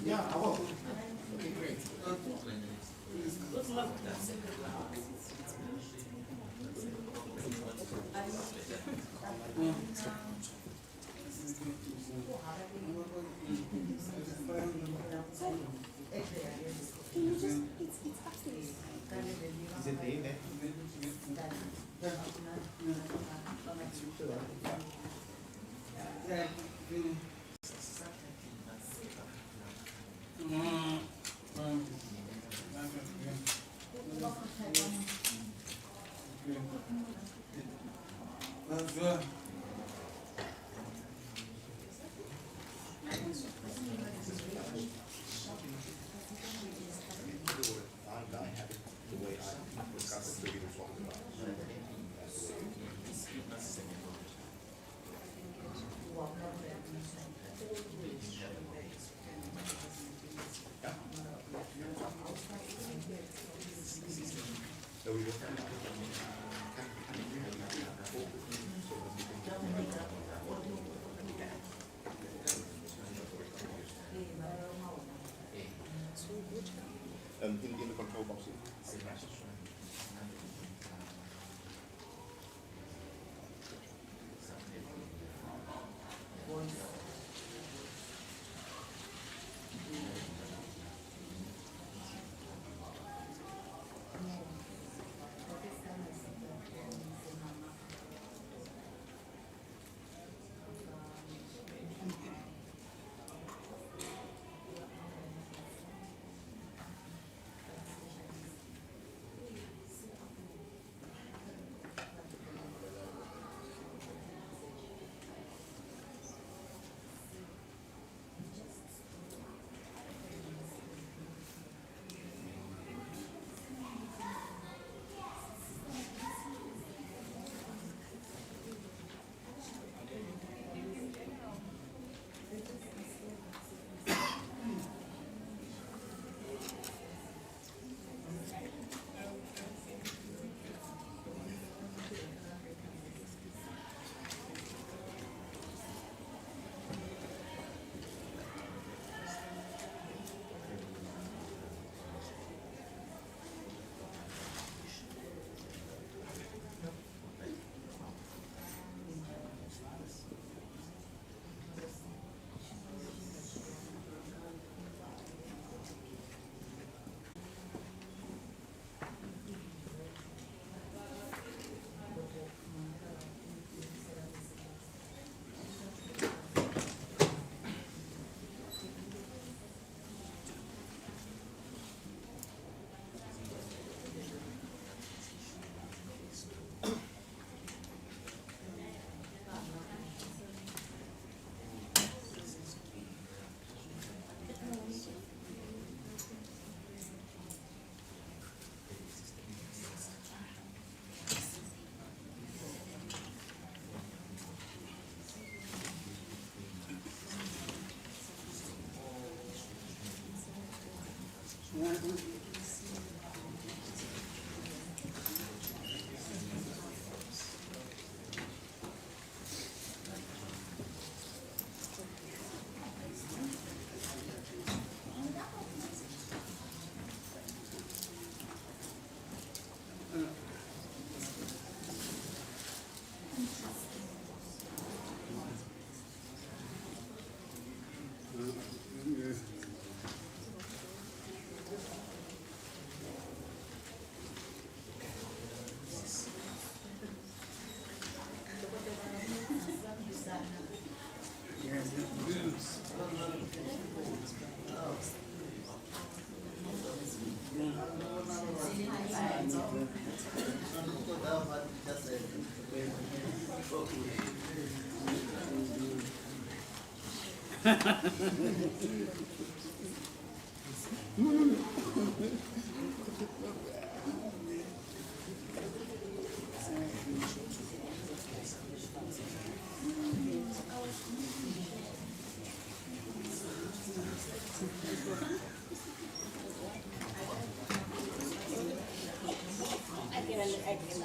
Yeah, I will. Okay, great. Is it Dave? In the control box.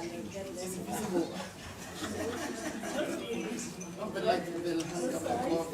It's invisible. Oh, the light will hang up the clock.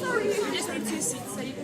Sorry, you just need 2 seats so you can.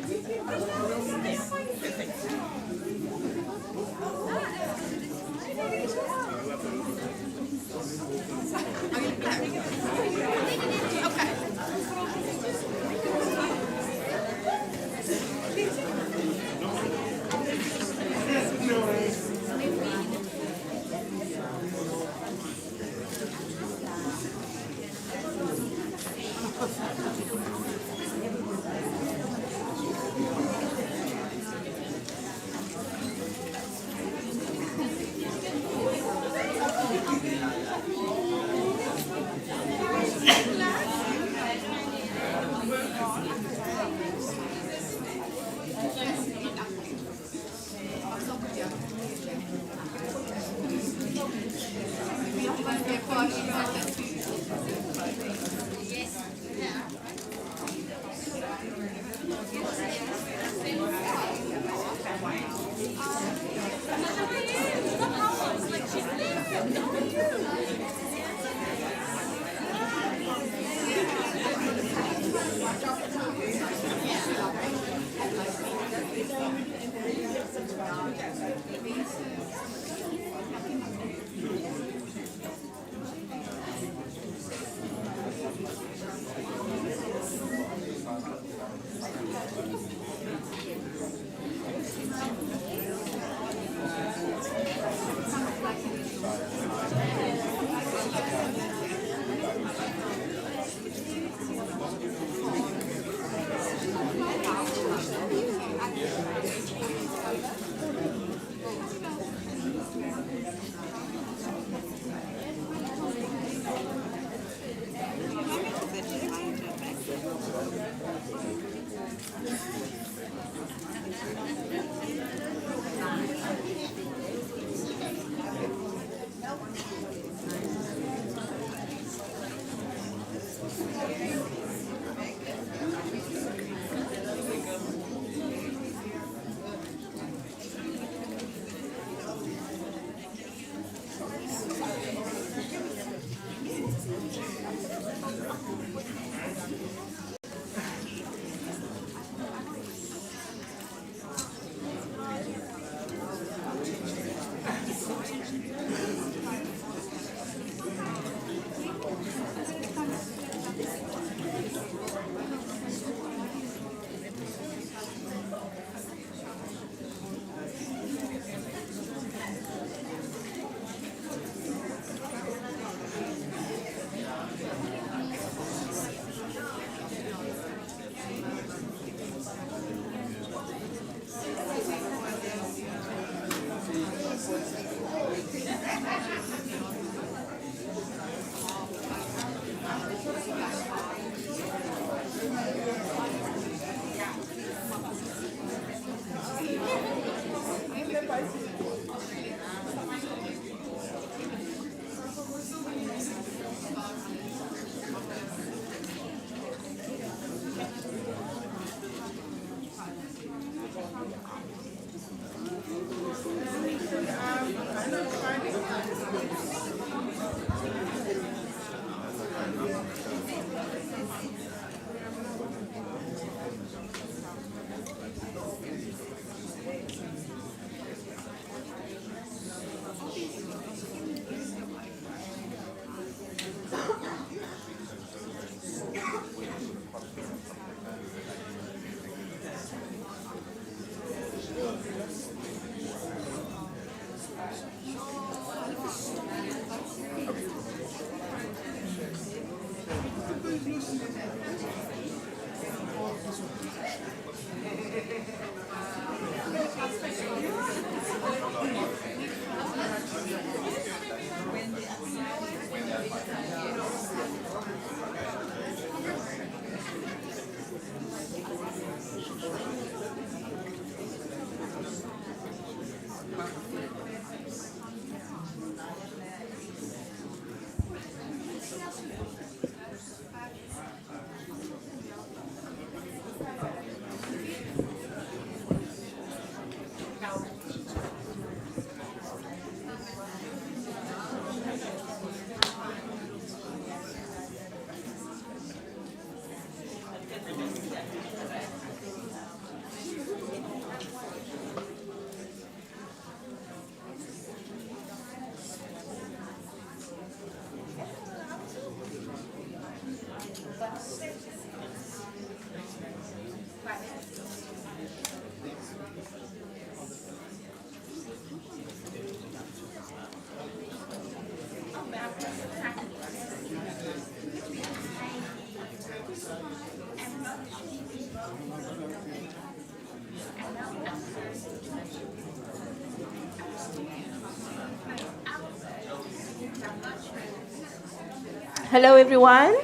Hello, everyone.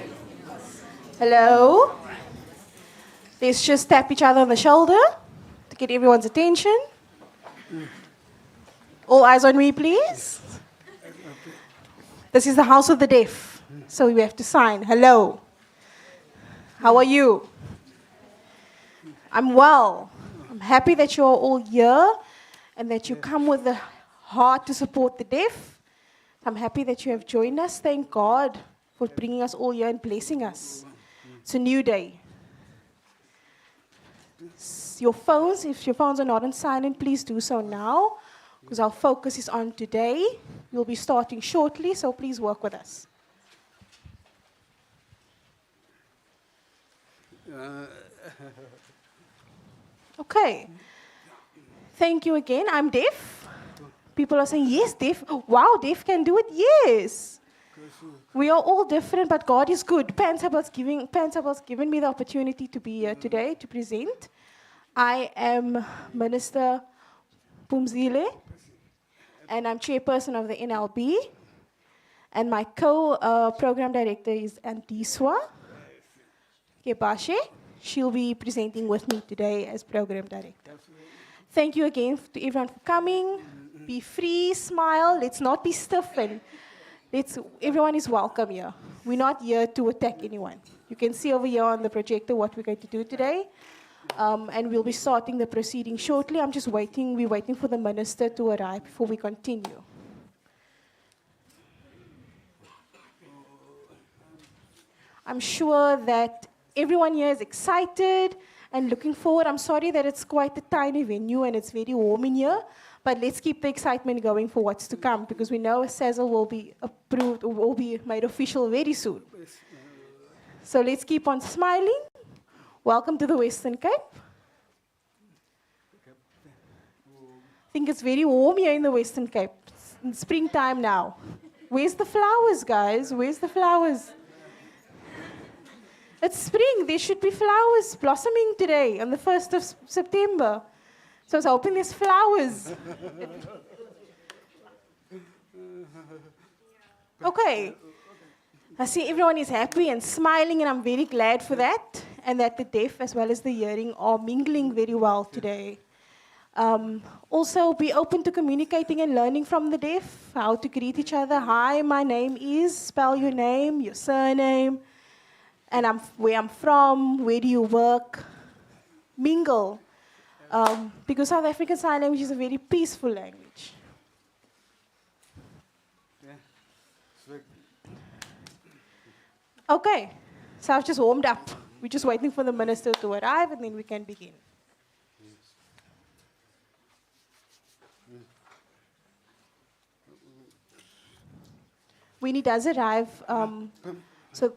Hello. Let's just tap each other on the shoulder to get everyone's attention. All eyes on me, please. This is the house of the deaf, so we have to sign. Hello. How are you? I'm well. I'm happy that you're all here and that you come with the heart to support the deaf. I'm happy that you have joined us. Thank God for bringing us all here and blessing us. It's a new day. Your phones, if your phones are not on silent, please do so now, because our focus is on today. We'll be starting shortly, so please work with us. Okay. Thank you again. I'm deaf. People are saying, yes, deaf. Wow, deaf can do it. Yes. We are all different, but God is good. PansalB's given me the opportunity to be here today to present. I am Minister Pumzile, and I'm chairperson of the NLB. And my co-program director is Antiswa Kebashe. She'll be presenting with me today as program director. Thank you again to everyone for coming. Be free, smile. Let's not be stiff. And everyone is welcome here. We're not here to attack anyone. You can see over here on the projector what we're going to do today. And we'll be starting the proceeding shortly. I'm just waiting. We're waiting for the minister to arrive before we continue. I'm sure that everyone here is excited and looking forward. I'm sorry that it's quite a tiny venue and it's very warm in here, but let's keep the excitement going for what's to come, because we know a SAZL will be approved or will be made official very soon. So let's keep on smiling. Welcome to the Western Cape. I think it's very warm here in the Western Cape. It's in springtime now. Where's the flowers, guys? Where's the flowers? It's spring. There should be flowers blossoming today on the 1st of September. So I was hoping there's flowers. Okay. I see everyone is happy and smiling, and I'm very glad for that, and that the deaf as well as the hearing are mingling very well today. Also, be open to communicating and learning from the deaf, how to greet each other. Hi, my name is, spell your name, your surname, and where I'm from, where do you work. Mingle. Because South African Sign Language is a very peaceful language. Okay, so I've just warmed up. We're just waiting for the minister to arrive, and then we can begin. When he does arrive, so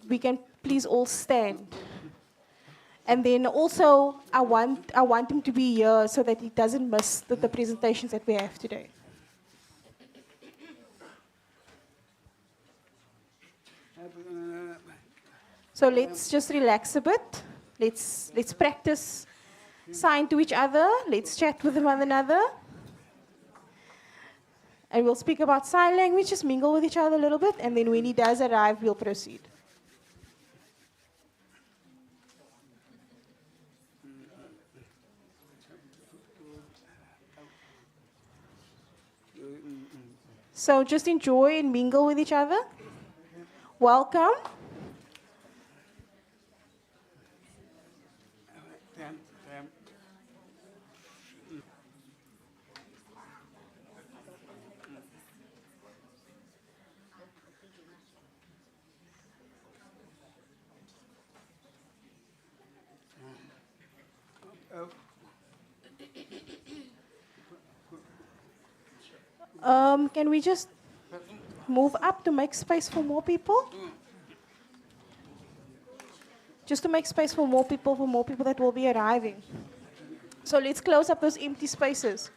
we can please all stand. And then also, I want him to be here so that he doesn't miss the presentations that we have today. So let's just relax a bit. Let's practice sign to each other. Let's chat with one another. And we'll speak about sign language, just mingle with each other a little bit, and then when he does arrive, we'll proceed. So just enjoy and mingle with each other. Welcome. Can we just move up to make space for more people? Just to make space for more people that will be arriving. So let's close up those empty spaces.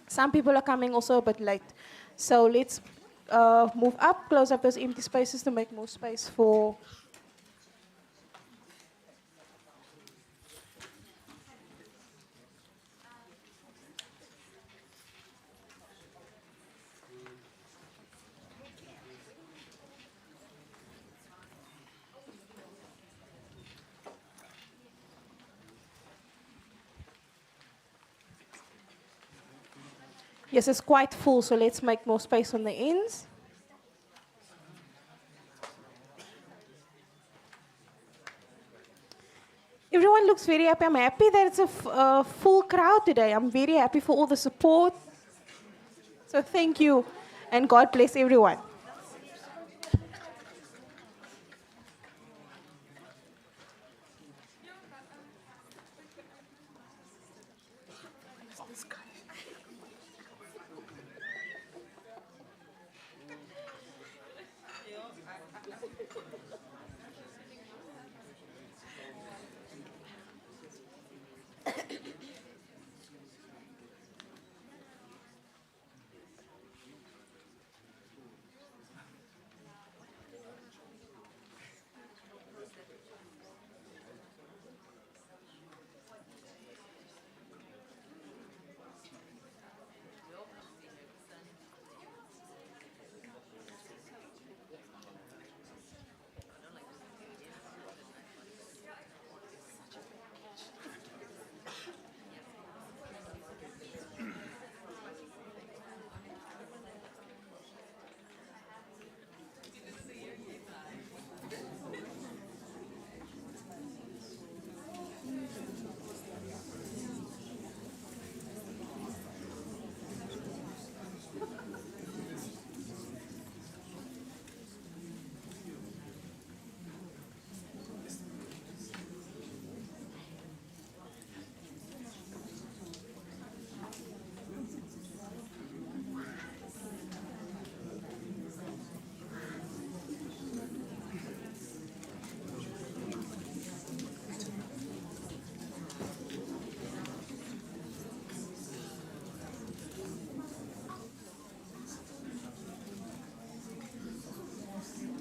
Some people are coming also a bit late. So let's move up, close up those empty spaces to make more space for. Yes, it's quite full, so let's make more space on the ends. Everyone looks very happy. I'm happy that it's a full crowd today. I'm very happy for all the support. So thank you, and God bless everyone.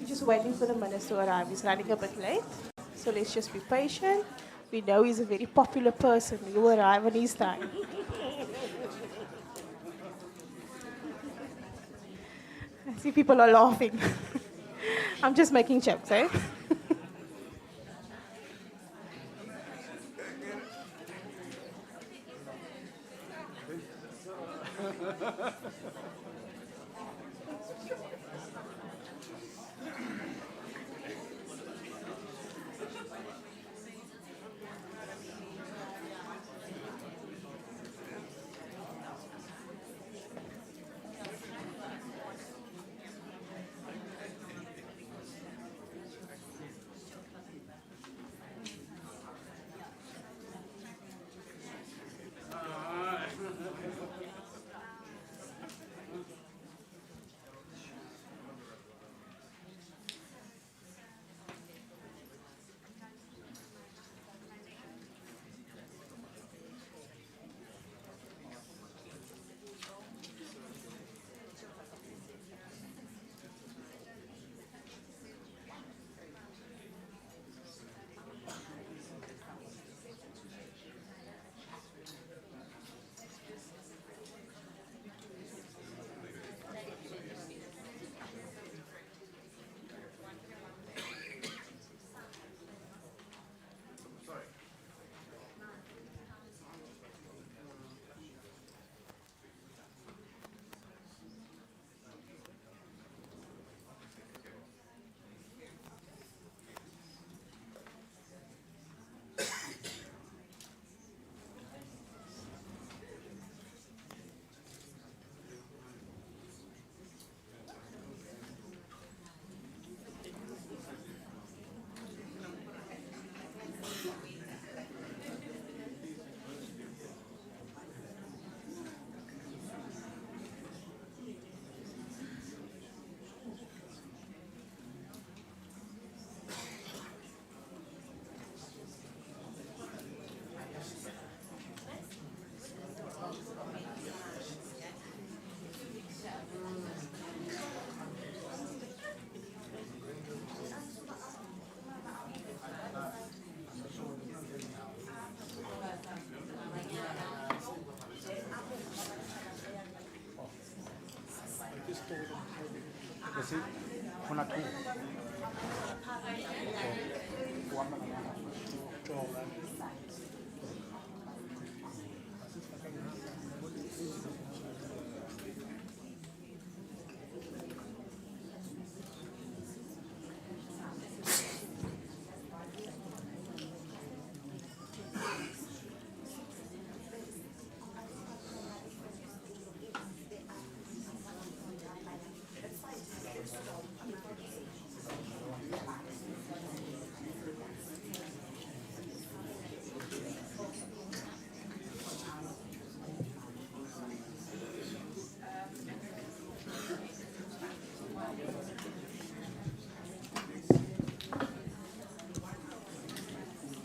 Just waiting for the minister to arrive. He's running a bit late, so let's just be patient. We know he's a very popular person. He will arrive on his time. I see people are laughing. I'm just making jokes, eh?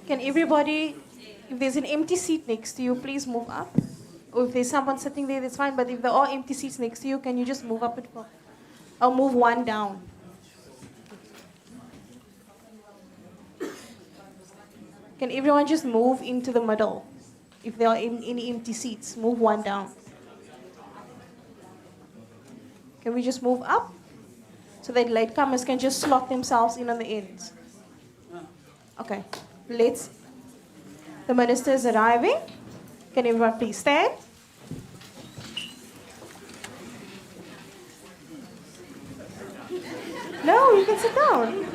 Can everybody, if there's an empty seat next to you, please move up. Or if there's someone sitting there, that's fine. But if there are empty seats next to you, can you just move up and or move one down? Can everyone just move into the middle? If there are any empty seats, move one down. Can we just move up? So that latecomers can just slot themselves in on the ends. Okay. The minister is arriving. Can everyone please stand? No, you can sit down.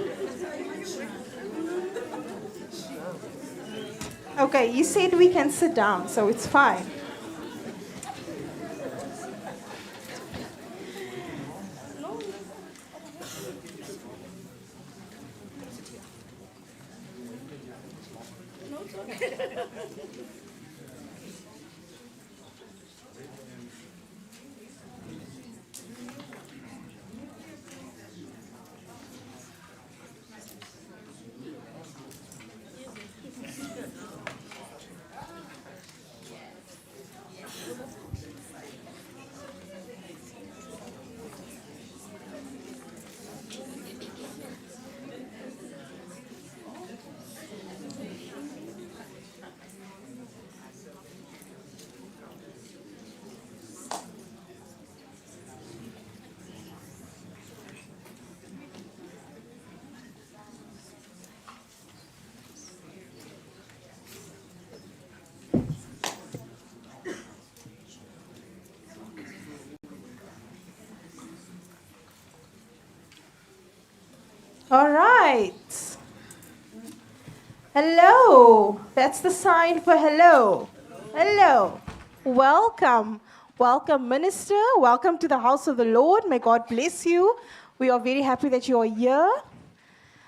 Okay, you said we can sit down, so it's fine. All right. Hello. That's the sign for hello. Hello. Welcome. Welcome, Minister. Welcome to the house of the Lord. May God bless you. We are very happy that you are here.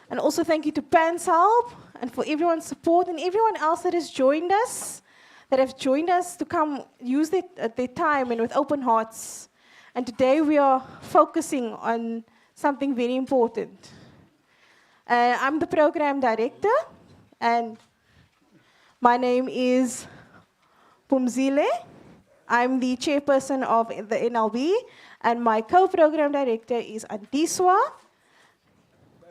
And also thank you to PansalB and for everyone's support and everyone else that has joined us, to come use their time and with open hearts. And today we are focusing on something very important. I'm the program director, and my name is Pumzile. I'm the chairperson of the NLB, and my co-program director is Antiswa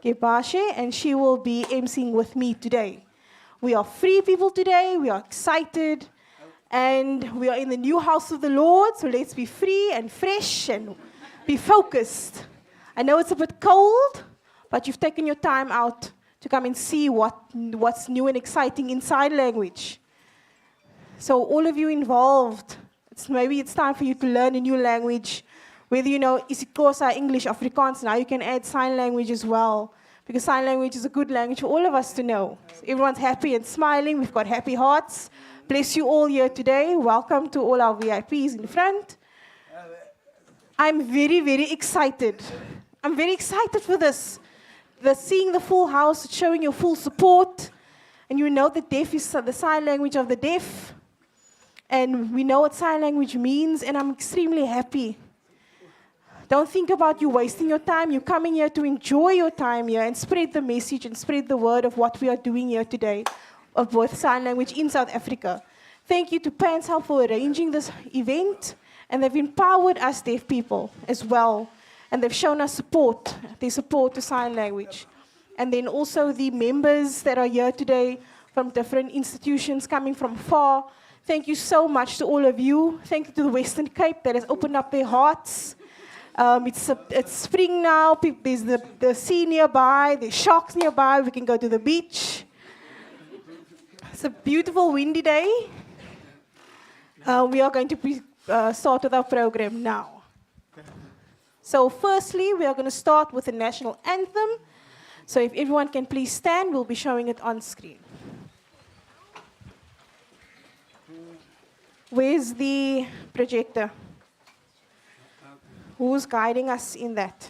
Kebashe, and she will be emceeing with me today. We are free people today, we are excited, and we are in the new house of the Lord, so let's be free and fresh and be focused. I know it's a bit cold, but you've taken your time out to come and see what's new and exciting in sign language. So all of you involved, maybe it's time for you to learn a new language. Whether you know Iziko, English, Afrikaans, now you can add sign language as well. Because sign language is a good language for all of us to know. So everyone's happy and smiling. We've got happy hearts. Bless you all here today. Welcome to all our VIPs in front. I'm very, very excited. I'm very excited for this. Seeing the full house, showing your full support. And you know that deaf is the sign language of the deaf. And we know what sign language means, and I'm extremely happy. Don't think about you wasting your time. You're coming here to enjoy your time here and spread the message and spread the word of what we are doing here today of both sign language in South Africa. Thank you to PansalB for arranging this event, and they've empowered us deaf people as well. And they've shown us support, their support to sign language. And then also the members that are here today from different institutions coming from far. Thank you so much to all of you. Thank you to the Western Cape that has opened up their hearts. It's spring now. There's the sea nearby. There's sharks nearby. We can go to the beach. It's a beautiful windy day. We are going to start with our program now. So firstly, we are going to start with the national anthem. So if everyone can please stand, we'll be showing it on screen. Where's the projector? Who's guiding us in that?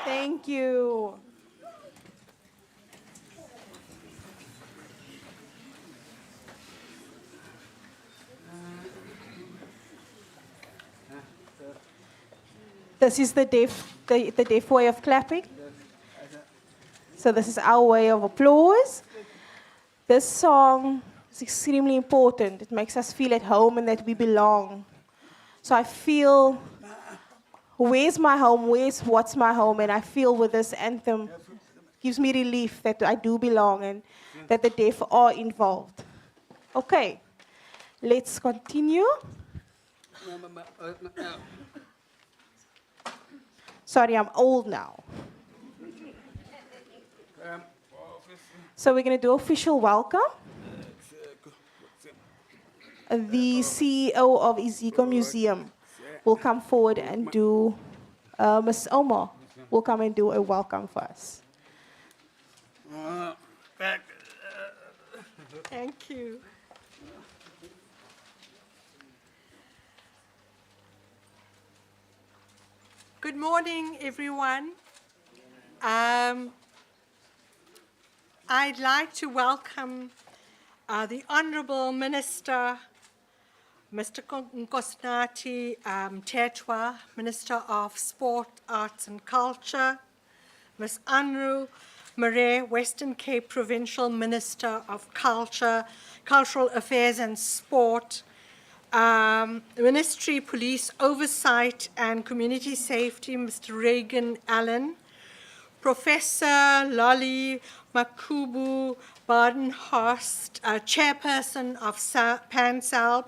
Thank you. This is the deaf way of clapping. So this is our way of applause. This song is extremely important. It makes us feel at home and that we belong. So I feel, where's my home? What's my home? And I feel with this anthem, gives me relief that I do belong and that the deaf are involved. Okay, let's continue. Sorry, I'm old now. So we're going to do official welcome. The CEO of Iziko Museum will come forward and do, Ms. Omar will come and do a welcome for us. Thank you. Good morning, everyone. I'd like to welcome the Honourable Minister, Mr. Nkosinathi Tetwa, Minister of Sport, Arts and Culture, Ms. Anru Mare, Western Cape Provincial Minister of Culture, Cultural Affairs and Sport, Ministry Police Oversight and Community Safety, Mr. Reagan Allen, Professor Lolly Makubu Badenhorst, Chairperson of PansalB,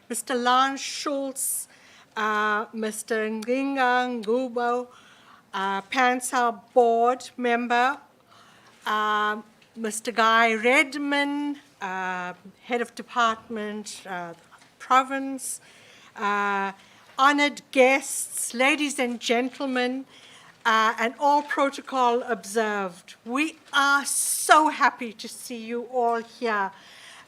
Mr. Lance Schultz, Mr. Nginga Ngubo, PansalB Board Member, Mr. Guy Redman, Head of Department, Province, honored guests, ladies and gentlemen, and all protocol observed. We are so happy to see you all here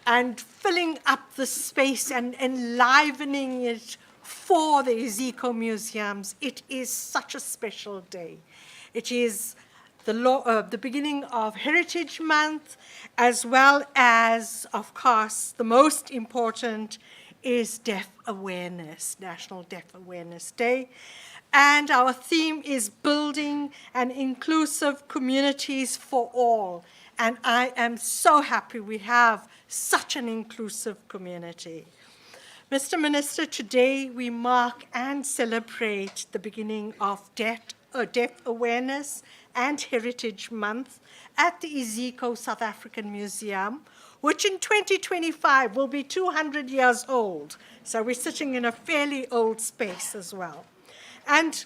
and filling up the space and enlivening it for the Iziko Museums. It is such a special day. It is the beginning of Heritage Month, as well as, of course, the most important is Deaf Awareness, National Deaf Awareness Day. And our theme is building an inclusive communities for all. And I am so happy we have such an inclusive community. Mr. Minister, today we mark and celebrate the beginning of Deaf Awareness and Heritage Month at the Iziko South African Museum, which in 2025 will be 200 years old. So we're sitting in a fairly old space as well. And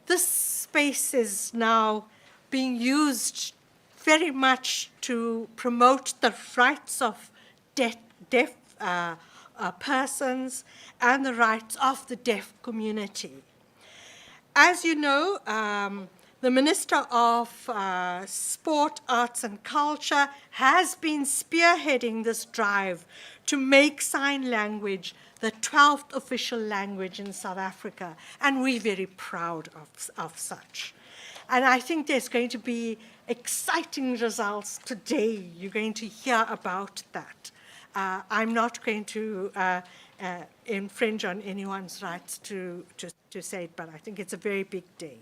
this space is now being used very much to promote the rights of deaf persons and the rights of the deaf community. As you know, the Minister of Sport, Arts and Culture has been spearheading this drive to make sign language the 12th official language in South Africa, and we're very proud of such. And I think there's going to be exciting results today. You're going to hear about that. I'm not going to infringe on anyone's rights to say it, but I think it's a very big day.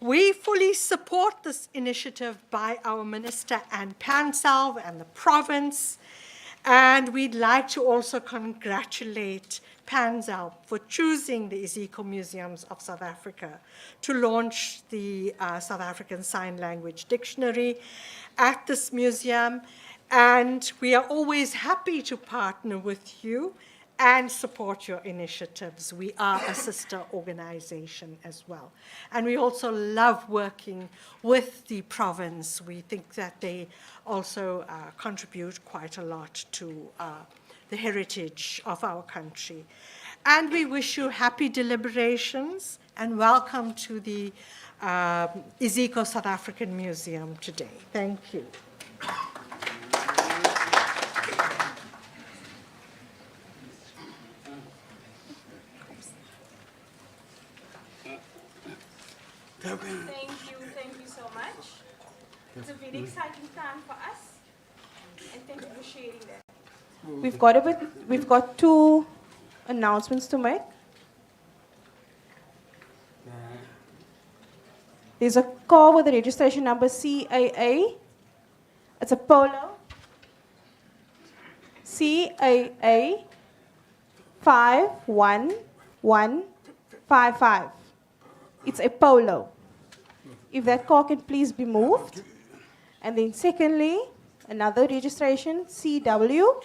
We fully support this initiative by our minister and PansalB and the province, and we'd like to also congratulate PansalB for choosing the Iziko Museums of South Africa to launch the South African Sign Language Dictionary at this museum. And we are always happy to partner with you and support your initiatives. We are a sister organization as well. And we also love working with the province. We think that they also contribute quite a lot to the heritage of our country. And we wish you happy deliberations and welcome to the Iziko South African Museum today. Thank you. Thank you so much. It's a very exciting time for us, and thank you for sharing that. We've got two announcements to make. There's a car with the registration number CAA. It's a Polo. CAA 51155. It's a Polo. If that car can please be moved. And then secondly, another registration, CW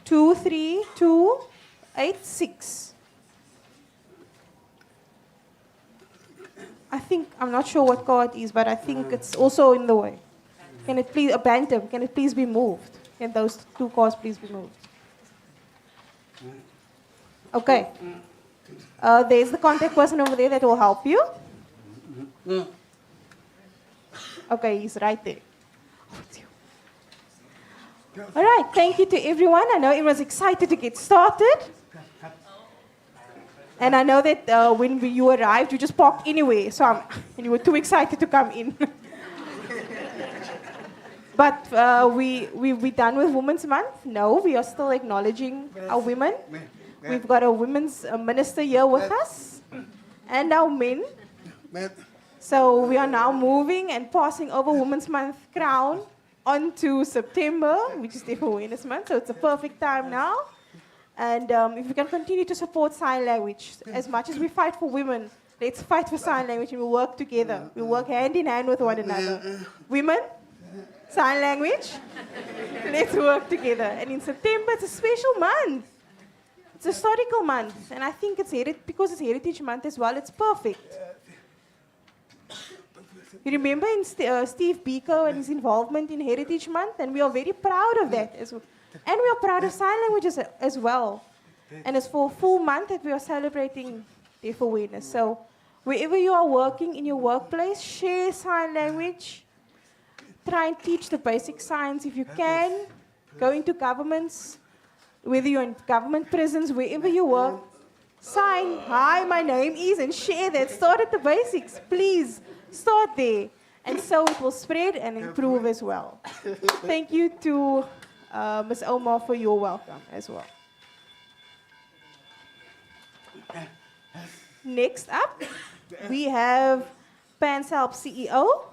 23286. I'm not sure what car it is, but I think it's also in the way. Can it please, a Bantam, can it please be moved? Can those two cars please be moved? Okay. There's the contact person over there that will help you. Okay, he's right there. All right, thank you to everyone. I know everyone's excited to get started. And I know that when you arrived, you just parked anyway, and you were too excited to come in. But we're done with Women's Month. No, we are still acknowledging our women. We've got a women's minister here with us, and our men. So we are now moving and passing over Women's Month crown onto September, which is Deaf Awareness Month. So it's a perfect time now And if we can continue to support sign language, as much as we fight for women, let's fight for sign language and we'll work together. We'll work hand in hand with one another. Women, sign language, let's work together. And in September, it's a special month. It's a historical month. And I think it's because it's Heritage Month as well, it's perfect. You remember in Steve Biko and his involvement in Heritage Month? And we are very proud of that as well. And we are proud of sign languages as well. And it's for a full month that we are celebrating deaf awareness. So wherever you are working in your workplace, share sign language. Try and teach the basic signs if you can. Go into governments, whether you're in government prisons, wherever you work. Sign, hi, my name is, and share that. Start at the basics, please. Start there. And so it will spread and improve as well. Thank you to Ms. Omar for your welcome as well. Next up, we have PansalB CEO,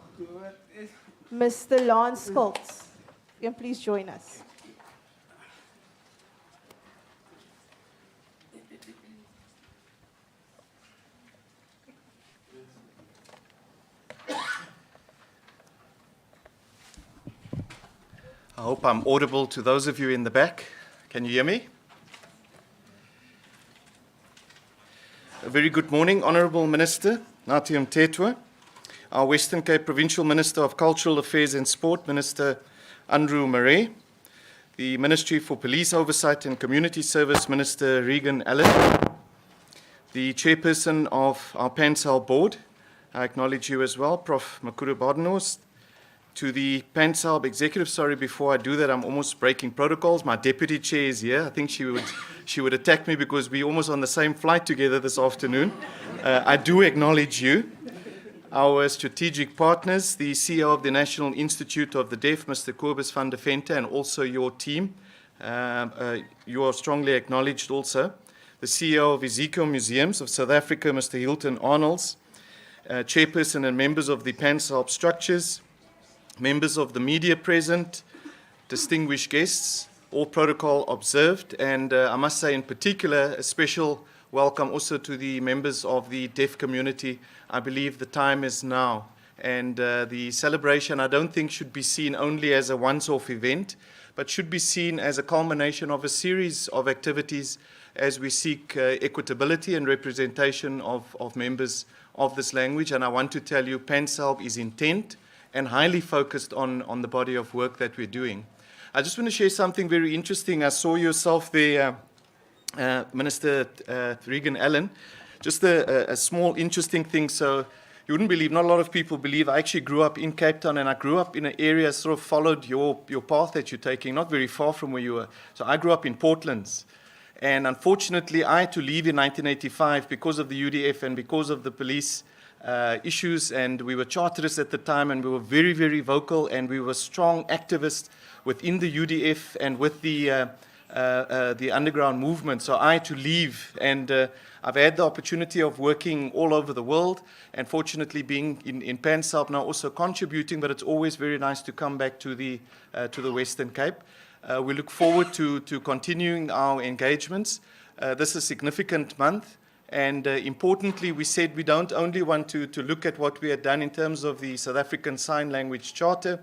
Mr. Lance Schultz. You can please join us. I hope I'm audible to those of you in the back. Can you hear me? A very good morning, Honourable Minister, Nathi Mthethwa, our Western Cape Provincial Minister of Cultural Affairs and Sport, Minister Andrew Murray, the Ministry for Police Oversight and Community Service, Minister Regan Allen, the Chairperson of our PansalB Board, I acknowledge you as well, Prof. Makuru Badenhorst, to the PansalB Executive, sorry, before I do that, I'm almost breaking protocols. My Deputy Chair is here. I think she would attack me because we're almost on the same flight together this afternoon. I do acknowledge you. Our strategic partners, the CEO of the National Institute of the Deaf, Mr. Kobus van der Vente, and also your team. You are strongly acknowledged also. The CEO of Iziko Museums of South Africa, Mr. Hilton Arnolds, Chairperson and members of the PansalB structures, members of the media present, distinguished guests, all protocol observed, and I must say in particular a special welcome also to the members of the deaf community. I believe the time is now, and the celebration I don't think should be seen only as a once-off event, but should be seen as a culmination of a series of activities as we seek equitability and representation of members of this language. And I want to tell you, PansalB is intent and highly focused on the body of work that we're doing. I just want to share something very interesting. I saw yourself there, Minister Regan Allen. Just a small interesting thing. So you wouldn't believe, not a lot of people believe, I actually grew up in Cape Town, and I grew up in an area, sort of followed your path that you're taking, not very far from where you were. So I grew up in Portlands. And unfortunately, I had to leave in 1985 because of the UDF and because of the police issues, and we were charterists at the time, and we were very, very vocal, and we were strong activists within the UDF and with the underground movement. So I had to leave, and I've had the opportunity of working all over the world, and fortunately being in PansalB now also contributing, but it's always very nice to come back to the Western Cape. We look forward to continuing our engagements. This is a significant month. And importantly, we said we don't only want to look at what we had done in terms of the South African Sign Language Charter,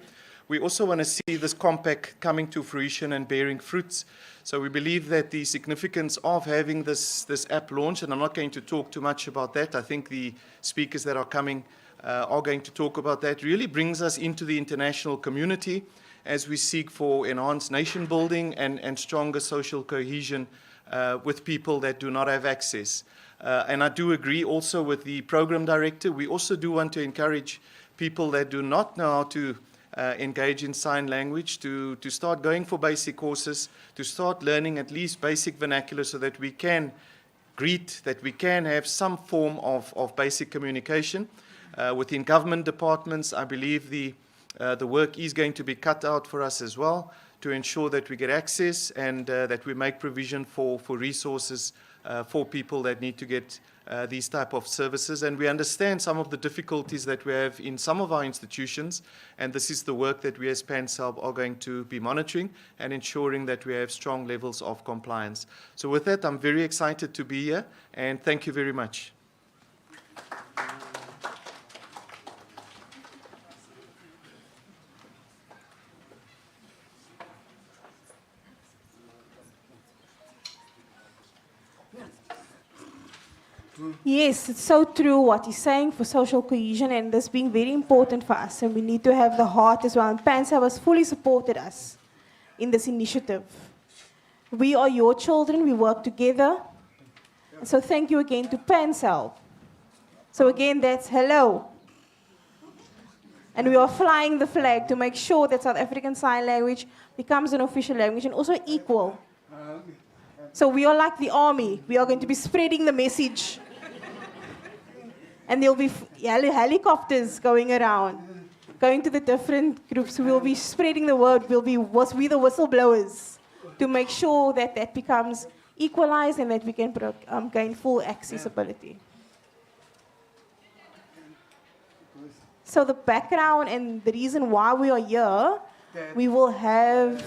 we also want to see this compact coming to fruition and bearing fruits. So we believe that the significance of having this app launched, and I'm not going to talk too much about that, I think the speakers that are coming are going to talk about that, really brings us into the international community as we seek for enhanced nation building and stronger social cohesion with people that do not have access. And I do agree also with the program director. We also do want to encourage people that do not know how to engage in sign language to start going for basic courses, to start learning at least basic vernacular so that we can greet, that we can have some form of basic communication. Within government departments, I believe the work is going to be cut out for us as well to ensure that we get access and that we make provision for resources for people that need to get these type of services. And we understand some of the difficulties that we have in some of our institutions, and this is the work that we as PansalB are going to be monitoring and ensuring that we have strong levels of compliance. So with that, I'm very excited to be here, and thank you very much. Yes, it's so true what he's saying for social cohesion, and this being very important for us, and we need to have the heart as well. And PansalB has fully supported us in this initiative. We are your children, we work together. So thank you again to PansalB. So again, that's hello. And we are flying the flag to make sure that South African Sign Language becomes an official language and also equal. So we are like the army. We are going to be spreading the message. And there'll be helicopters going around, going to the different groups. We'll be spreading the word. We'll be the whistleblowers to make sure that that becomes equalized and that we can gain full accessibility. So the background and the reason why we are here, we will have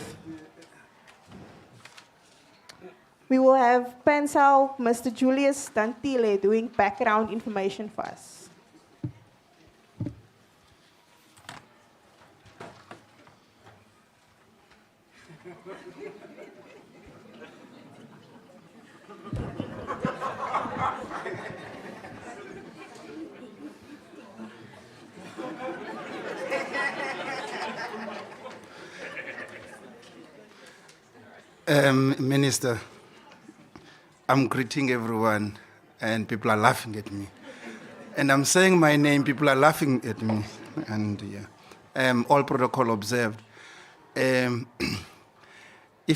PansalB, Mr. Julius Dantile, doing background information for us. Minister, I'm greeting everyone, and people are laughing at me. And I'm saying my name, people are laughing at me. And yeah, all protocol observed. If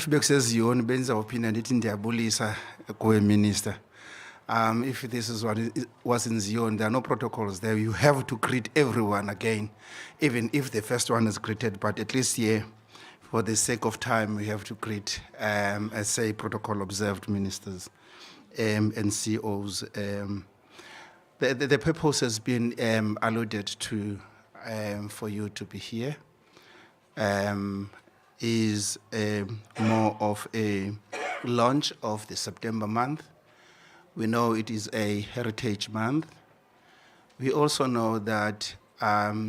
Beck says you own Ben's opinion, it's in the Abulisa, Minister. If this is what was in Zion, there are no protocols there. You have to greet everyone again, even if the first one is greeted, but at least here, for the sake of time, we have to greet, I say, protocol observed ministers and COs. The purpose has been alluded to for you to be here. Is more of a launch of the September month. We know it is a heritage month. We also know that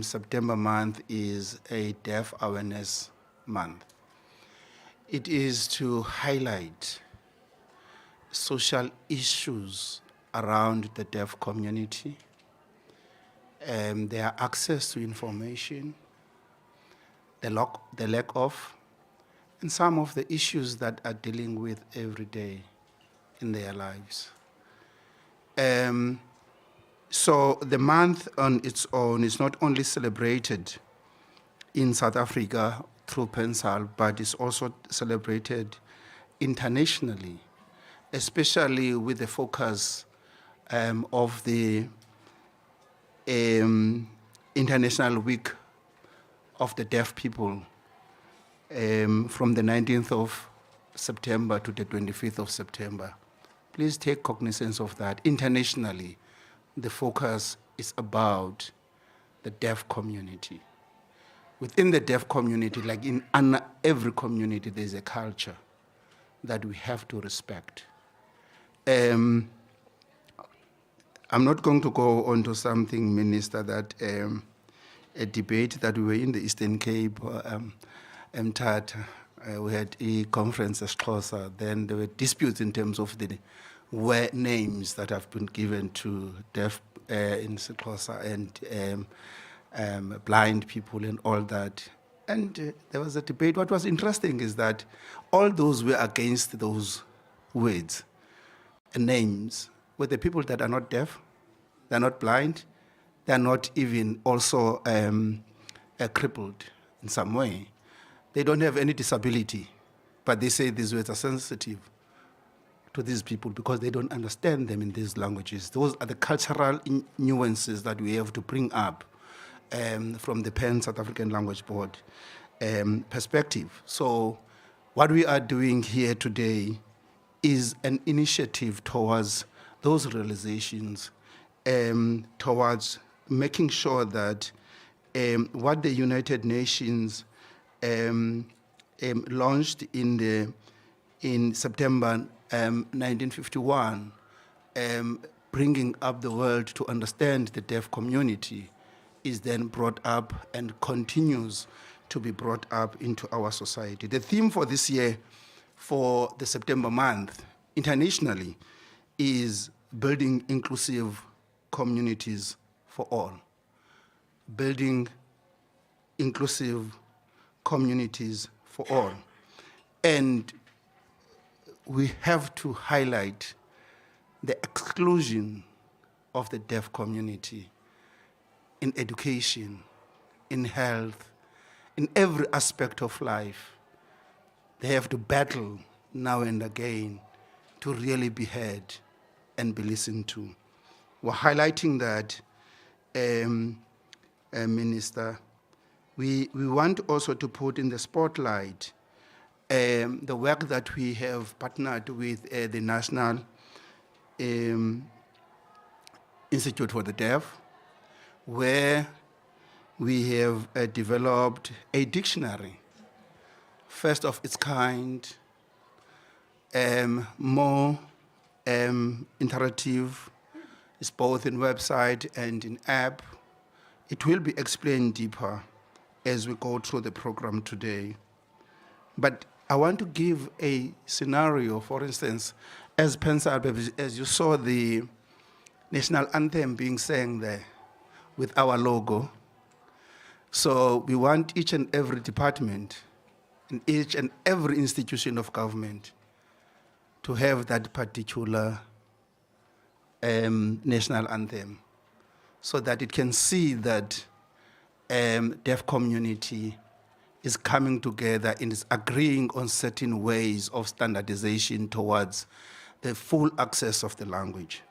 September month is a deaf awareness month. It is to highlight social issues around the deaf community, their access to information, the lack of, and some of the issues that are dealing with every day in their lives. So the month on its own is not only celebrated in South Africa through PansalB, but it's also celebrated internationally, especially with the focus of the International Week of the Deaf People from the 19th of September to the 25th of September. Please take cognizance of that. Internationally, the focus is about the deaf community. Within the deaf community, like in every community, there's a culture that we have to respect. I'm not going to go on to something, Minister, that a debate that we were in the Eastern Cape, Mthatha, we had a conference at Xhosa, then there were disputes in terms of the names that have been given to deaf in Xhosa and blind people and all that. And there was a debate. What was interesting is that all those were against those words and names were the people that are not deaf, they're not blind, they're not even also crippled in some way. They don't have any disability, but they say these words are sensitive to these people because they don't understand them in these languages. Those are the cultural nuances that we have to bring up from the Pan South African Language Board. perspective. So what we are doing here today is an initiative towards those realizations, towards making sure that what the United Nations launched in September 1951, bringing up the world to understand the deaf community, is then brought up and continues to be brought up into our society. The theme for this year, for the September month, internationally, is building inclusive communities for all. Building inclusive communities for all. And we have to highlight the exclusion of the deaf community in education, in health, in every aspect of life. They have to battle now and again to really be heard and be listened to. We're highlighting that, Minister. We want also to put in the spotlight the work that we have partnered with the National Institute for the Deaf, where we have developed a dictionary, first of its kind, more interactive. It's both in website and in app. It will be explained deeper as we go through the program today. But I want to give a scenario, for instance, as PansalB, as you saw the national anthem being sang there with our logo. So we want each and every department and each and every institution of government to have that particular national anthem, so that it can see that deaf community is coming together and is agreeing on certain ways of standardization towards the full access of the language.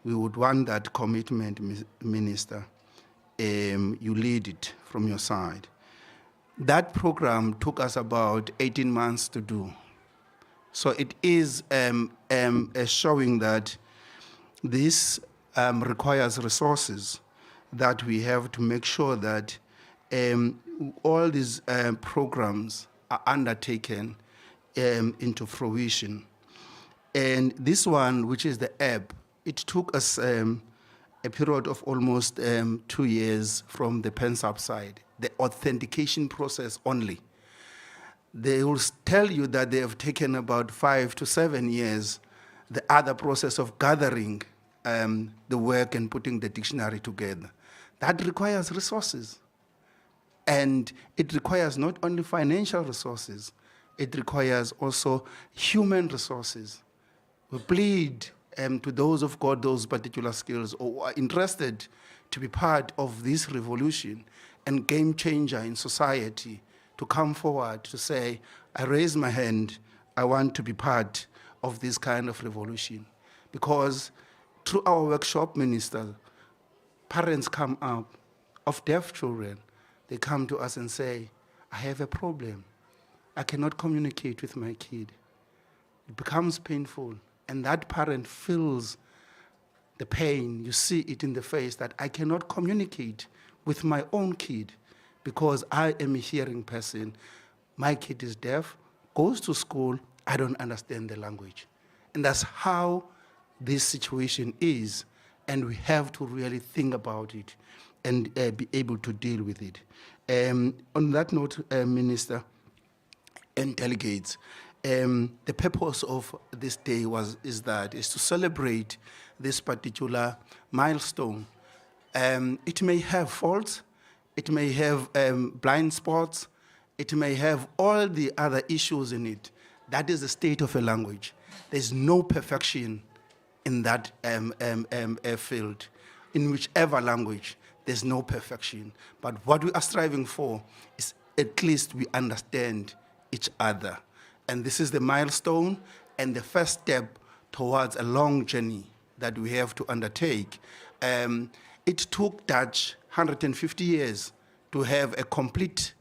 We would want that commitment, Minister. You lead it from your side. That program took us about 18 months to do. So it is showing that this requires resources that we have to make sure that all these programs are undertaken into fruition. And this one, which is the app, it took us a period of almost 2 years from the PansalB side, the authentication process only. They will tell you that they have taken about 5 to 7 years, the other process of gathering the work and putting the dictionary together. That requires resources. And it requires not only financial resources, it requires also human resources. We plead to those who've got those particular skills or are interested to be part of this revolution and game changer in society to come forward to say, I raise my hand, I want to be part of this kind of revolution. Because through our workshop, Minister, parents come up of deaf children, they come to us and say, I have a problem. I cannot communicate with my kid. It becomes painful. And that parent feels the pain. You see it in the face that I cannot communicate with my own kid because I am a hearing person. My kid is deaf, goes to school, I don't understand the language. And that's how this situation is. And we have to really think about it and be able to deal with it. On that note, Minister and delegates, the purpose of this day is to celebrate this particular milestone. It may have faults, it may have blind spots, it may have all the other issues in it. That is the state of a language. There's no perfection in that field. In whichever language, there's no perfection. But what we are striving for is at least we understand each other. And this is the milestone and the first step towards a long journey that we have to undertake. It took Dutch 150 years to have a complete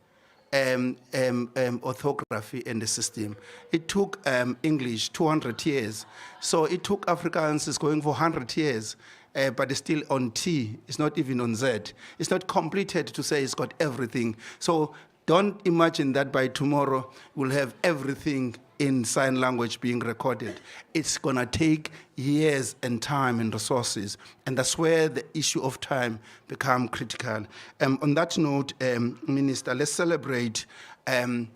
orthography in the system. It took English 200 years. So it took Afrikaans is going for 100 years, but it's still on T. It's not even on Z. It's not completed to say it's got everything. So don't imagine that by tomorrow we'll have everything in sign language being recorded. It's gonna take years and time and resources, and that's where the issue of time become critical. On that note, Minister, let's celebrate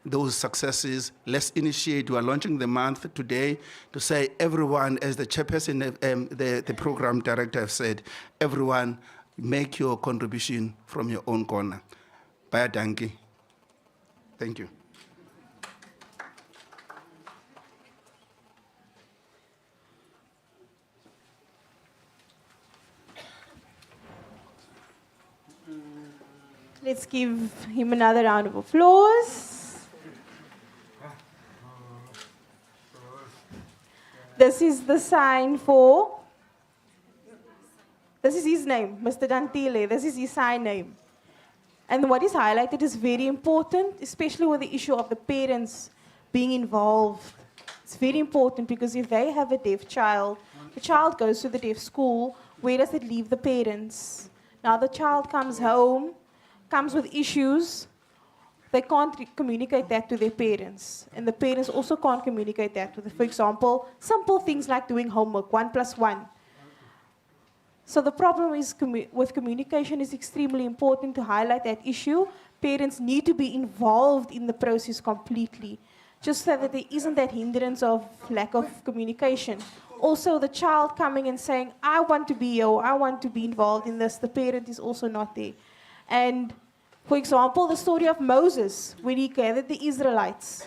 those successes. Let's initiate, we are launching the month today to say everyone, as the chairperson, the program director have said, everyone make your contribution from your own corner. Bye, Danke. Thank you. Let's give him another round of applause. This is the sign for, this is his name, Mr. Dantile. This is his sign name. And what is highlighted is very important, especially with the issue of the parents being involved. It's very important because if they have a deaf child, the child goes to the deaf school, where does it leave the parents? Now the child comes home, comes with issues, they can't communicate that to their parents. And the parents also can't communicate that to them. For example, simple things like doing homework, 1 + 1. So the problem is with communication is extremely important to highlight that issue. Parents need to be involved in the process completely, just so that there isn't that hindrance of lack of communication. Also, the child coming and saying, I want to be here, or I want to be involved in this, the parent is also not there. And for example, the story of Moses, when he gathered the Israelites.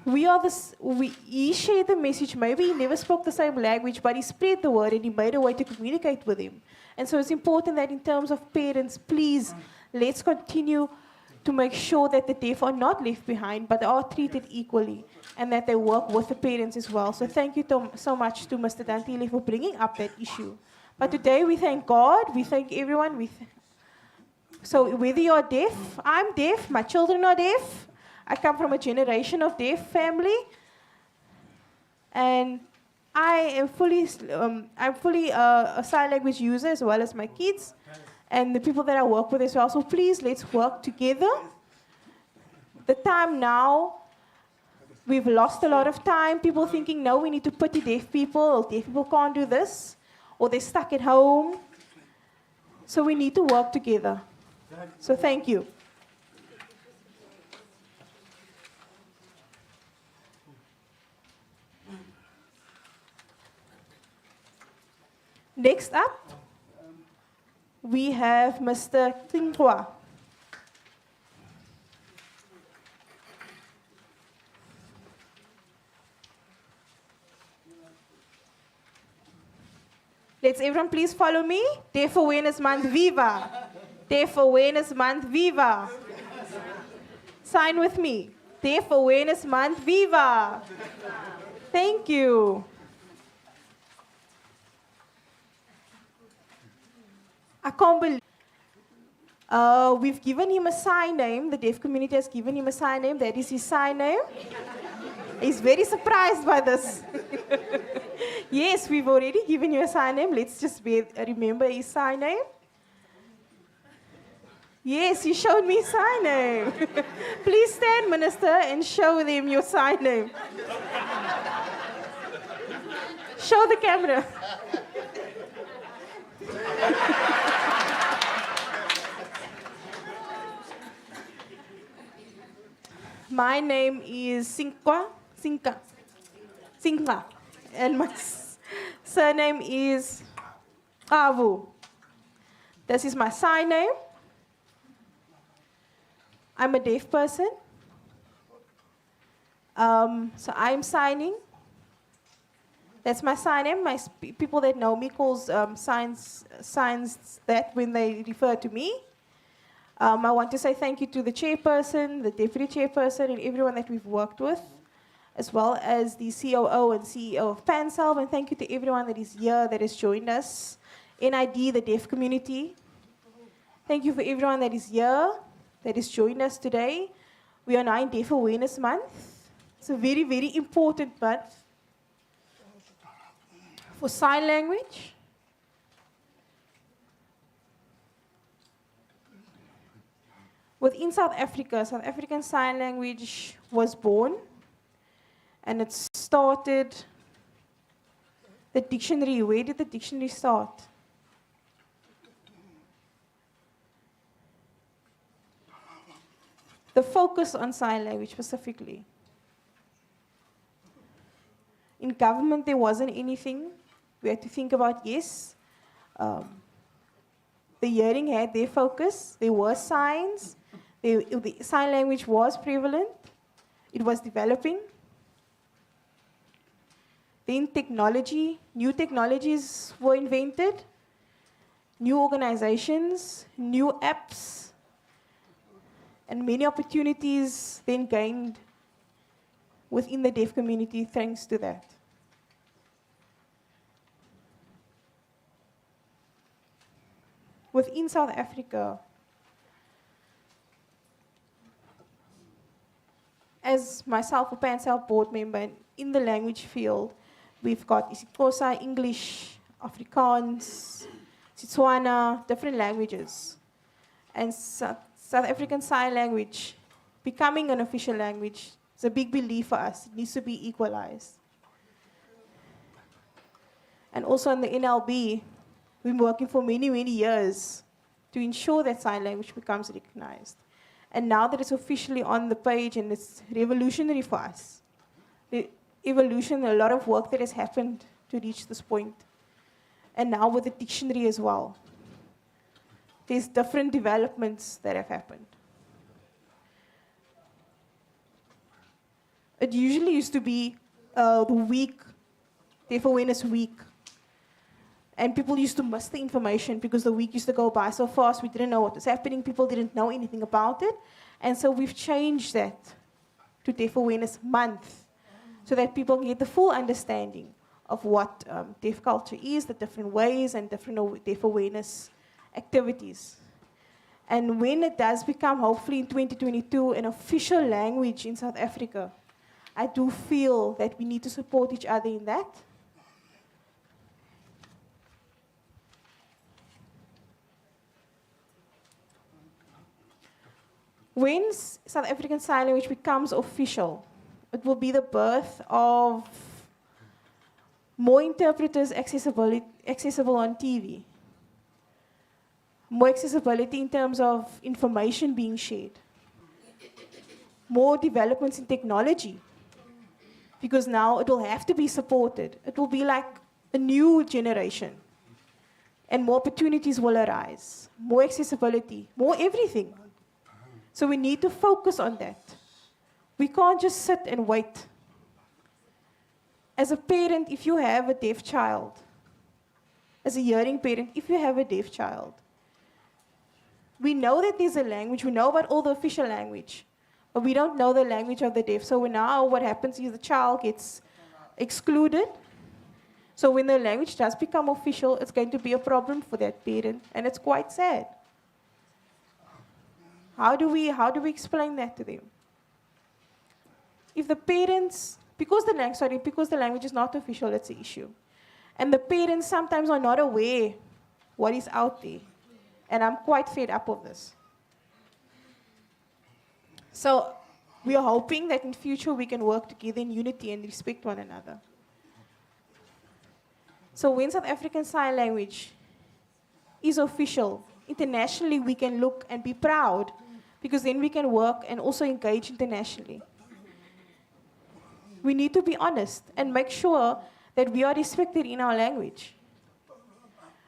He shared the message. Maybe he never spoke the same language, but he spread the word and he made a way to communicate with him. And so it's important that in terms of parents, please, let's continue to make sure that the deaf are not left behind, but are treated equally, and that they work with the parents as well. So thank you so much to Mr. Dantile for bringing up that issue. But today we thank God, we thank everyone. So whether you're deaf, I'm deaf, my children are deaf, I come from a generation of deaf family, and I am fully a sign language user as well as my kids and the people that I work with as well. So please, let's work together. The time now, we've lost a lot of time. People thinking, no, we need to pity deaf people, or deaf people can't do this, or they're stuck at home. So we need to work together. So thank you. Next up, we have Mr. Tingwa. Let's everyone please follow me. Deaf Awareness Month, Viva! Deaf Awareness Month, Viva! Sign with me. Deaf Awareness Month, Viva! Thank you. I can't believe. We've given him a sign name. The deaf community has given him a sign name. That is his sign name. He's very surprised by this. Yes, we've already given you a sign name. Let's just remember his sign name. Yes, he showed me his sign name. Please stand, Minister, and show them your sign name. Show the camera. My name is Sinka, and my surname is Avu. This is my sign name. I'm a deaf person. So I'm signing. That's my sign name. People that know me calls signs that when they refer to me. I want to say thank you to the chairperson, the deputy chairperson, and everyone that we've worked with, as well as the COO and CEO of PansalB, and thank you to everyone that is here, that has joined us. NID, the deaf community. Thank you for everyone that is here, that has joined us today. We are now in Deaf Awareness Month. It's a very, very important month for sign language. Within South Africa, South African Sign Language was born, and it started the dictionary. Where did the dictionary start? The focus on sign language specifically. In government, there wasn't anything. We had to think about, yes, the hearing had their focus. There were signs. The sign language was prevalent. It was developing. Then technology, new technologies were invented, new organizations, new apps, and many opportunities then gained within the deaf community thanks to that. Within South Africa, as myself, a PansalB board member, and in the language field, we've got Iziko, English, Afrikaans, Setswana, different languages. And South African Sign Language becoming an official language is a big belief for us. It needs to be equalized. And also in the NLB, we've been working for many, many years to ensure that sign language becomes recognized. And now that it's officially on the page and it's revolutionary for us, the evolution, a lot of work that has happened to reach this point. And now with the dictionary as well. There's different developments that have happened. It usually used to be the week, Deaf Awareness Week. And people used to miss the information because the week used to go by so fast, we didn't know what was happening, people didn't know anything about it. And so we've changed that to Deaf Awareness Month so that people can get the full understanding of what deaf culture is, the different ways and different deaf awareness activities. And when it does become, hopefully in 2022, an official language in South Africa, I do feel that we need to support each other in that. When South African Sign Language becomes official, it will be the birth of more interpreters accessible on TV. More accessibility in terms of information being shared. More developments in technology. Because now it will have to be supported. It will be like a new generation. And more opportunities will arise. More accessibility, more everything. So we need to focus on that. We can't just sit and wait. As a parent, if you have a deaf child, as a hearing parent, if you have a deaf child, we know that there's a language, we know about all the official language, but we don't know the language of the deaf. So now what happens is the child gets excluded. So when the language does become official, it's going to be a problem for that parent, and it's quite sad. How do we explain that to them? If the parents, because the language is not official, that's the issue. And the parents sometimes are not aware what is out there. And I'm quite fed up of this. So we are hoping that in future we can work together in unity and respect one another. So when South African Sign Language is official, internationally we can look and be proud, because then we can work and also engage internationally. We need to be honest and make sure that we are respected in our language.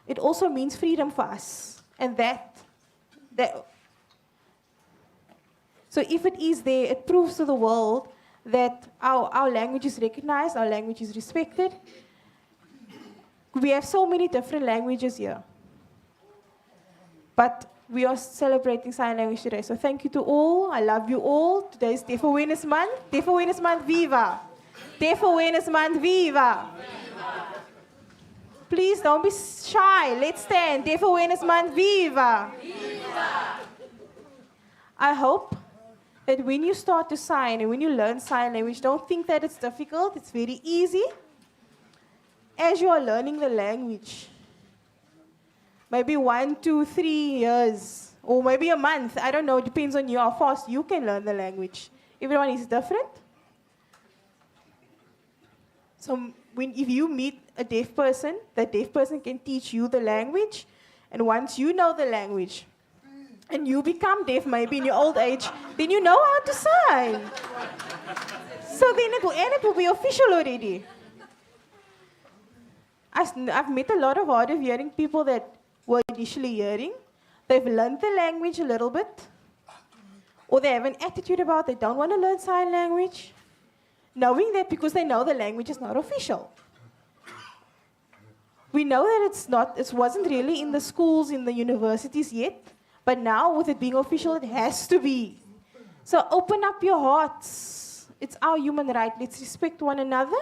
It also means freedom for us. And so if it is there, it proves to the world that our language is recognized, our language is respected. We have so many different languages here. But we are celebrating sign language today. So thank you to all. I love you all. Today is Deaf Awareness Month. Deaf Awareness Month, viva! Deaf Awareness Month, viva! Please don't be shy. Let's stand. Deaf Awareness Month, viva! Viva! I hope that when you start to sign and when you learn sign language, don't think that it's difficult. It's very easy. As you are learning the language, maybe 1, 2, 3 years, or maybe a month, I don't know, it depends on you how fast you can learn the language. Everyone is different. So if you meet a deaf person, that deaf person can teach you the language, and once you know the language, and you become deaf maybe in your old age, then you know how to sign. So then it will be official already. I've met a lot of hard of hearing people that were initially hearing. They've learned the language a little bit, or they have an attitude about they don't want to learn sign language, knowing that because they know the language is not official. We know that it wasn't really in the schools, in the universities yet, but now with it being official, it has to be. So open up your hearts. It's our human right. Let's respect one another.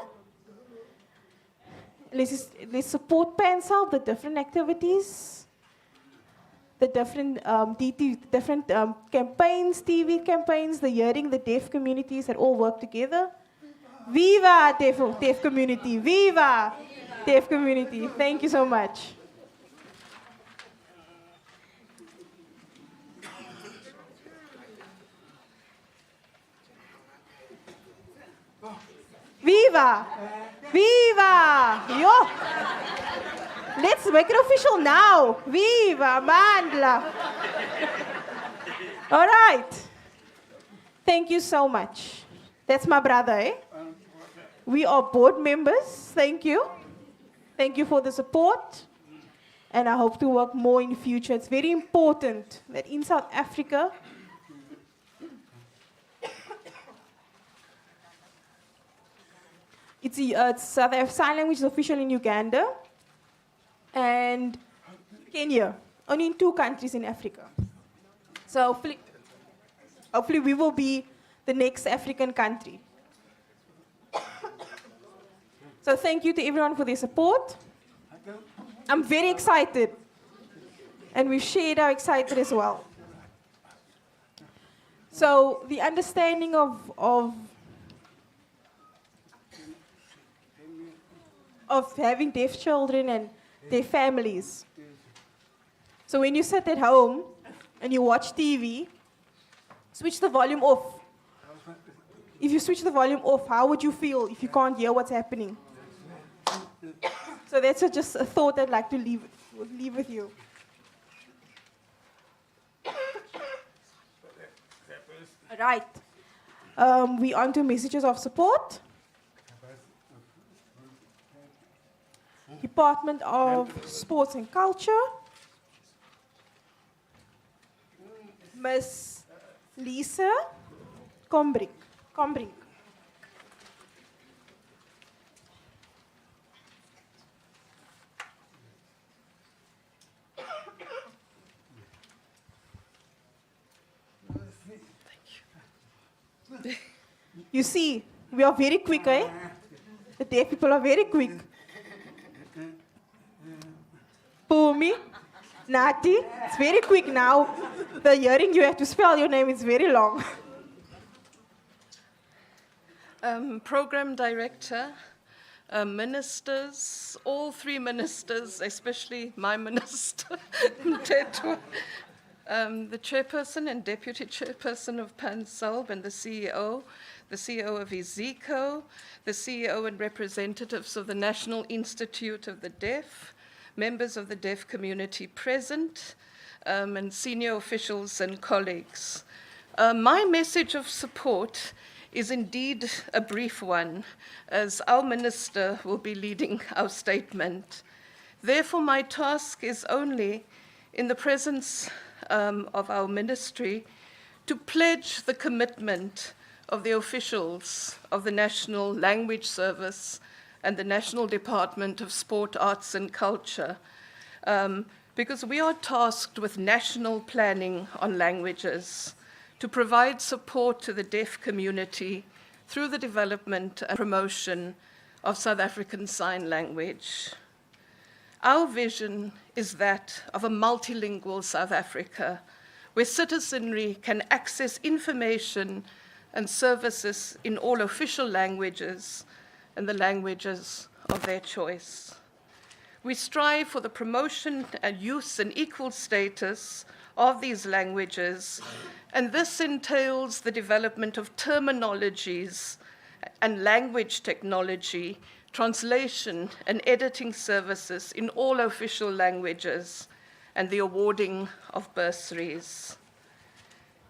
Let's support PansalB, the different activities, the different campaigns, TV campaigns, the hearing, the deaf communities that all work together. Viva deaf community! Viva deaf community! Thank you so much. Viva! Viva! Yo! Let's make it official now. Viva Mandla! All right. Thank you so much. That's my brother, eh? We are board members. Thank you. Thank you for the support. And I hope to work more in the future. It's very important that in South Africa, sign language is official in Uganda and Kenya, only in 2 countries in Africa. So hopefully we will be the next African country. So thank you to everyone for their support. I'm very excited, and we've shared our excitement as well. So the understanding of having deaf children and their families. So when you sit at home and you watch TV, switch the volume off. If you switch the volume off, how would you feel if you can't hear what's happening? So that's just a thought I'd like to leave with you. All right. We're on to messages of support. Department of Sports and Culture. Miss Lisa Combrink. You see, we are very quick, eh? The deaf people are very quick. Pumi, Nati, it's very quick now. The hearing, you have to spell your name, it's very long. Program director, ministers, all 3 ministers, especially my minister, Tetwa, the chairperson and deputy chairperson of PansalB, and the CEO of Iziko, the CEO and representatives of the National Institute of the Deaf, members of the deaf community present, and senior officials and colleagues. My message of support is indeed a brief one, as our minister will be leading our statement. Therefore, my task is only, in the presence of our ministry, to pledge the commitment of the officials of the National Language Service and the National Department of Sport, Arts and Culture, because we are tasked with national planning on languages to provide support to the deaf community through the development and promotion of South African Sign Language. Our vision is that of a multilingual South Africa, where citizenry can access information and services in all official languages and the languages of their choice. We strive for the promotion and use and equal status of these languages, and this entails the development of terminologies and language technology, translation and editing services in all official languages, and the awarding of bursaries.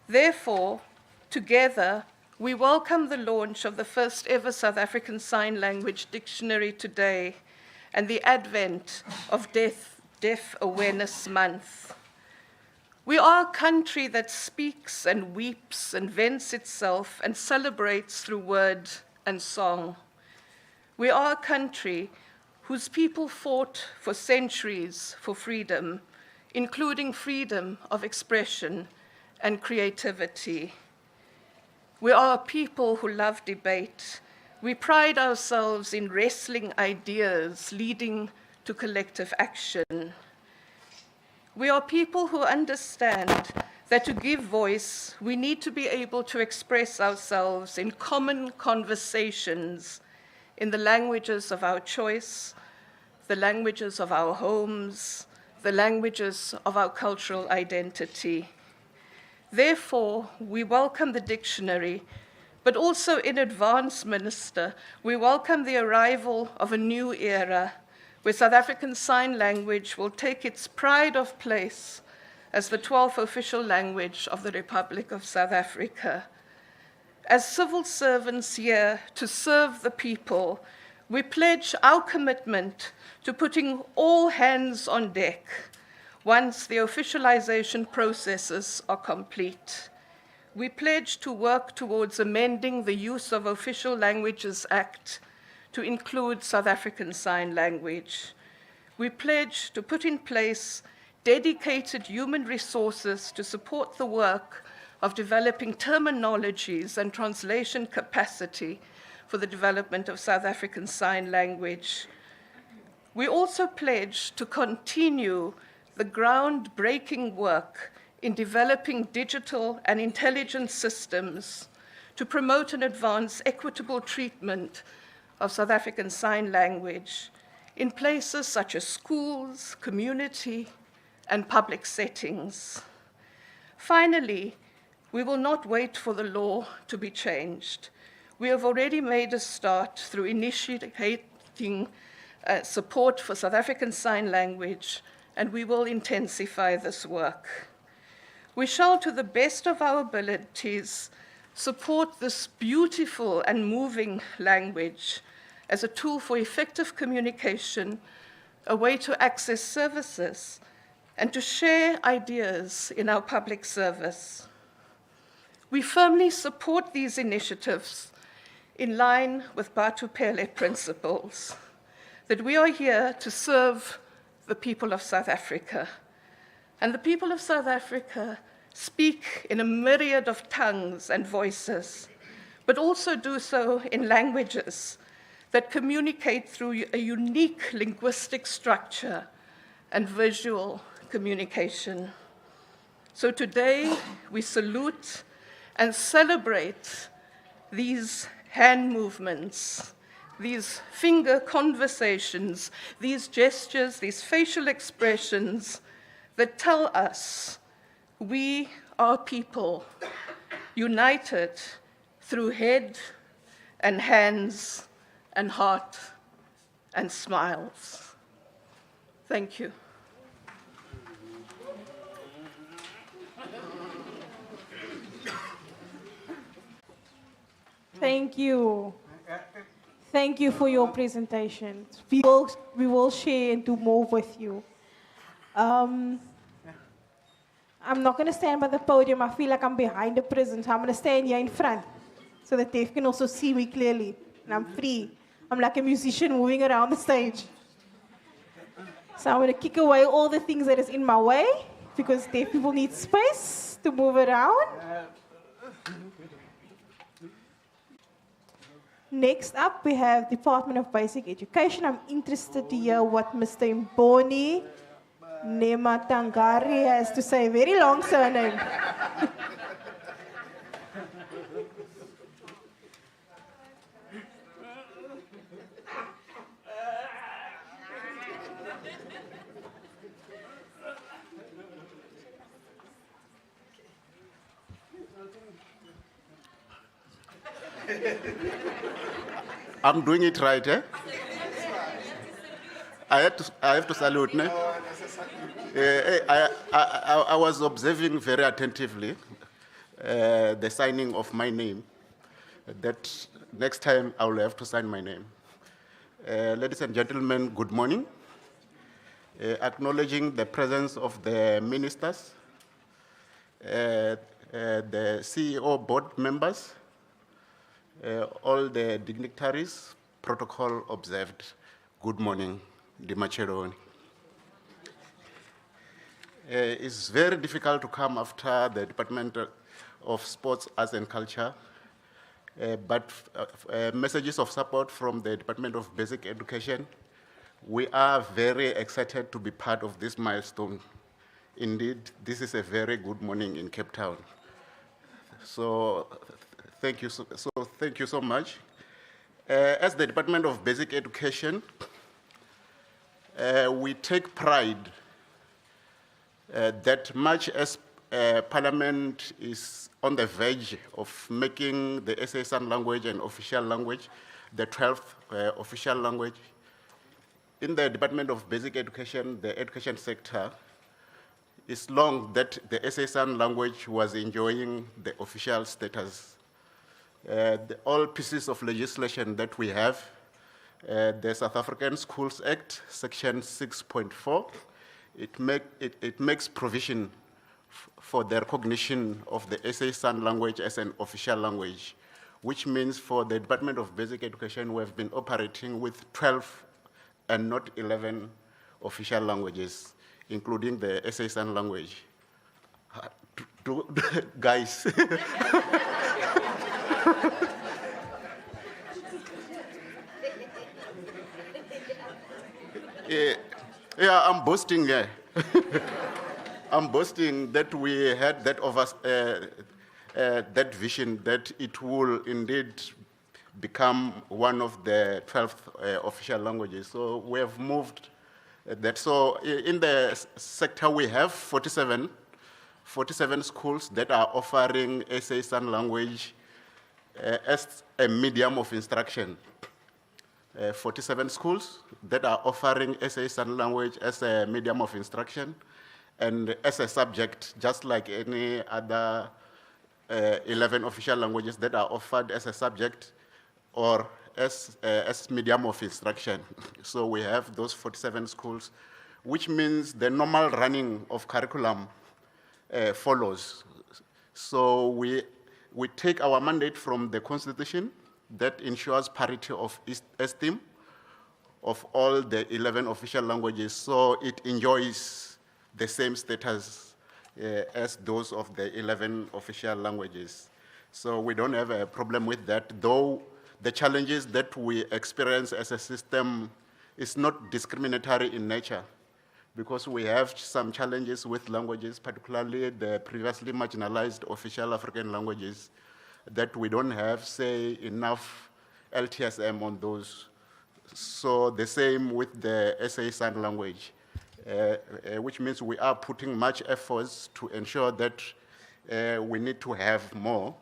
Therefore, together, we welcome the launch of the first ever South African Sign Language Dictionary today and the advent of Deaf Awareness Month. We are a country that speaks and weeps and vents itself and celebrates through word and song. We are a country whose people fought for centuries for freedom, including freedom of expression and creativity. We are a people who love debate. We pride ourselves in wrestling ideas leading to collective action. We are people who understand that to give voice, we need to be able to express ourselves in common conversations in the languages of our choice, the languages of our homes, the languages of our cultural identity. Therefore, we welcome the dictionary, but also in advance, Minister, we welcome the arrival of a new era where South African Sign Language will take its pride of place as the 12th official language of the Republic of South Africa. As civil servants here to serve the people, we pledge our commitment to putting all hands on deck once the officialization processes are complete. We pledge to work towards amending the Use of Official Languages Act to include South African Sign Language. We pledge to put in place dedicated human resources to support the work of developing terminologies and translation capacity for the development of South African Sign Language. We also pledge to continue the groundbreaking work in developing digital and intelligent systems to promote and advance equitable treatment of South African Sign Language in places such as schools, community, and public settings. Finally, we will not wait for the law to be changed. We have already made a start through initiating support for South African Sign Language, and we will intensify this work. We shall, to the best of our abilities, support this beautiful and moving language as a tool for effective communication, a way to access services, and to share ideas in our public service. We firmly support these initiatives in line with Batu Pele principles, that we are here to serve the people of South Africa. And the people of South Africa speak in a myriad of tongues and voices, but also do so in languages that communicate through a unique linguistic structure and visual communication. So today, we salute and celebrate these hand movements, these finger conversations, these gestures, these facial expressions that tell us we are people united through head and hands and heart and smiles. Thank you. Thank you. Thank you for your presentation. We will share and do more with you. I'm not going to stand by the podium. I feel like I'm behind the prison, so I'm going to stand here in front so that Dave can also see me clearly. And I'm free. I'm like a musician moving around the stage. So I'm going to kick away all the things that is in my way because deaf people need space to move around. Next up, we have Department of Basic Education. I'm interested to hear what Mr. Mboni Nematangari has to say a very long surname. I'm doing it right, eh? I have to salute, ne? I was observing very attentively the signing of my name. That next time I will have to sign my name. Ladies and gentlemen, good morning. Acknowledging the presence of the ministers, the CEO board members, all the dignitaries, protocol observed. Good morning, Dimachero. It's very difficult to come after the Department of Sports, Arts and Culture, but messages of support from the Department of Basic Education. We are very excited to be part of this milestone. Indeed, this is a very good morning in Cape Town. So thank you so much. As the Department of Basic Education, we take pride that much as Parliament is on the verge of making the SA San language an official language, the 12th official language, in the Department of Basic Education, the education sector, it's long that the SA San language was enjoying the official status. All pieces of legislation that we have, the South African Schools Act, Section 6.4, it makes provision for the recognition of the SA San language as an official language, which means for the Department of Basic Education, we have been operating with 12 and not 11 official languages, including the SA San language. Guys. Yeah, I'm boasting, yeah. I'm boasting that we had that that vision that it will indeed become one of the 12th official languages. So we have moved that. So in the sector, we have 47 schools that are offering SA San language as a medium of instruction. 47 schools that are offering SA San language as a medium of instruction and as a subject, just like any other 11 official languages that are offered as a subject or as medium of instruction. So we have those 47 schools, which means the normal running of curriculum follows. So we take our mandate from the Constitution that ensures parity of esteem of all the 11 official languages, so it enjoys the same status as those of the 11 official languages. So we don't have a problem with that, though the challenges that we experience as a system is not discriminatory in nature, because we have some challenges with languages, particularly the previously marginalized official African languages, that we don't have, say, enough LTSM on those. So the same with the SA San language, which means we are putting much efforts to ensure that we need to have more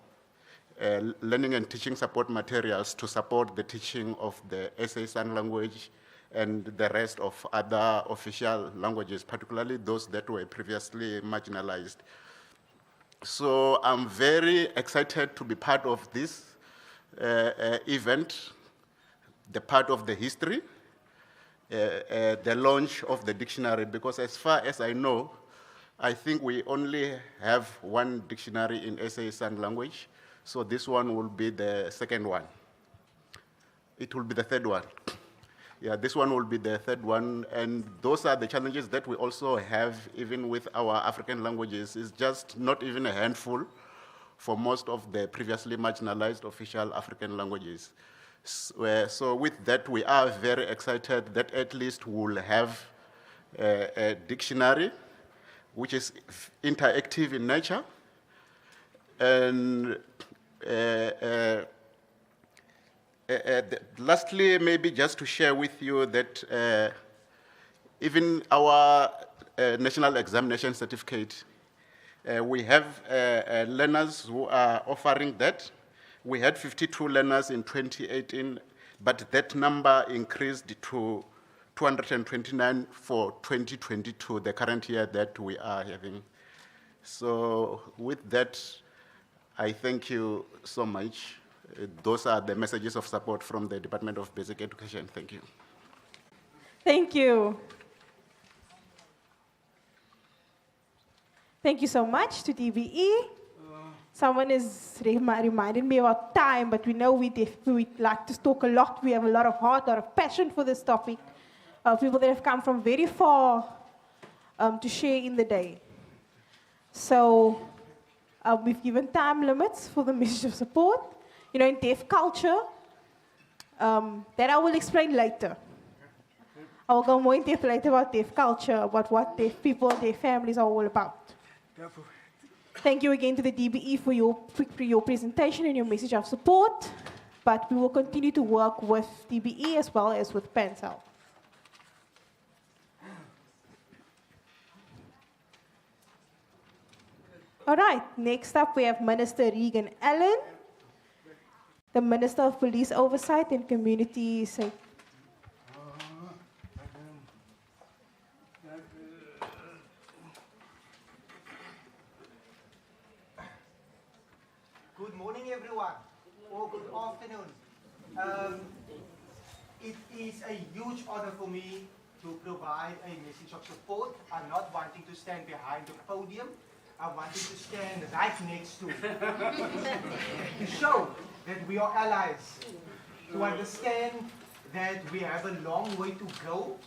learning and teaching support materials to support the teaching of the SA San language and the rest of other official languages, particularly those that were previously marginalized. So I'm very excited to be part of this event, the part of the history, the launch of the dictionary, because as far as I know, I think we only have one dictionary in SA San language, so this one will be the second one. It will be the third one. Yeah, this one will be the third one, and those are the challenges that we also have even with our African languages. It's just not even a handful for most of the previously marginalized official African languages. So with that, we are very excited that at least we'll have a dictionary, which is interactive in nature. And lastly, maybe just to share with you that even our national examination certificate, we have learners who are offering that. We had 52 learners in 2018, but that number increased to 229 for 2022, the current year that we are having. So with that, I thank you so much. Those are the messages of support from the Department of Basic Education. Thank you. Thank you. Thank you so much to DBE. Someone is reminding me about time, but we know we like to talk a lot. We have a lot of heart, a lot of passion for this topic. People that have come from very far to share in the day. So we've given time limits for the message of support. You know, in deaf culture, that I will explain later. I will go more in depth later about deaf culture, about what deaf people, their families are all about. Thank you again to the DBE for your presentation and your message of support, but we will continue to work with DBE as well as with PansalB. All right, next up we have Minister Regan Allen, the Minister of Police Oversight and Community Safety. Good morning, everyone, or good afternoon. It is a huge honor for me to provide a message of support. I'm not wanting to stand behind the podium. I'm wanting to stand right next to show that we are allies, to understand that we have a long way to go.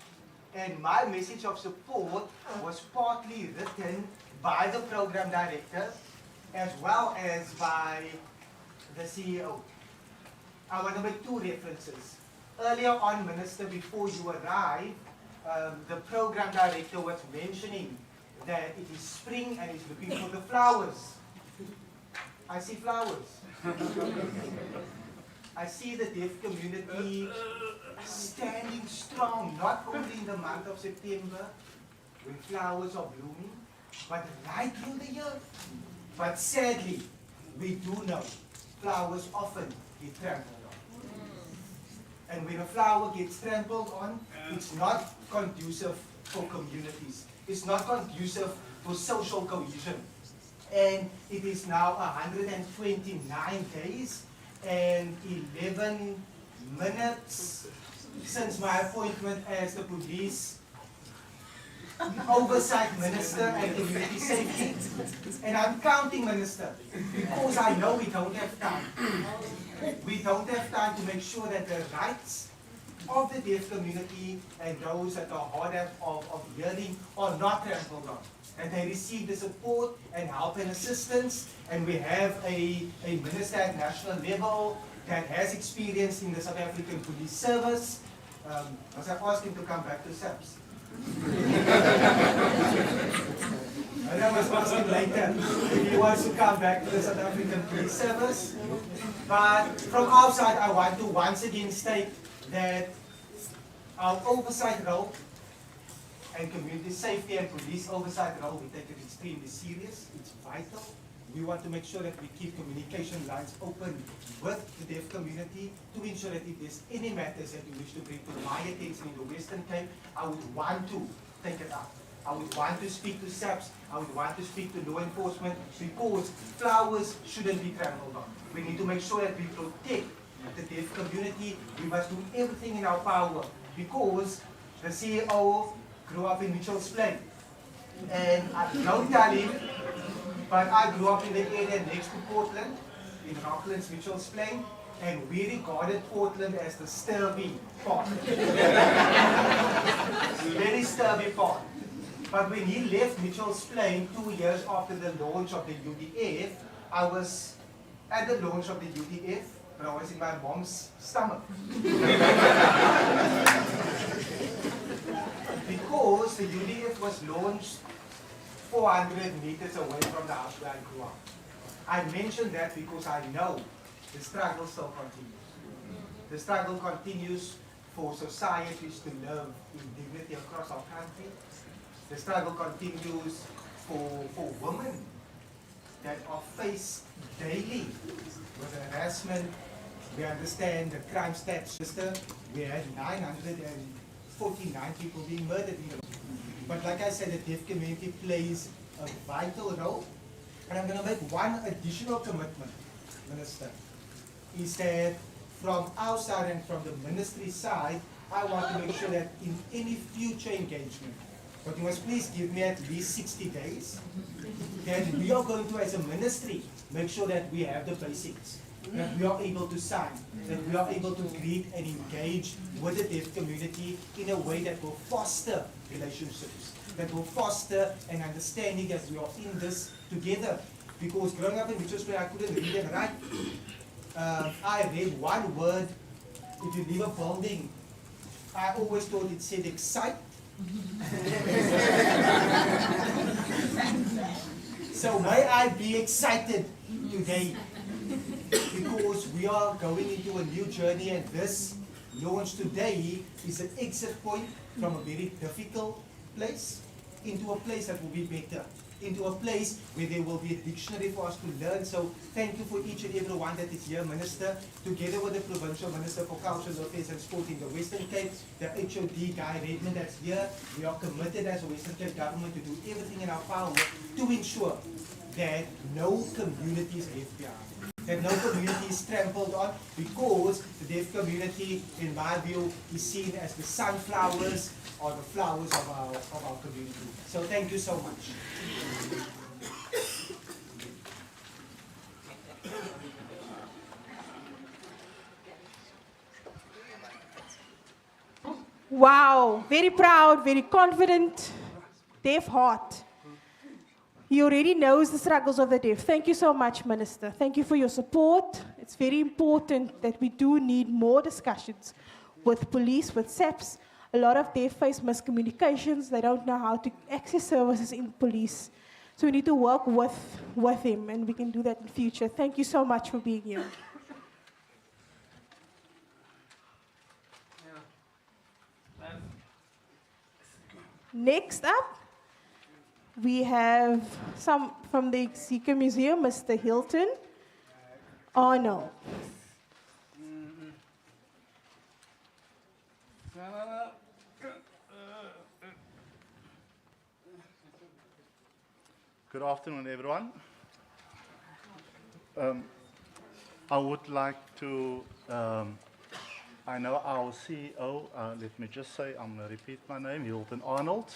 And my message of support was partly written by the program director as well as by the CEO. I want to make two references. Earlier on, Minister, before you arrived, the program director was mentioning that it is spring and is looking for the flowers. I see flowers. I see the deaf community standing strong, not only in the month of September, when flowers are blooming, but right through the year. But sadly, we do know flowers often get trampled on. And when a flower gets trampled on, it's not conducive for communities. It's not conducive for social cohesion. And it is now 129 days and 11 minutes since my appointment as the police oversight minister and community safety. And I'm counting, Minister, because I know we don't have time. We don't have time to make sure that the rights of the deaf community and those that are hard of hearing are not trampled on. And they receive the support and help and assistance. And we have a minister at national level that has experience in the South African Police Service. Must I ask him to come back to SAPS? And I must ask him later if he wants to come back to the South African Police Service. But from our side, I want to once again state that our oversight role and community safety and police oversight role, we take it extremely serious. It's vital. We want to make sure that we keep communication lines open with the deaf community to ensure that if there's any matters that you wish to bring to my attention in the Western Cape, I would want to take it up. I would want to speak to SAPS. I would want to speak to law enforcement because flowers shouldn't be trampled on. We need to make sure that we protect the deaf community. We must do everything in our power because the CEO grew up in Mitchell's Plain. And I don't tell him, but I grew up in the area next to Portland, in Rocklands, Mitchell's Plain, and we regarded Portland as the Sturvey part. Very Sturvey part. But when he left Mitchell's Plain 2 years after the launch of the UDF, I was at the launch of the UDF, but I was in my mom's stomach. Because the UDF was launched 400 meters away from the house where I grew up. I mention that because I know the struggle still continues. The struggle continues for societies to live in dignity across our country. The struggle continues for women that are faced daily with harassment. We understand the crime stats system. We had 949 people being murdered. But like I said, the deaf community plays a vital role. And I'm going to make one additional commitment, Minister, is that from our side and from the ministry side, I want to make sure that in any future engagement, but you must please give me at least 60 days, that we are going to, as a ministry, make sure that we have the basics, that we are able to sign, that we are able to greet and engage with the deaf community in a way that will foster relationships, that will foster an understanding that we are in this together. Because growing up in Mitchells where I couldn't read and write, I read one word. If you leave a building, I always thought it said excite. So may I be excited today, because we are going into a new journey, and this launch today is an exit point from a very difficult place into a place that will be better, into a place where there will be a dictionary for us to learn. So thank you for each and every one that is here, Minister, together with the Provincial Minister for Cultural Affairs and Sport in the Western Cape, the HOD Guy Redmond that's here. We are committed as a Western Cape government to do everything in our power to ensure that no community is left behind, that no community is trampled on, because the deaf community, in my view, is seen as the sunflowers or the flowers of our community. So thank you so much. Wow, very proud, very confident, deaf heart. He already knows the struggles of the deaf. Thank you so much, Minister. Thank you for your support. It's very important that we do need more discussions with police, with SAPs. A lot of deaf face miscommunications. They don't know how to access services in police. So we need to work with him, and we can do that in future. Thank you so much for being here. Next up, we have some from the Iziko Museum, Mr. Hilton. Oh no. Good afternoon, everyone. I would like to, I know our CEO, let me just say, I'm going to repeat my name, Hilton Arnold,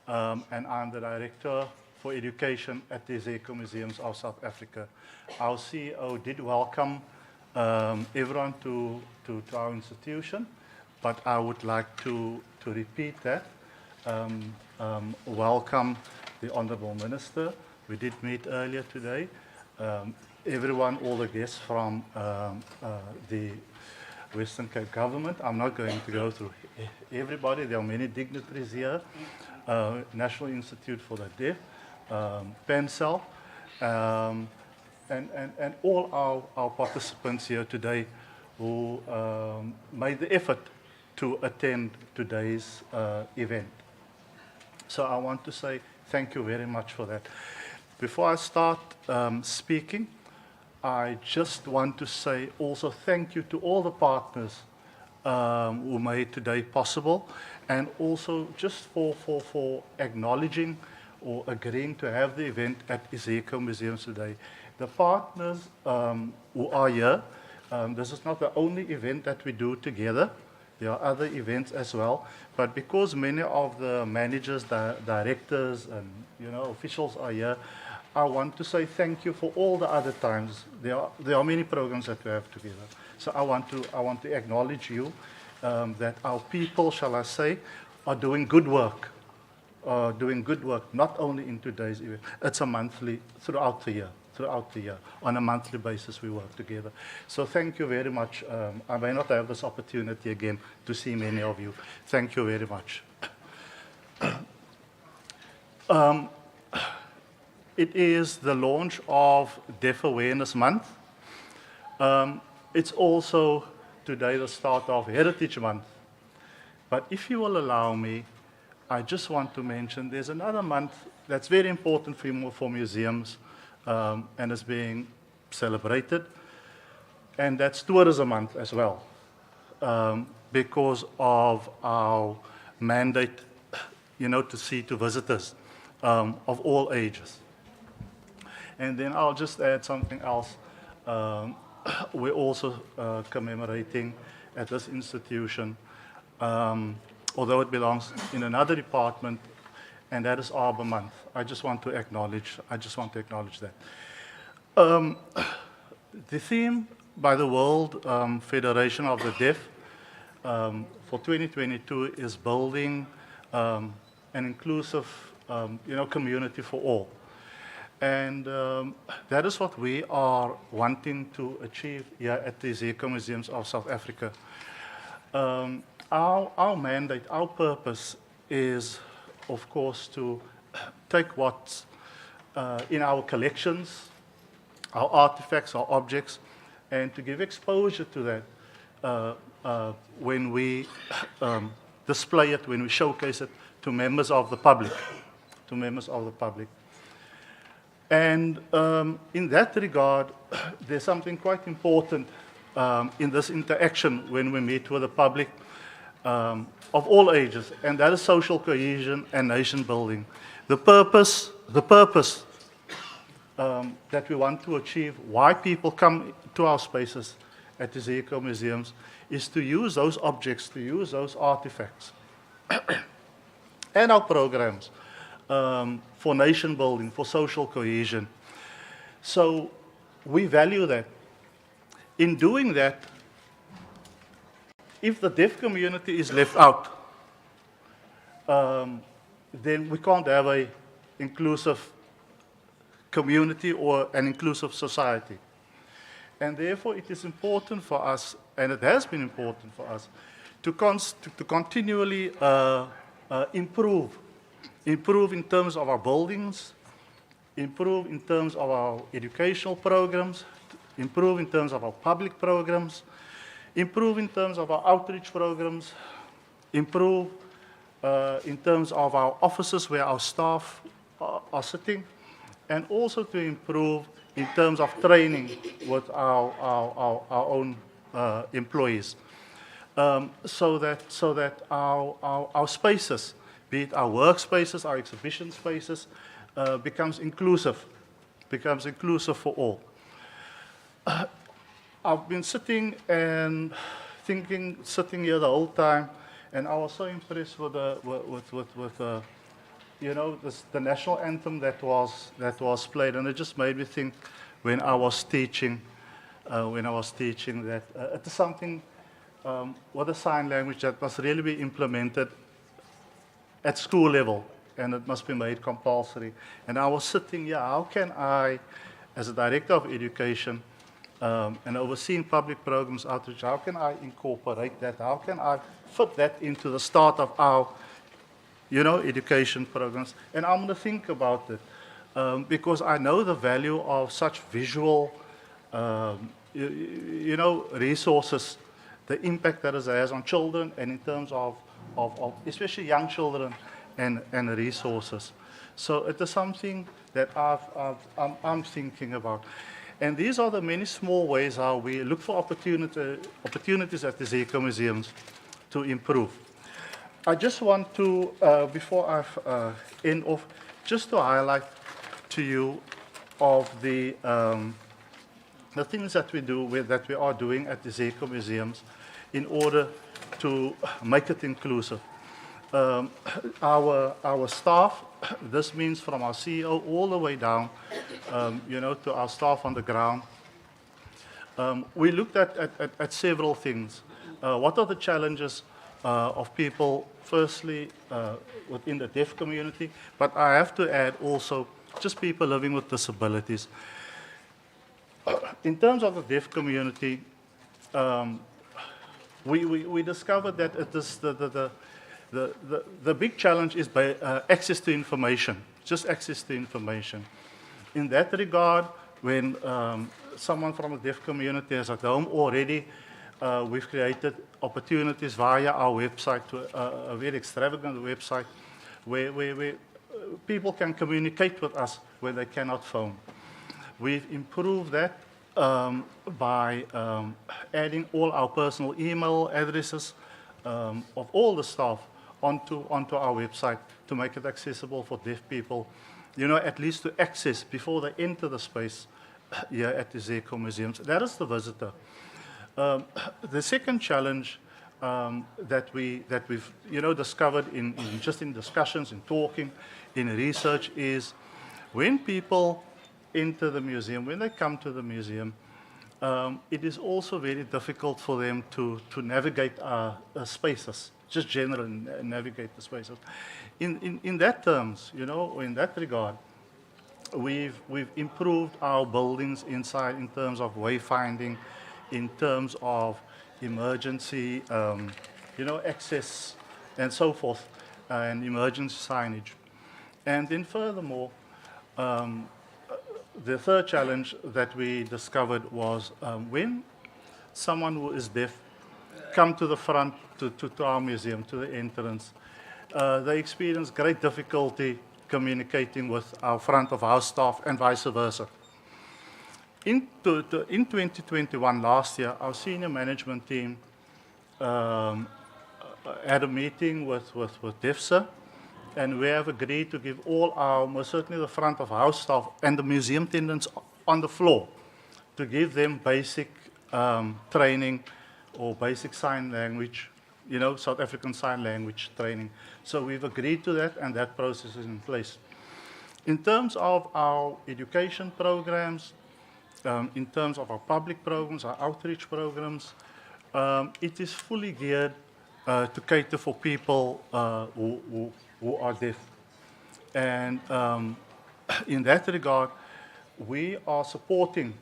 and I'm the Director for Education at the Iziko Museums of South Africa. Our CEO did welcome everyone to our institution, but I would like to repeat that. Welcome the Honourable Minister. We did meet earlier today. Everyone, all the guests from the Western Cape government. I'm not going to go through everybody. There are many dignitaries here. National Institute for the Deaf, PansalB, and all our participants here today who made the effort to attend today's event. So I want to say thank you very much for that. Before I start speaking, I just want to say also thank you to all the partners who made today possible, and also just for acknowledging or agreeing to have the event at Iziko Museums today. The partners who are here, this is not the only event that we do together. There are other events as well, but because many of the managers, directors, and officials are here, I want to say thank you for all the other times. There are many programs that we have together. So I want to acknowledge you that our people, shall I say, are doing good work. Not only in today's event. It's a monthly, throughout the year. On a monthly basis, we work together. So thank you very much. I may not have this opportunity again to see many of you. Thank you very much. It is the launch of Deaf Awareness Month. It's also today the start of Heritage Month. But if you will allow me, I just want to mention there's another month that's very important for museums and is being celebrated, and that's Tourism Month as well, because of our mandate, to see to visitors of all ages. And then I'll just add something else. We're also commemorating at this institution, although it belongs in another department, and that is Arbor Month. I just want to acknowledge that. The theme by the World Federation of the Deaf for 2022 is building an inclusive, community for all. And that is what we are wanting to achieve here at the Iziko Museums of South Africa. Our mandate, our purpose is, of course, to take what's in our collections, our artifacts, our objects, and to give exposure to that when we display it, when we showcase it to members of the public, And in that regard, there's something quite important in this interaction when we meet with the public of all ages, and that is social cohesion and nation building. The purpose that we want to achieve, why people come to our spaces at the Iziko Museums, is to use those objects, to use those artifacts and our programs for nation building, for social cohesion. So we value that. In doing that, if the deaf community is left out, then we can't have an inclusive community or an inclusive society. And therefore, it is important for us, and it has been important for us, to continually improve in terms of our buildings, improve in terms of our educational programs, improve in terms of our public programs, improve in terms of our outreach programs, improve in terms of our offices where our staff are sitting, and also to improve in terms of training with our own employees, so that our spaces, be it our workspaces, our exhibition spaces, becomes inclusive for all. I've been sitting and thinking, sitting here the whole time, and I was so impressed with the national anthem that was played, and it just made me think when I was teaching that it is something with a sign language that must really be implemented at school level, and it must be made compulsory. And I was sitting here, how can I, as a director of education and overseeing public programs outreach, how can I incorporate that? How can I fit that into the start of our, education programs? And I'm going to think about it because I know the value of such visual, resources, the impact that it has on children, and in terms of especially young children and resources. So it is something that I'm thinking about. And these are the many small ways how we look for opportunities at the Iziko Museums to improve. I just want to, before I end off, just to highlight to you of the things that we are doing at the Iziko Museums in order to make it inclusive. Our staff, this means from our CEO all the way down, to our staff on the ground. We looked at several things. What are the challenges of people, firstly, within the deaf community, but I have to add also just people living with disabilities. In terms of the deaf community, we discovered that it is the big challenge is by access to information. just access to information. In that regard, when someone from the deaf community is at home already, we've created opportunities via our website, a very extravagant website, where people can communicate with us when they cannot phone. We've improved that by adding all our personal email addresses of all the staff onto our website to make it accessible for deaf people, at least to access before they enter the space here at the Iziko Museums. That is the visitor. The second challenge that we've discovered in discussions, in talking, in research is when people enter the museum, when they come to the museum, it is also very difficult for them to navigate spaces, just generally navigate the spaces. In that terms, in that regard, we've improved our buildings inside in terms of wayfinding, in terms of emergency, access and so forth, and emergency signage. And then furthermore, the third challenge that we discovered was when someone who is deaf come to the front, to our museum, to the entrance, they experience great difficulty communicating with our front of house staff and vice versa. In 2021, last year, our senior management team had a meeting with DEFSA, and we have agreed to give all our, most certainly the front of house staff and the museum attendants on the floor, to give them basic training or basic sign language, South African Sign Language training. So we've agreed to that, and that process is in place. In terms of our education programs, in terms of our public programs, our outreach programs, it is fully geared to cater for people who are deaf. And in that regard, we are supporting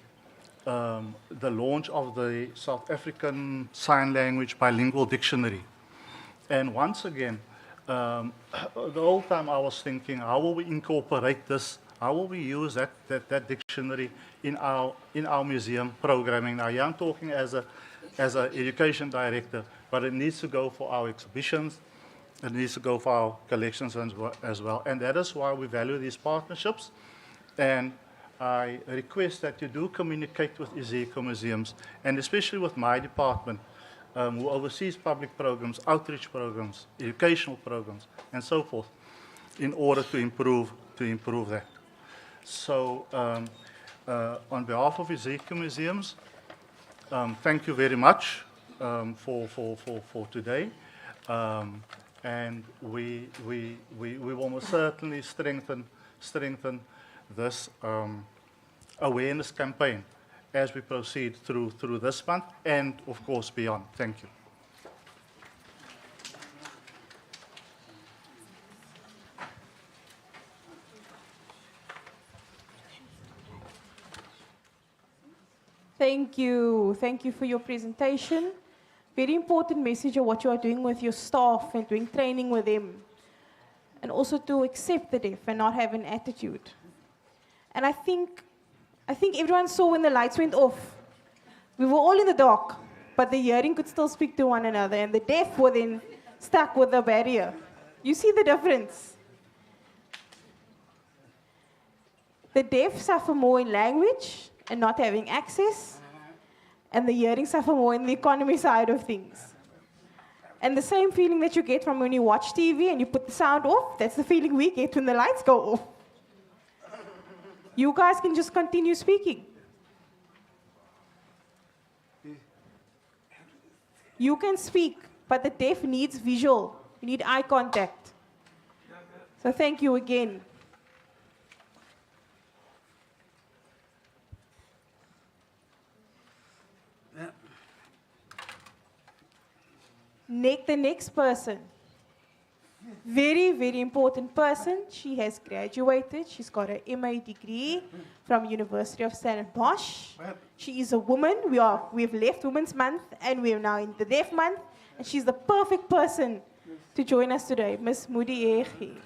the launch of the South African Sign Language Bilingual Dictionary. And once again, the whole time I was thinking, how will we incorporate this? How will we use that dictionary in our museum programming? Now, I'm talking as an education director, but it needs to go for our exhibitions. It needs to go for our collections as well. And that is why we value these partnerships. And I request that you do communicate with Iziko Museums, and especially with my department, who oversees public programs, outreach programs, educational programs, and so forth, in order to improve that. So, on behalf of Iziko Museums, thank you very much for today. And we will most certainly strengthen this awareness campaign as we proceed through this month and, of course, beyond. Thank you. Thank you. Thank you for your presentation. Very important message of what you are doing with your staff and doing training with them. And also to accept the deaf and not have an attitude. And I think everyone saw when the lights went off. We were all in the dark, but the hearing could still speak to one another, and the deaf were then stuck with the barrier. You see the difference? The deaf suffer more in language and not having access, and the hearing suffer more in the economy side of things. And the same feeling that you get from when you watch TV and you put the sound off, that's the feeling we get when the lights go off. You guys can just continue speaking. You can speak, but the deaf needs visual. You need eye contact. So thank you again. The next person. Very, very important person. She has graduated. She's got an MA degree from University of Stellenbosch. She is a woman. We've left Women's Month and we're now in the Deaf Month. And she's the perfect person to join us today, Ms. Musuems.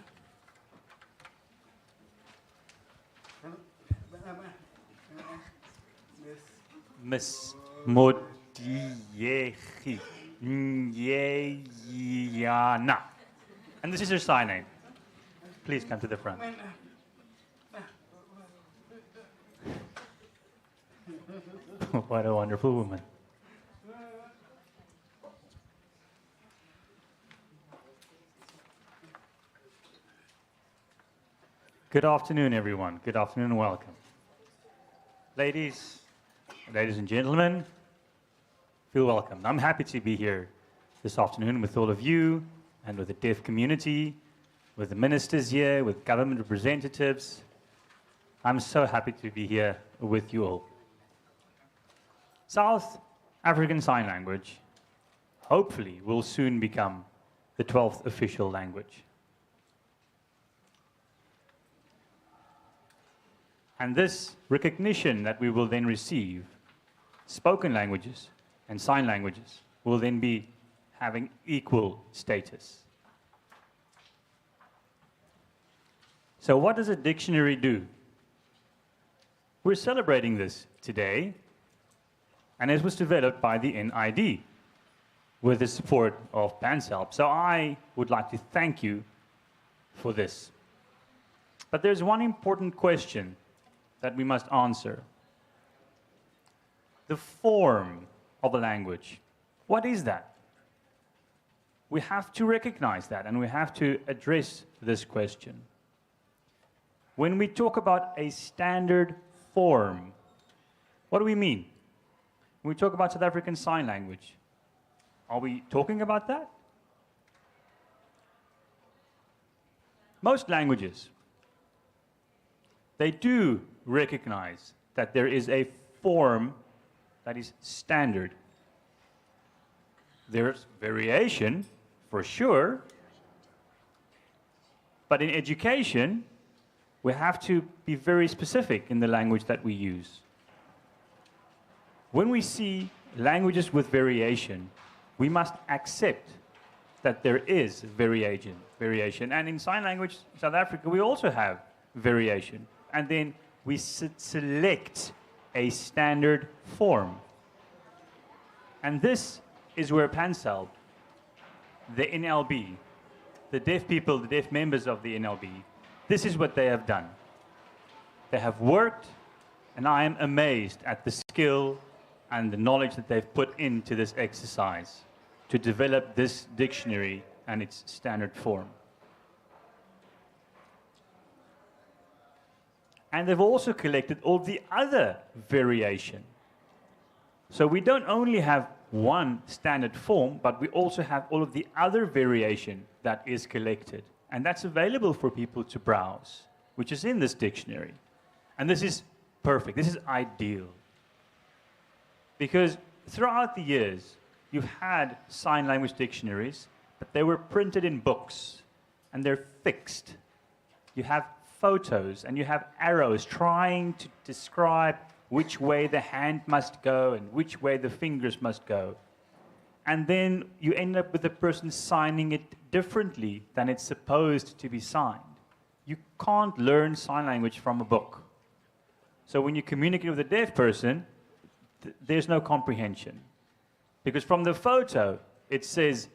Miss Modiechi Nyeyana. And this is her sign name. Please come to the front. What a wonderful woman. Good afternoon, everyone. Good afternoon and welcome. Ladies and gentlemen, feel welcome. I'm happy to be here this afternoon with all of you and with the deaf community, with the ministers here, with government representatives. I'm so happy to be here with you all. South African Sign Language, hopefully, will soon become the 12th official language. And this recognition that we will then receive, spoken languages and sign languages, will then be having equal status. So what does a dictionary do? We're celebrating this today, and it was developed by the NID with the support of PansalB. So I would like to thank you for this. But there's one important question that we must answer. The form of a language, what is that? We have to recognize that, and we have to address this question. When we talk about a standard form, what do we mean? When we talk about South African Sign Language, are we talking about that? Most languages, they do recognize that there is a form that is standard. There's variation, for sure, but in education, we have to be very specific in the language that we use. When we see languages with variation, we must accept that there is variation. And in sign language, South Africa, we also have variation. And then we select a standard form. And this is where PansalB, the NLB, the deaf people, the deaf members of the NLB, this is what they have done. They have worked, and I am amazed at the skill and the knowledge that they've put into this exercise to develop this dictionary and its standard form. And they've also collected all the other variation. So we don't only have one standard form, but we also have all of the other variation that is collected. And that's available for people to browse, which is in this dictionary. And this is perfect. This is ideal. Because throughout the years, you've had sign language dictionaries, but they were printed in books, and they're fixed. You have photos, and you have arrows trying to describe which way the hand must go and which way the fingers must go. And then you end up with the person signing it differently than it's supposed to be signed. You can't learn sign language from a book. So when you communicate with a deaf person, there's no comprehension. Because from the photo, it says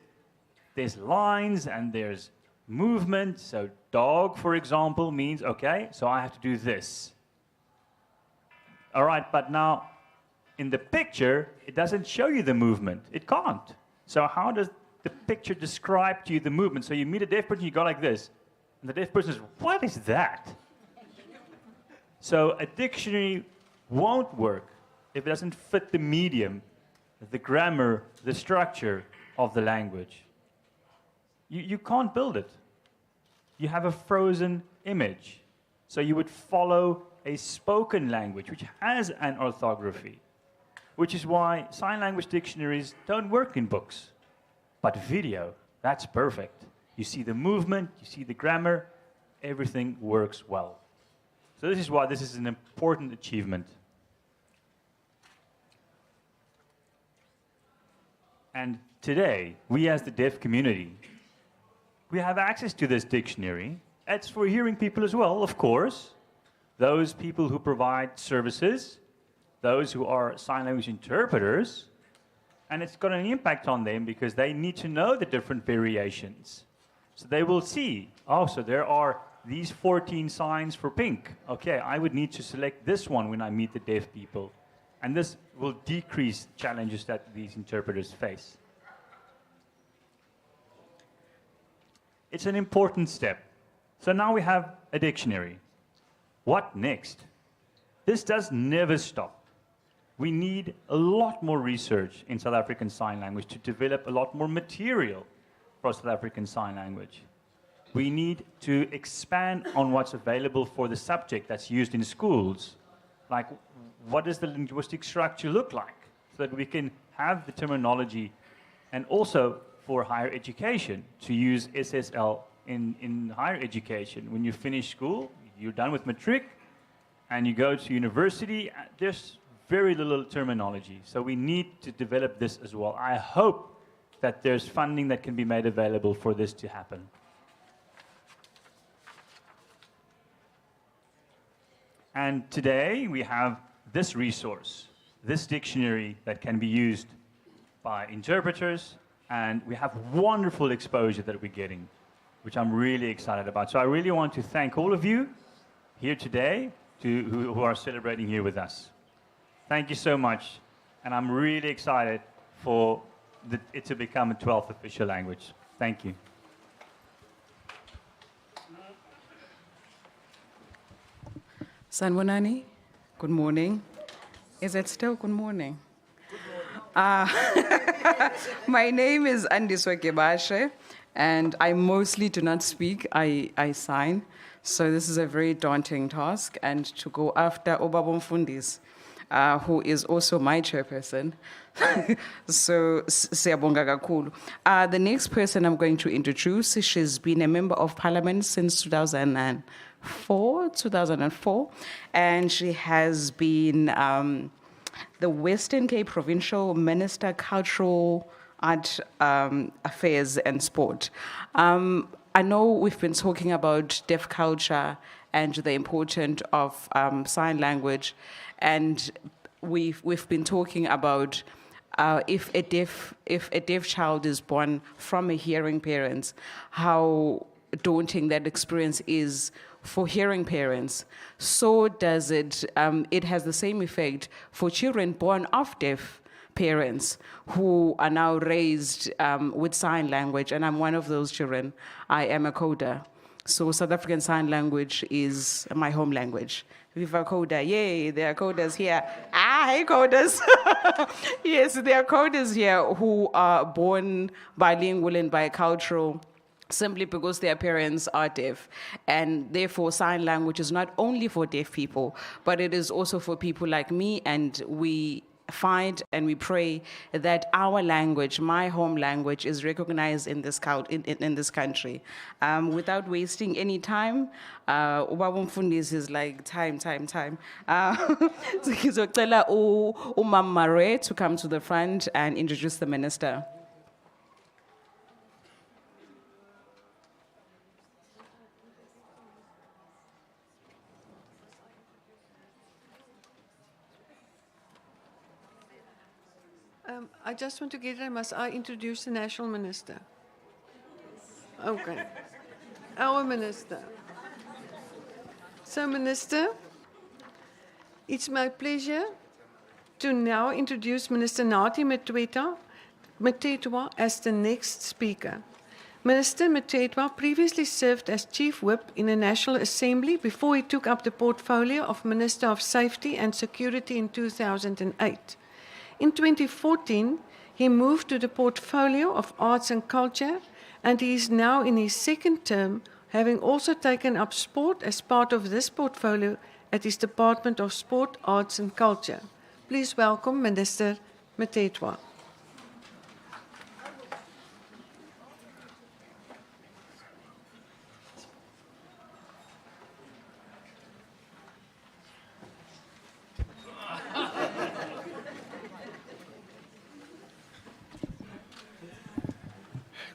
there's lines and there's movement. So dog, for example, means, okay, so I have to do this. All right, but now in the picture, it doesn't show you the movement. It can't. So how does the picture describe to you the movement? So you meet a deaf person, you go like this. And the deaf person says, what is that? So a dictionary won't work if it doesn't fit the medium, the grammar, the structure of the language. You can't build it. You have a frozen image. So you would follow a spoken language, which has an orthography, which is why sign language dictionaries don't work in books. But video, that's perfect. You see the movement, you see the grammar, everything works well. So this is why this is an important achievement. And today, we as the deaf community, we have access to this dictionary. It's for hearing people as well, of course. Those people who provide services, those who are sign language interpreters, and it's got an impact on them because they need to know the different variations. So they will see, oh, so there are these 14 signs for pink. Okay, I would need to select this one when I meet the deaf people. And this will decrease challenges that these interpreters face. It's an important step. So now we have a dictionary. What next? This does never stop. We need a lot more research in South African Sign Language to develop a lot more material for South African Sign Language. We need to expand on what's available for the subject that's used in schools. Like, what does the linguistic structure look like? So that we can have the terminology, and also for higher education, to use SSL in higher education. When you finish school, you're done with matric, and you go to university, there's very little terminology. So we need to develop this as well. I hope that there's funding that can be made available for this to happen. And today we have this resource, this dictionary that can be used by interpreters, and we have wonderful exposure that we're getting, which I'm really excited about. So I really want to thank all of you here today who are celebrating here with us. Thank you so much, and I'm really excited for it to become a 12th official language. Thank you. Sanbonani, good morning. Is it still good morning? My name is Andiswa Gebashe, and I mostly do not speak, I sign. So this is a very daunting task, and to go after Obabo Mfundis, who is also my chairperson. So, siyabonga kakhulu. The next person I'm going to introduce, she's been a member of parliament since 2004, and she has been the Western Cape Provincial Minister, Cultural, Art Affairs and Sport. I know we've been talking about deaf culture and the importance of sign language, and we've been talking about if a deaf child is born from a hearing parent, how daunting that experience is for hearing parents. So does it has the same effect for children born of deaf parents who are now raised with sign language, and I'm one of those children. I am a coder. So South African Sign Language is my home language. Viva Coder, yay, there are coders here. Hey coders. Yes, there are coders here who are born bilingual and bicultural simply because their parents are deaf. And therefore, sign language is not only for deaf people, but it is also for people like me, and we find and we pray that our language, my home language, is recognized in this country. Without wasting any time, Ubaba Mfundisi is like time. So ngizocela uMam Mare to come to the front and introduce the minister. I just want to get it. Must I introduce the national minister? Okay. Our minister. So, Minister, it's my pleasure to now introduce Minister Nathi Mthethwa as the next speaker. Minister Mthethwa previously served as Chief Whip in the National Assembly before he took up the portfolio of Minister of Safety and Security in 2008. In 2014, he moved to the portfolio of Arts and Culture, and he is now in his second term, having also taken up sport as part of this portfolio at his Department of Sport, Arts and Culture. Please welcome Minister Mthethwa.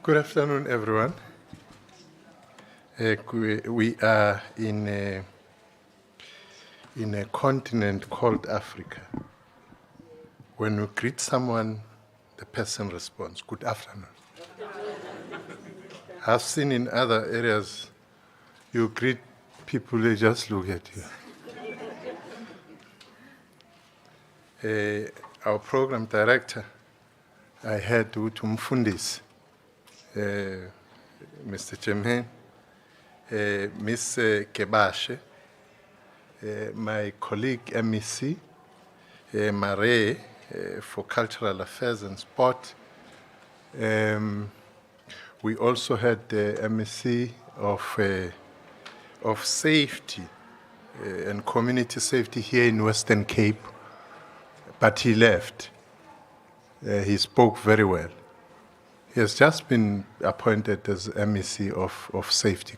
Good afternoon, everyone. We are in a continent called Africa, when you greet someone, the person responds, "Good afternoon." I've seen in other areas, you greet people, they just look at you. Our program director, I had Utumfundis, Mr. Chemhen, Miss Kebashe, my colleague MEC, Mare, for Cultural Affairs and Sport. We also had the MEC of Safety and Community Safety here in Western Cape, but he left. He spoke very well. He has just been appointed as MEC of Safety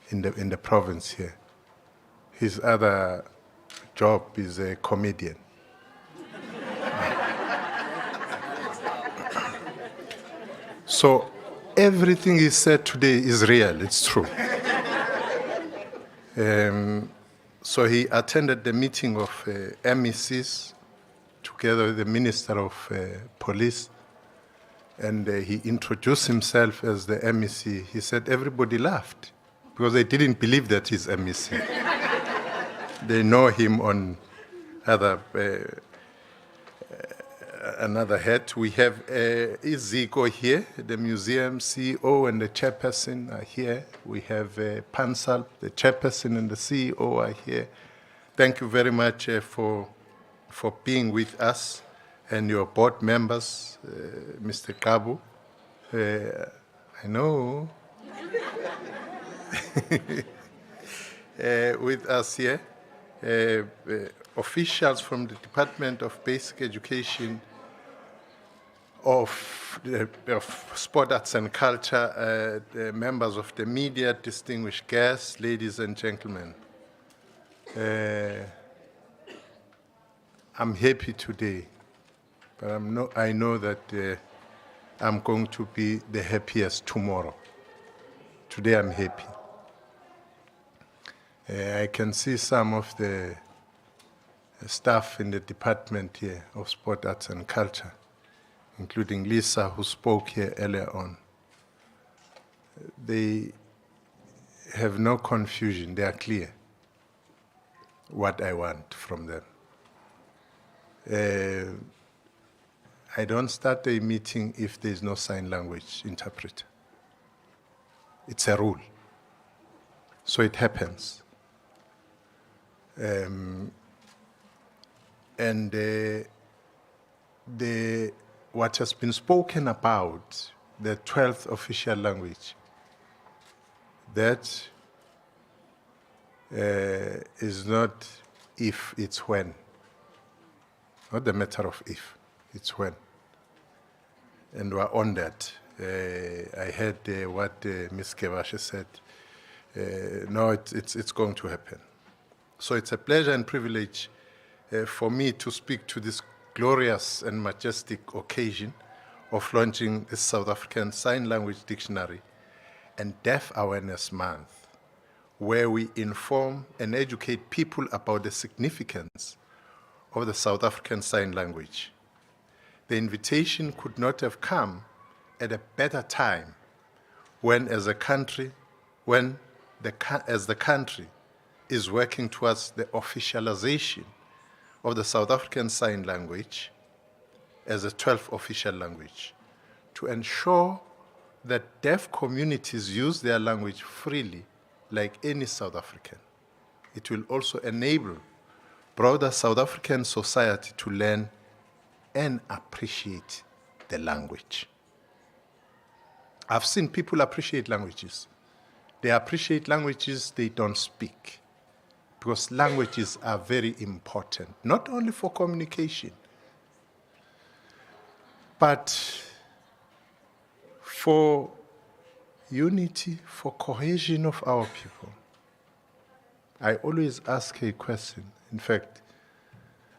in the province here. His other job is a comedian. So everything he said today is real, it's true. So he attended the meeting of MECs together with the Minister of Police, and he introduced himself as the MEC. He said everybody laughed because they didn't believe that he's MEC. They know him on another hat. We have Iziko here, the museum CEO and the chairperson are here. We have PansalB, the chairperson and the CEO are here. Thank you very much for being with us, and your board members, Mr. Kabu. I know. With us here, officials from the Department of Basic Education, of Sport, Arts and Culture, the members of the media, distinguished guests, ladies and gentlemen. I'm happy today, but I know that I'm going to be the happiest tomorrow. Today I'm happy. I can see some of the staff in the department here of Sport, Arts and Culture, including Lisa, who spoke here earlier on. They have no confusion. They are clear what I want from them. I don't start a meeting if there's no sign language interpreter. It's a rule. So it happens. What has been spoken about, the 12th official language, that is not if, it's when. Not the matter of if, it's when. And we're on that. I heard what Ms. Kebashe said. No, it's going to happen. So it's a pleasure and privilege for me to speak to this glorious and majestic occasion of launching the South African Sign Language Dictionary and Deaf Awareness Month, where we inform and educate people about the significance of the South African Sign Language. The invitation could not have come at a better time when, as the country is working towards the officialization of the South African Sign Language as a 12th official language, to ensure that deaf communities use their language freely like any South African. It will also enable broader South African society to learn and appreciate the language. I've seen people appreciate languages. They appreciate languages they don't speak, because languages are very important, not only for communication, but for unity, for cohesion of our people. I always ask a question. In fact,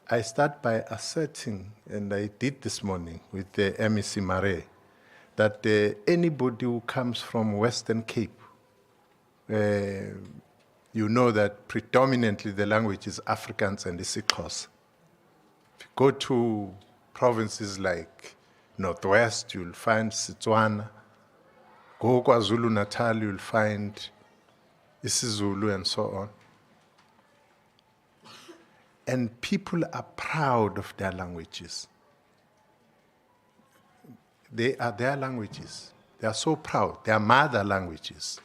I start by asserting, and I did this morning with the MEC Mare, that anybody who comes from Western Cape, you know that predominantly the language is Afrikaans and Iziko. If you go to provinces like Northwest, you'll find Setswana. Go KwaZulu-Natal, you'll find isiZulu and so on. And people are proud of their languages. They are their languages. They are so proud. They are mother languages.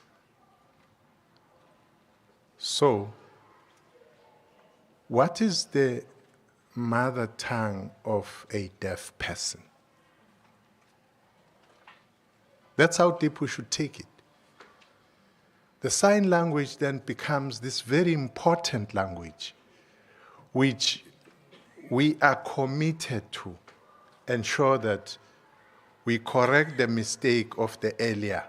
So, what is the mother tongue of a deaf person? That's how deep we should take it. The sign language then becomes this very important language which we are committed to ensure that we correct the mistake of the earlier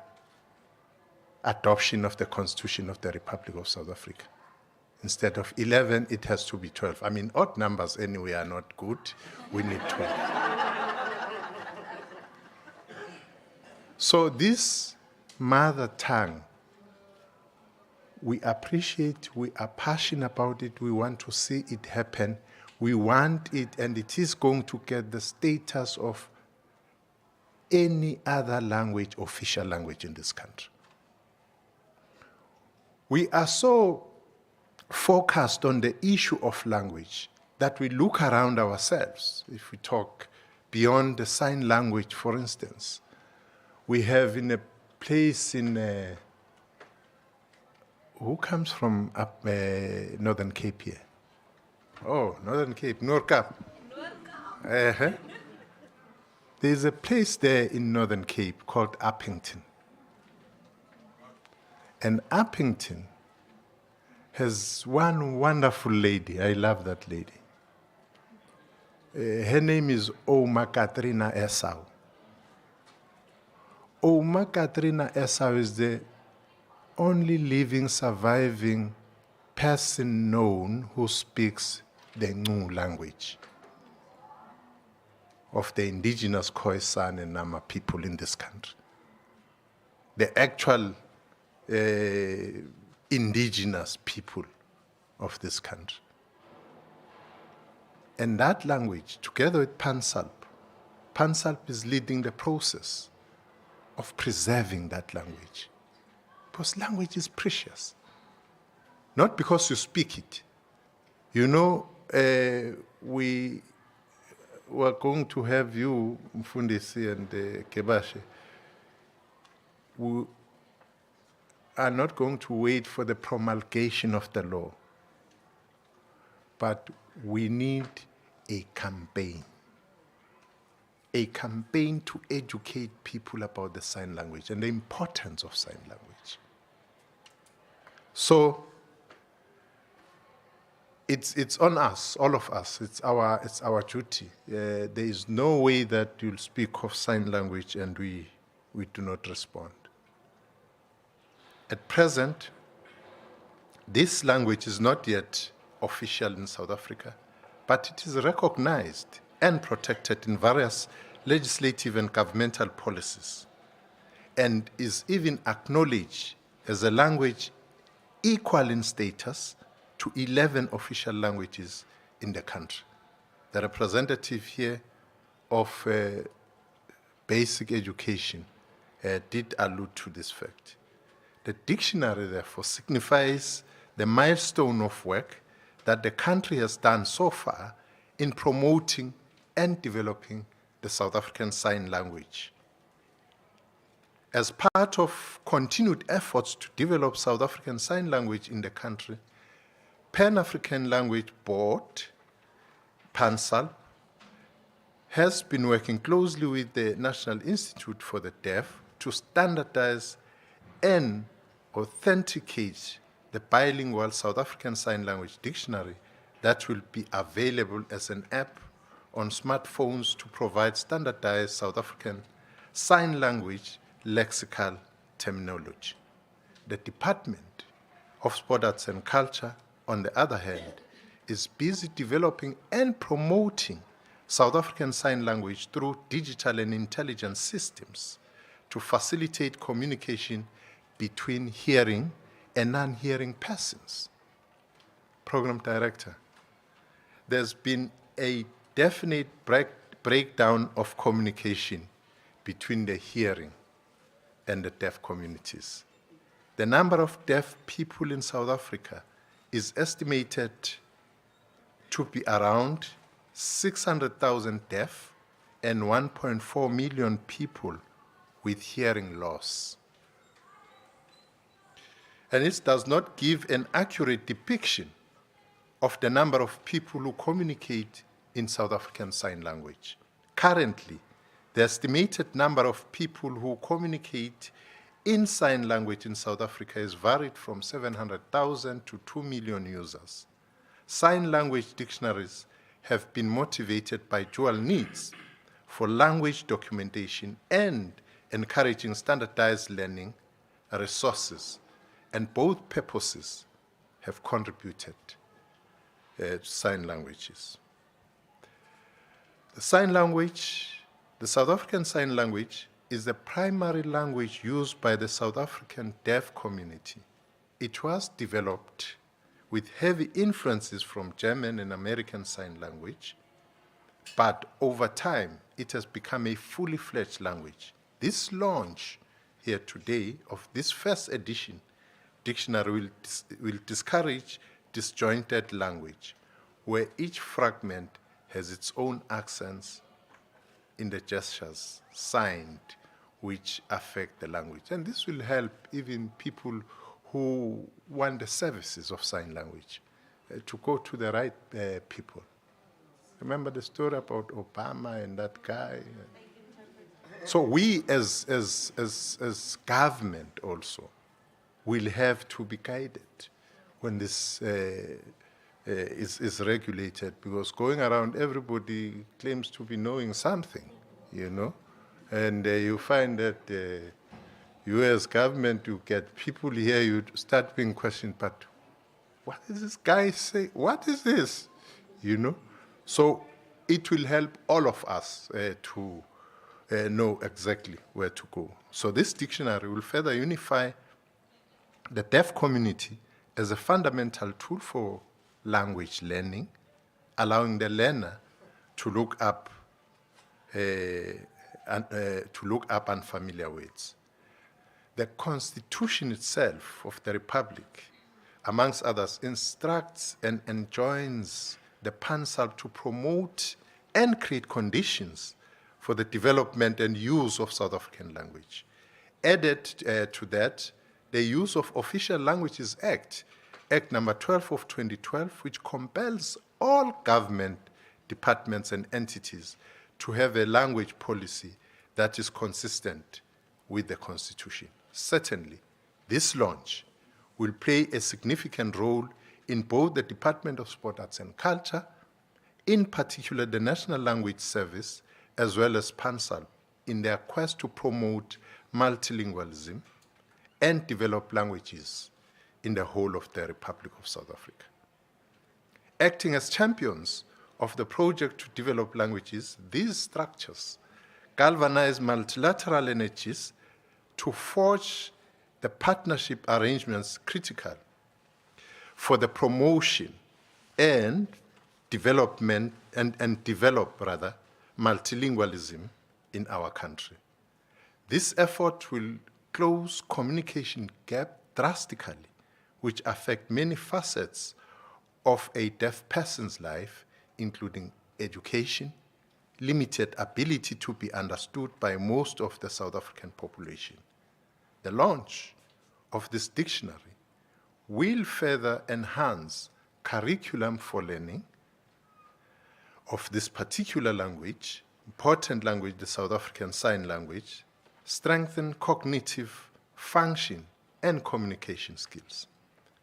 adoption of the Constitution of the Republic of South Africa. Instead of 11, it has to be 12. I mean, odd numbers anyway are not good. We need 12. So this mother tongue, we appreciate, we are passionate about it, we want to see it happen, we want it, and it is going to get the status of any other language, official language in this country. We are so focused on the issue of language that we look around ourselves. If we talk beyond the sign language, for instance, we have in a place in, who comes from up Northern Cape here? Oh, Northern Cape, Noordkap. There's a place there in Northern Cape called Uppington. And Uppington has one wonderful lady. I love that lady. Her name is Oma Katrina Esau. Oma Katrina Esau is the only living, surviving person known who speaks the Ngu language of the indigenous Khoisan and Nama people in this country. The actual indigenous people of this country. And that language, together with PansalB, PansalB is leading the process of preserving that language. Because language is precious. Not because you speak it. You know, we were going to have you, Mfundisi and Kebashe, we are not going to wait for the promulgation of the law, but we need a campaign to educate people about the sign language and the importance of sign language. So it's on us, all of us. It's our duty. There is no way that you'll speak of sign language and we do not respond. At present, this language is not yet official in South Africa, but it is recognized and protected in various legislative and governmental policies, and is even acknowledged as a language equal in status to 11 official languages in the country. The representative here of basic education did allude to this fact. The dictionary, therefore, signifies the milestone of work that the country has done so far in promoting and developing the South African Sign Language. As part of continued efforts to develop South African Sign Language in the country, Pan-African Language Board, PansalB, has been working closely with the National Institute for the Deaf to standardize and authenticate the bilingual South African Sign Language Dictionary that will be available as an app on smartphones to provide standardized South African Sign Language lexical terminology. The Department of Sport, Arts and Culture, on the other hand, is busy developing and promoting South African Sign Language through digital and intelligence systems to facilitate communication between hearing and non-hearing persons. Program Director, there's been a definite breakdown of communication between the hearing and the deaf communities. The number of deaf people in South Africa is estimated to be around 600,000 deaf and 1.4 million people with hearing loss. And it does not give an accurate depiction of the number of people who communicate in South African Sign Language. Currently, the estimated number of people who communicate in sign language in South Africa is varied from 700,000 to 2 million users. Sign language dictionaries have been motivated by dual needs for language documentation and encouraging standardized learning resources, and both purposes have contributed to sign languages. The sign language, the South African Sign Language, is the primary language used by the South African deaf community. It was developed with heavy influences from German and American Sign Language, but over time, it has become a fully fledged language. This launch here today of this first edition dictionary will discourage disjointed language, where each fragment has its own accents in the gestures signed, which affect the language. And this will help even people who want the services of sign language to go to the right people. Remember the story about Obama and that guy? So we as government also will have to be guided when this is regulated, because going around everybody claims to be knowing something, you know, and you find that you as government, you get people here, you start being questioned, but what is this guy saying? What is this? You know? So it will help all of us to know exactly where to go. So this dictionary will further unify the deaf community as a fundamental tool for language learning, allowing the learner to look up unfamiliar words. The Constitution itself of the Republic, amongst others, instructs and enjoins the PansalB to promote and create conditions for the development and use of South African language. Added to that, the Use of Official Languages Act, Act number 12 of 2012, which compels all government departments and entities to have a language policy that is consistent with the Constitution. Certainly, this launch will play a significant role in both the Department of Sport, Arts and Culture, in particular the National Language Service, as well as PansalB, in their quest to promote multilingualism and develop languages in the whole of the Republic of South Africa. Acting as champions of the project to develop languages, these structures galvanize multilateral energies to forge the partnership arrangements critical for the promotion and development and develop multilingualism in our country. This effort will close communication gap drastically, which affect many facets of a deaf person's life, including education, limited ability to be understood by most of the South African population. The launch of this dictionary will further enhance curriculum for learning of this particular language, important language, the South African Sign Language, strengthen cognitive function and communication skills.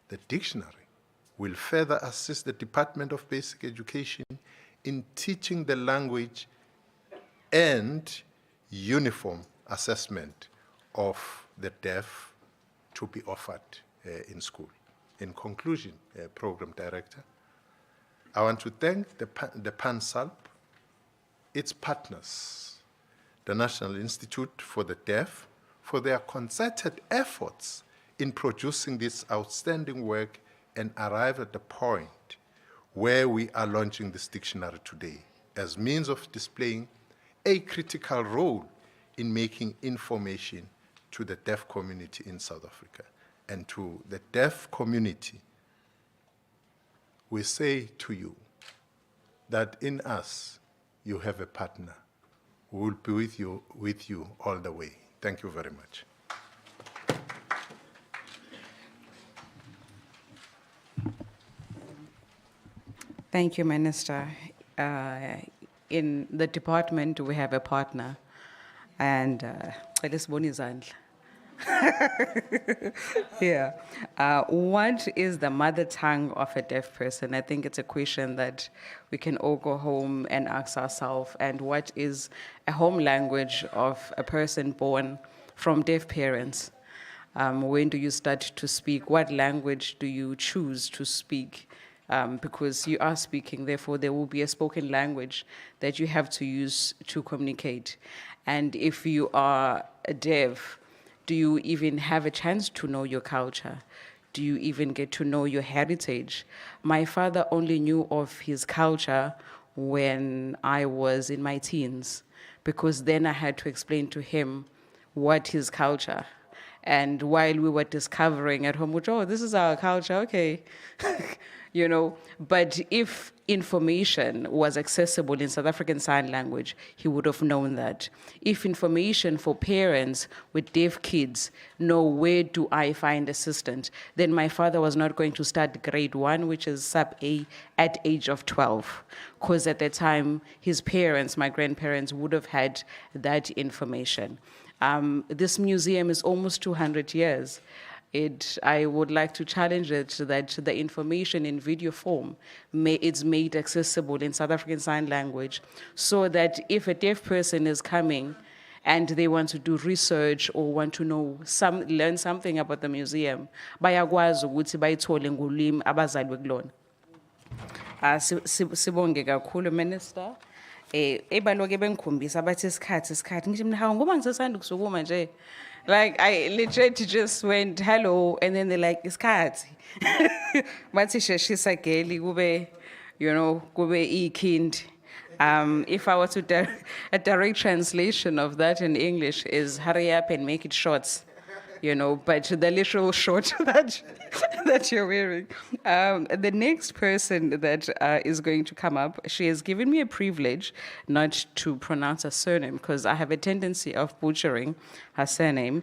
The dictionary will further assist the Department of Basic Education in teaching the language and uniform assessment of the deaf to be offered in school. In conclusion, Program Director, I want to thank the PansalB, its partners, the National Institute for the Deaf, for their concerted efforts in producing this outstanding work and arrive at the point where we are launching this dictionary today. as means of displaying a critical role in making information to the deaf community in South Africa. And to the deaf community, we say to you that in us, you have a partner who will be with you all the way. Thank you very much. Thank you, Minister. In the department, we have a partner, and yeah. What is the mother tongue of a deaf person? I think it's a question that we can all go home and ask ourselves. And what is a home language of a person born from deaf parents? When do you start to speak? What language do you choose to speak? Because you are speaking, therefore there will be a spoken language that you have to use to communicate. And if you are deaf, do you even have a chance to know your culture? Do you even get to know your heritage? My father only knew of his culture when I was in my teens, because then I had to explain to him what his culture. And while we were discovering at home, oh, this is our culture, okay. You know, but if information was accessible in South African Sign Language, he would have known that. If information for parents with deaf kids know where do I find assistance, then my father was not going to start grade 1, which is sub-A, at age of 12. Because at the time, his parents, my grandparents, would have had that information. This museum is almost 200 years. I would like to challenge it that the information in video form is made accessible in South African Sign Language, so that if a deaf person is coming and they want to do research or want to know learn something about the museum, bayakwazi ukuthi bayithole ngolimi abazali bekulona. Sibonge kakhulu, Minister. Ebaloke bengikhombisa bathi isikhathi ngithi mina hawu ngoba ngisasanda ukusukuma nje. Like, I literally just went, hello, and then they're like, isikhathi. Bathi sheshisa geli kube, you know, kube ikhindi. If I were to a direct translation of that in English is hurry up and make it short, you know, but the literal short that you're wearing. The next person that is going to come up, she has given me a privilege not to pronounce her surname because I have a tendency of butchering her surname,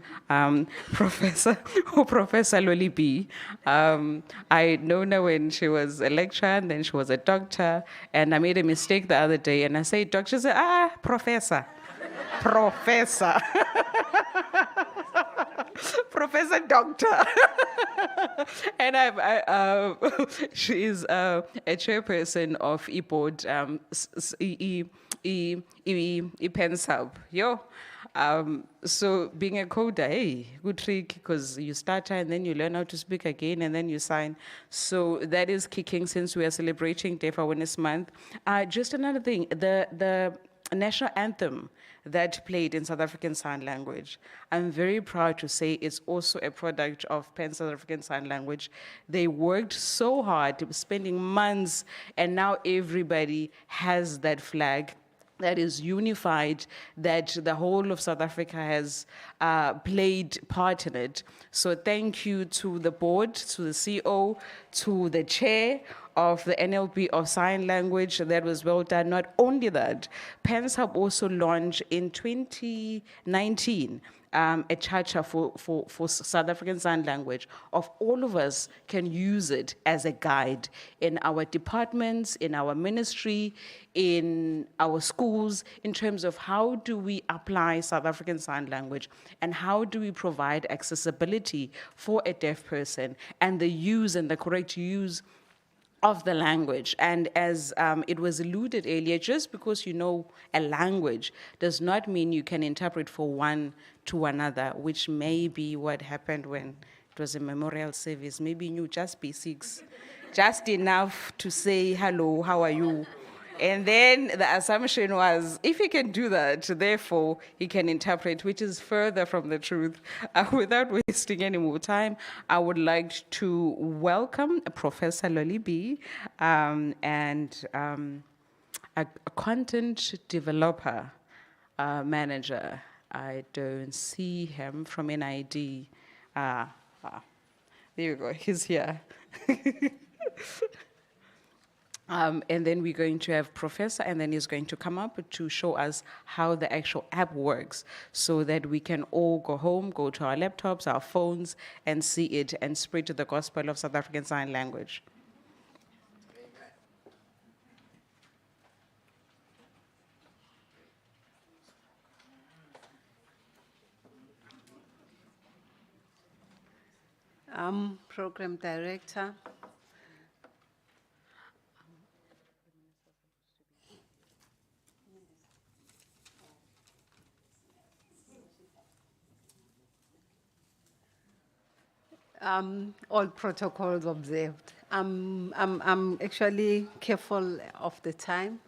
Professor Loli B. I known her when she was a lecturer and then she was a doctor, and I made a mistake the other day and I said doctor, she said, Professor. Professor Doctor. And she is a chairperson of e-board, PansalB. So being a coder, hey, good trick, because you start and then you learn how to speak again and then you sign. So that is kicking since we are celebrating Deaf Awareness Month. Just another thing, the national anthem that played in South African Sign Language, I'm very proud to say it's also a product of South African Sign Language. They worked so hard, spending months, and now everybody has that flag that is unified, that the whole of South Africa has played part in it. So thank you to the board, to the CEO, to the chair of the NLP of Sign Language. That was well done. Not only that, PansalB also launched in 2019 a charter for South African Sign Language. Of all of us can use it as a guide in our departments, in our ministry, in our schools, in terms of how do we apply South African Sign Language and how do we provide accessibility for a deaf person and the use and the correct use of the language. And as it was alluded earlier, just because you know a language does not mean you can interpret for one to another, which may be what happened when it was a memorial service. Maybe you knew just basics, just enough to say, hello, how are you? And then the assumption was, if he can do that, therefore he can interpret, which is further from the truth. Without wasting any more time, I would like to welcome Professor Loli B. a content developer manager. I don't see him from NID. There you go, he's here. And then we're going to have Professor, and then he's going to come up to show us how the actual app works so that we can all go home, go to our laptops, our phones, and see it and spread the gospel of South African Sign Language. I'm Program Director. All protocols observed. I'm actually careful of the time,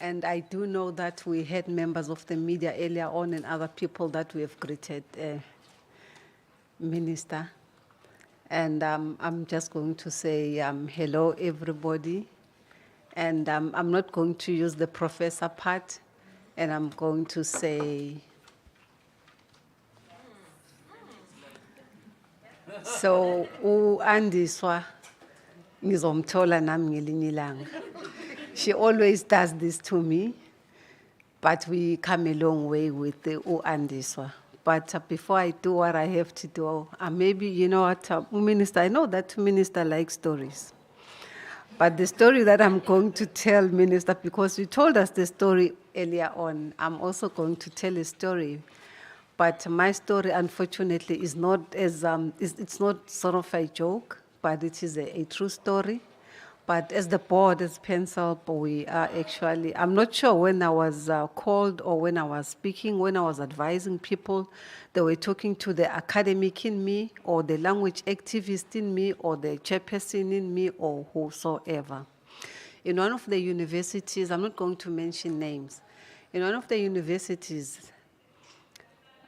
and I do know that we had members of the media earlier on and other people that we have greeted, Minister. And I'm just going to say hello, everybody. And I'm not going to use the professor part, and I'm going to say, so u-Andiswa ngizomthola nami ngelinye ilanga. She always does this to me, but we come a long way with the u-Andiswa. But before I do what I have to do, maybe, you know what, Minister, I know that Minister likes stories. But the story that I'm going to tell, Minister, because you told us the story earlier on, I'm also going to tell a story. But my story, unfortunately, is not as, it's not sort of a joke, but it is a true story. But as the board, as PansalB, we are actually, I'm not sure when I was called or when I was speaking, when I was advising people, they were talking to the academic in me or the language activist in me or the chairperson in me or whosoever. In one of the universities, I'm not going to mention names, in one of the universities,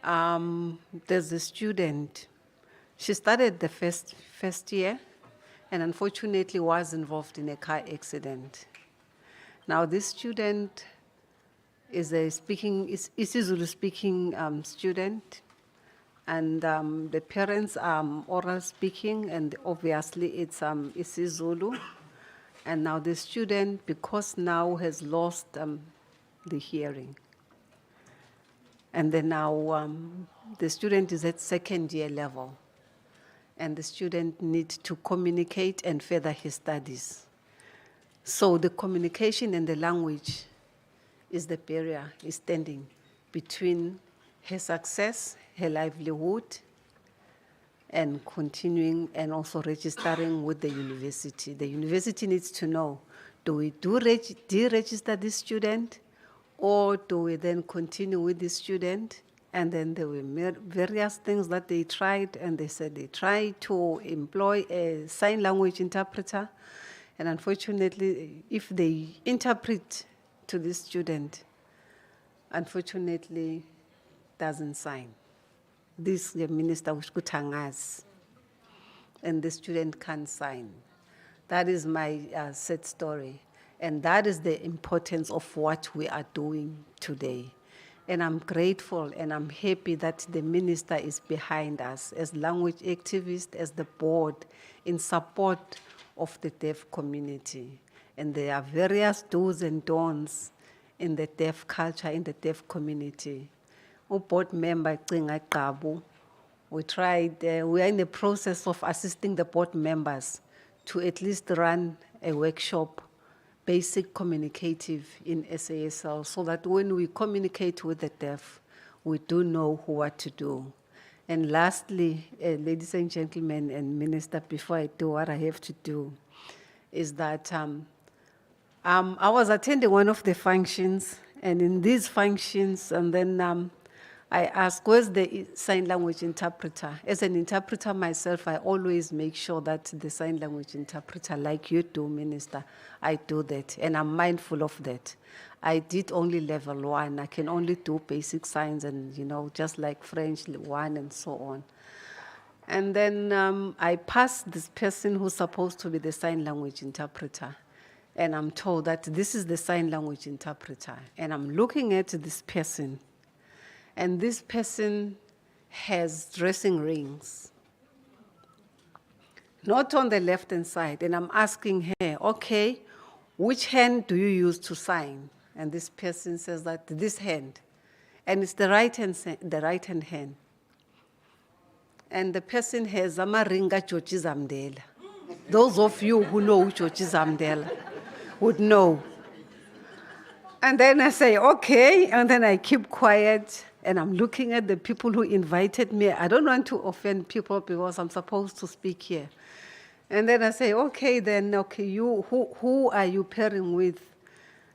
there's a student. She started the first year, and unfortunately was involved in a car accident. Now this student is a isiZulu speaking student, and the parents are oral speaking, and obviously it's isiZulu. And now the student, because now has lost the hearing. And then now the student is at second year level, and the student needs to communicate and further his studies. So the communication and the language is the barrier, is standing between her success, her livelihood, and continuing and also registering with the university. The university needs to know, do we deregister this student, or do we then continue with this student? And then there were various things that they tried, and they said they tried to employ a sign language interpreter. And unfortunately, if they interpret to this student, unfortunately, doesn't sign. This the minister Kutangas, and the student can't sign. That is my sad story. And that is the importance of what we are doing today. And I'm grateful and I'm happy that the minister is behind us as language activists, as the board, in support of the deaf community. And there are various do's and don'ts in the deaf culture, in the deaf community. Our board member, we tried, we are in the process of assisting the board members to at least run a workshop, basic communicative in SASL, so that when we communicate with the deaf, we do know what to do. And lastly, ladies and gentlemen and minister, before I do what I have to do, is that I was attending one of the functions, and in these functions, and then I asked, where's the sign language interpreter? As an interpreter myself, I always make sure that the sign language interpreter, like you do, Minister, I do that, and I'm mindful of that. I did only level 1. I can only do basic signs and, you know, just like French 1 and so on. And then I passed this person who's supposed to be the sign language interpreter. And I'm told that this is the sign language interpreter. And I'm looking at this person, and this person has dressing rings, not on the left-hand side. And I'm asking her, okay, which hand do you use to sign? And this person says that this hand. And it's the right-hand hand. And the person has Amaringa Chochi Zamdela. Those of you who know Chochi Zamdela would know. And then I say, okay, and then I keep quiet, and I'm looking at the people who invited me. I don't want to offend people because I'm supposed to speak here. And then I say, okay, then, okay, you, who are you pairing with?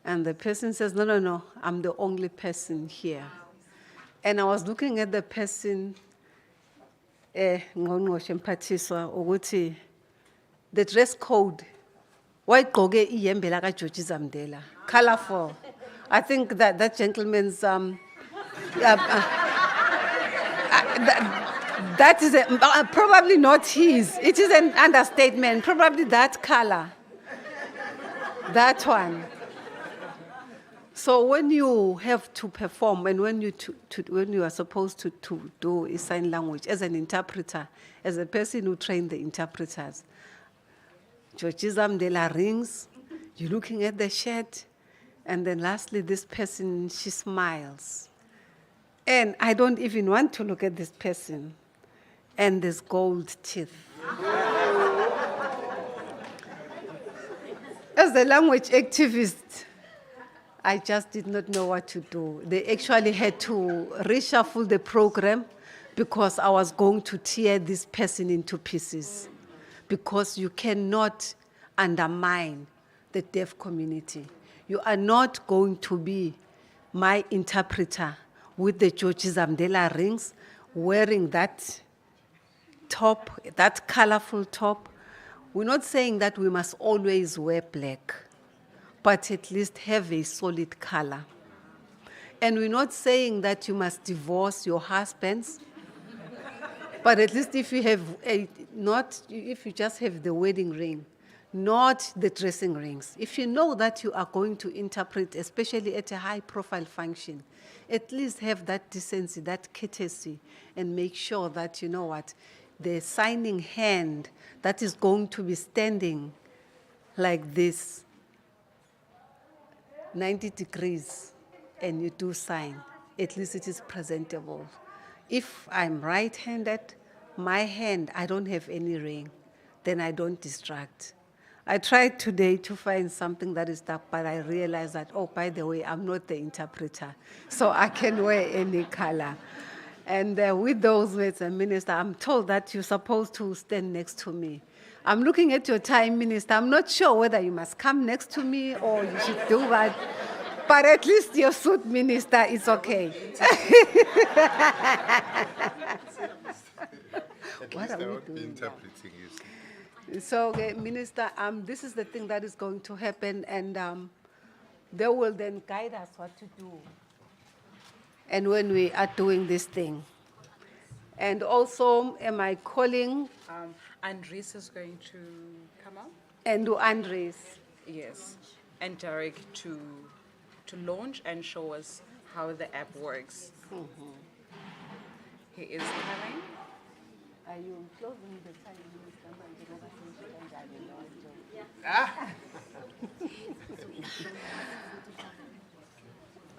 And the person says, no, I'm the only person here. And I was looking at the person, the dress code, white goge iyembe laka George Zamdela, colorful. I think that gentleman's, that is probably not his. It is an understatement. Probably that color, that one. So when you have to perform and when you are supposed to do a sign language as an interpreter, as a person who trained the interpreters, Georgism de la rings, you're looking at the shirt, and then lastly, this person, she smiles. And I don't even want to look at this person. And there's gold teeth. As a language activist, I just did not know what to do. They actually had to reshuffle the program because I was going to tear this person into pieces. Because you cannot undermine the deaf community. You are not going to be my interpreter with the George Zamdela rings, wearing that top, that colorful top. We're not saying that we must always wear black, but at least have a solid color. And we're not saying that you must divorce your husbands, but at least if you have if you just have the wedding ring, not the dressing rings. If you know that you are going to interpret, especially at a high-profile function, at least have that decency, that courtesy, and make sure that, you know what, the signing hand that is going to be standing like this, 90 degrees, and you do sign, at least it is presentable. If I'm right-handed, my hand, I don't have any ring, then I don't distract. I tried today to find something that is dark, but I realized that, oh, by the way, I'm not the interpreter, so I can wear any color. And with those words, Minister, I'm told that you're supposed to stand next to me. I'm looking at your time, Minister. I'm not sure whether you must come next to me or you should do that. But at least your suit, Minister, is okay. What are we doing interpreting you? So, Minister, this is the thing that is going to happen, and they will then guide us what to do. And when we are doing this thing. And also, am I calling? Andres is going to come up. And do Andres? Yes. And Derek to launch and show us how the app works. Mm-hmm. He is coming. Are you closing the time, Minister?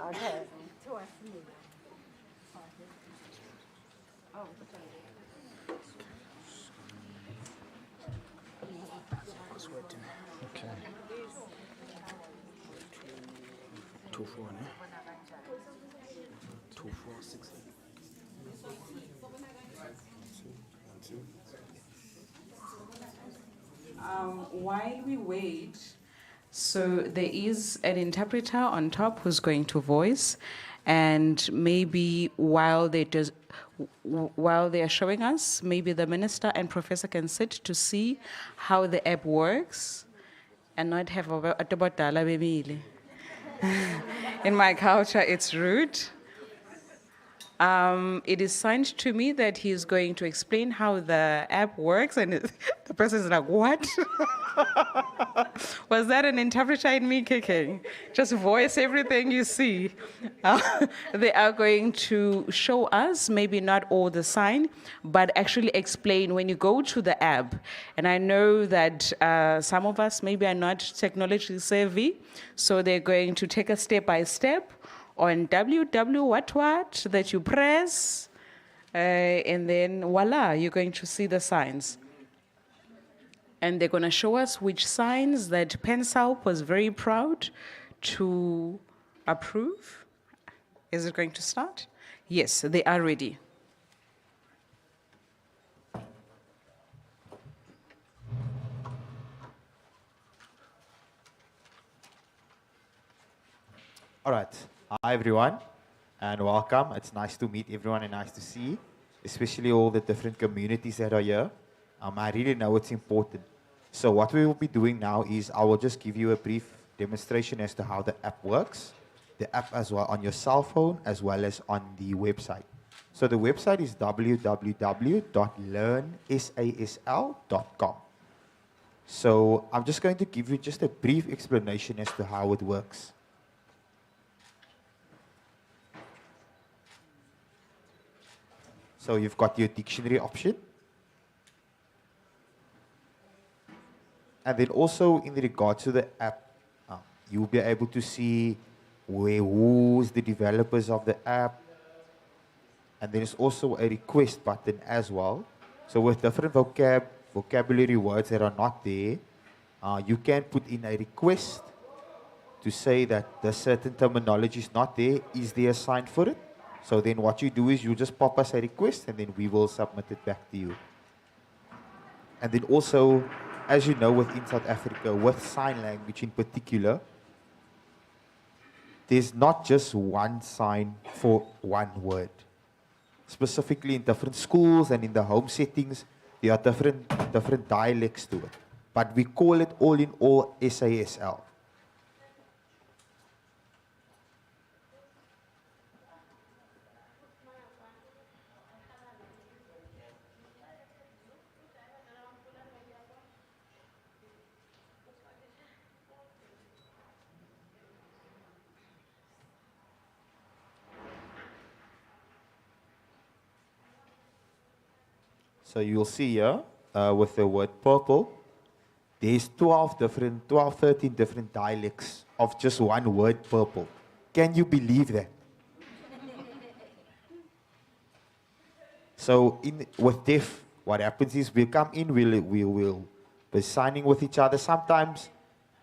Okay. Okay. 2 4, ne? 2 4 6. While we wait, so there is an interpreter on top who's going to voice, and maybe while they are showing us, maybe the minister and professor can sit to see how the app works, and not have a in my culture, it's rude. It is signed to me that he's going to explain how the app works, and the person is like, what? Was that an interpreter in me kicking? Just voice everything you see. They are going to show us, maybe not all the sign, but actually explain when you go to the app. And I know that some of us maybe are not technology savvy, so they're going to take us step by step on what that you press, and then voila, you're going to see the signs. And they're going to show us which signs that PansalB was very proud to approve. Is it going to start? Yes, they are ready. All right. Hi, everyone, and welcome. It's nice to meet everyone and nice to see, especially all the different communities that are here. I really know it's important. So what we will be doing now is I will just give you a brief demonstration as to how the app works. The app as well on your cell phone as well as on the website. So the website is www.learnsasl.com. So I'm just going to give you just a brief explanation as to how it works. So you've got your dictionary option. And then also in regard to the app, you'll be able to see who's the developers of the app. And there's also a request button as well. So with different vocabulary words that are not there, you can put in a request to say that the certain terminology is not there. Is there a sign for it? So then what you do is you just pop us a request and then we will submit it back to you. And then also, as you know, within South Africa, with sign language in particular, there's not just one sign for one word. Specifically in different schools and in the home settings, there are different dialects to it. But we call it all in all SASL. So you'll see here, with the word purple, there's 13 different dialects of just one word purple. Can you believe that? So with deaf, what happens is we come in, we'll be signing with each other. Sometimes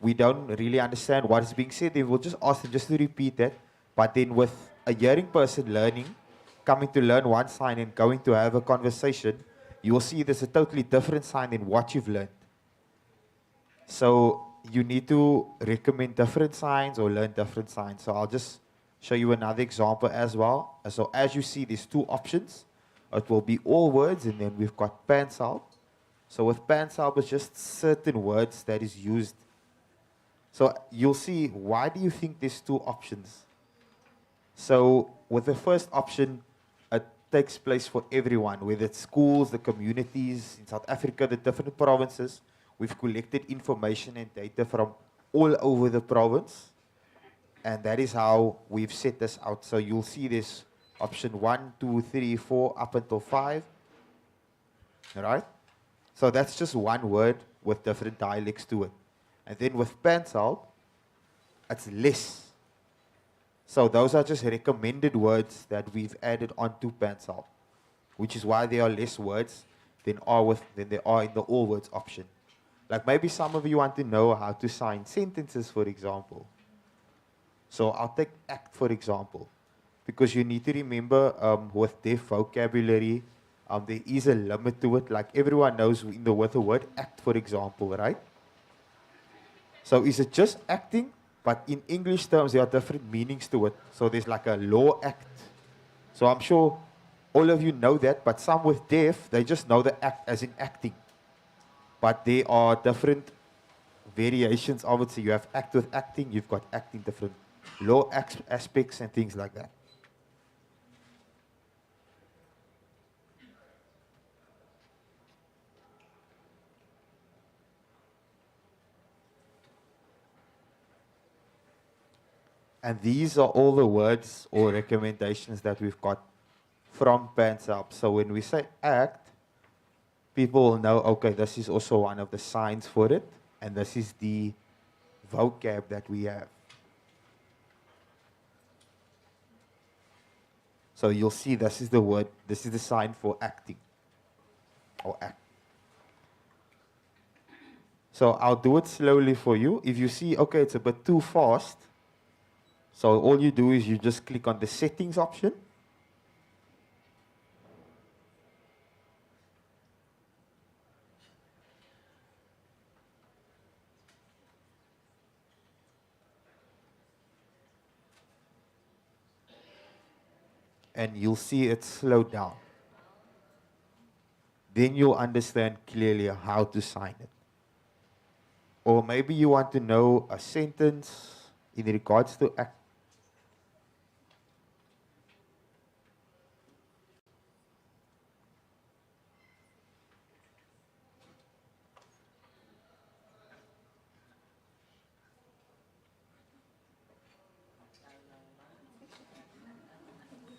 we don't really understand what is being said. They will just ask them just to repeat that. But then with a hearing person coming to learn one sign and going to have a conversation, you will see there's a totally different sign than what you've learned. So you need to recommend different signs or learn different signs. So I'll just show you another example as well. So as you see, there's two options. It will be all words, and then we've got PansalB. So with PansalB, it's just certain words that is used. So you'll see, why do you think there's two options? So with the first option, takes place for everyone, whether it's schools, the communities in South Africa, the different provinces. We've collected information and data from all over the province, and that is how we've set this out. So you'll see this option 1, 2, 3, 4, up until 5. All right? So that's just one word with different dialects to it. And then with PansalB, it's less. So those are just recommended words that we've added onto PansalB, which is why there are less words than there are in the all words option. Like maybe some of you want to know how to sign sentences, for example. So I'll take act, for example, because you need to remember with deaf vocabulary, there is a limit to it. Like everyone knows with the word act, for example, right? So is it just acting? But in English terms, there are different meanings to it. So there's like a law act. So I'm sure all of you know that, but some with deaf, they just know the act as in acting. But there are different variations of it. So you have act with acting, you've got acting different law aspects and things like that. And these are all the words or recommendations that we've got from PansalB. So when we say act, people will know, okay, this is also one of the signs for it, and this is the vocab that we have. So you'll see this is the word, this is the sign for acting, or act. So I'll do it slowly for you. If you see, okay, it's a bit too fast, so all you do is you just click on the settings option. And you'll see it slow down. Then you'll understand clearly how to sign it. Or maybe you want to know a sentence in regards to act.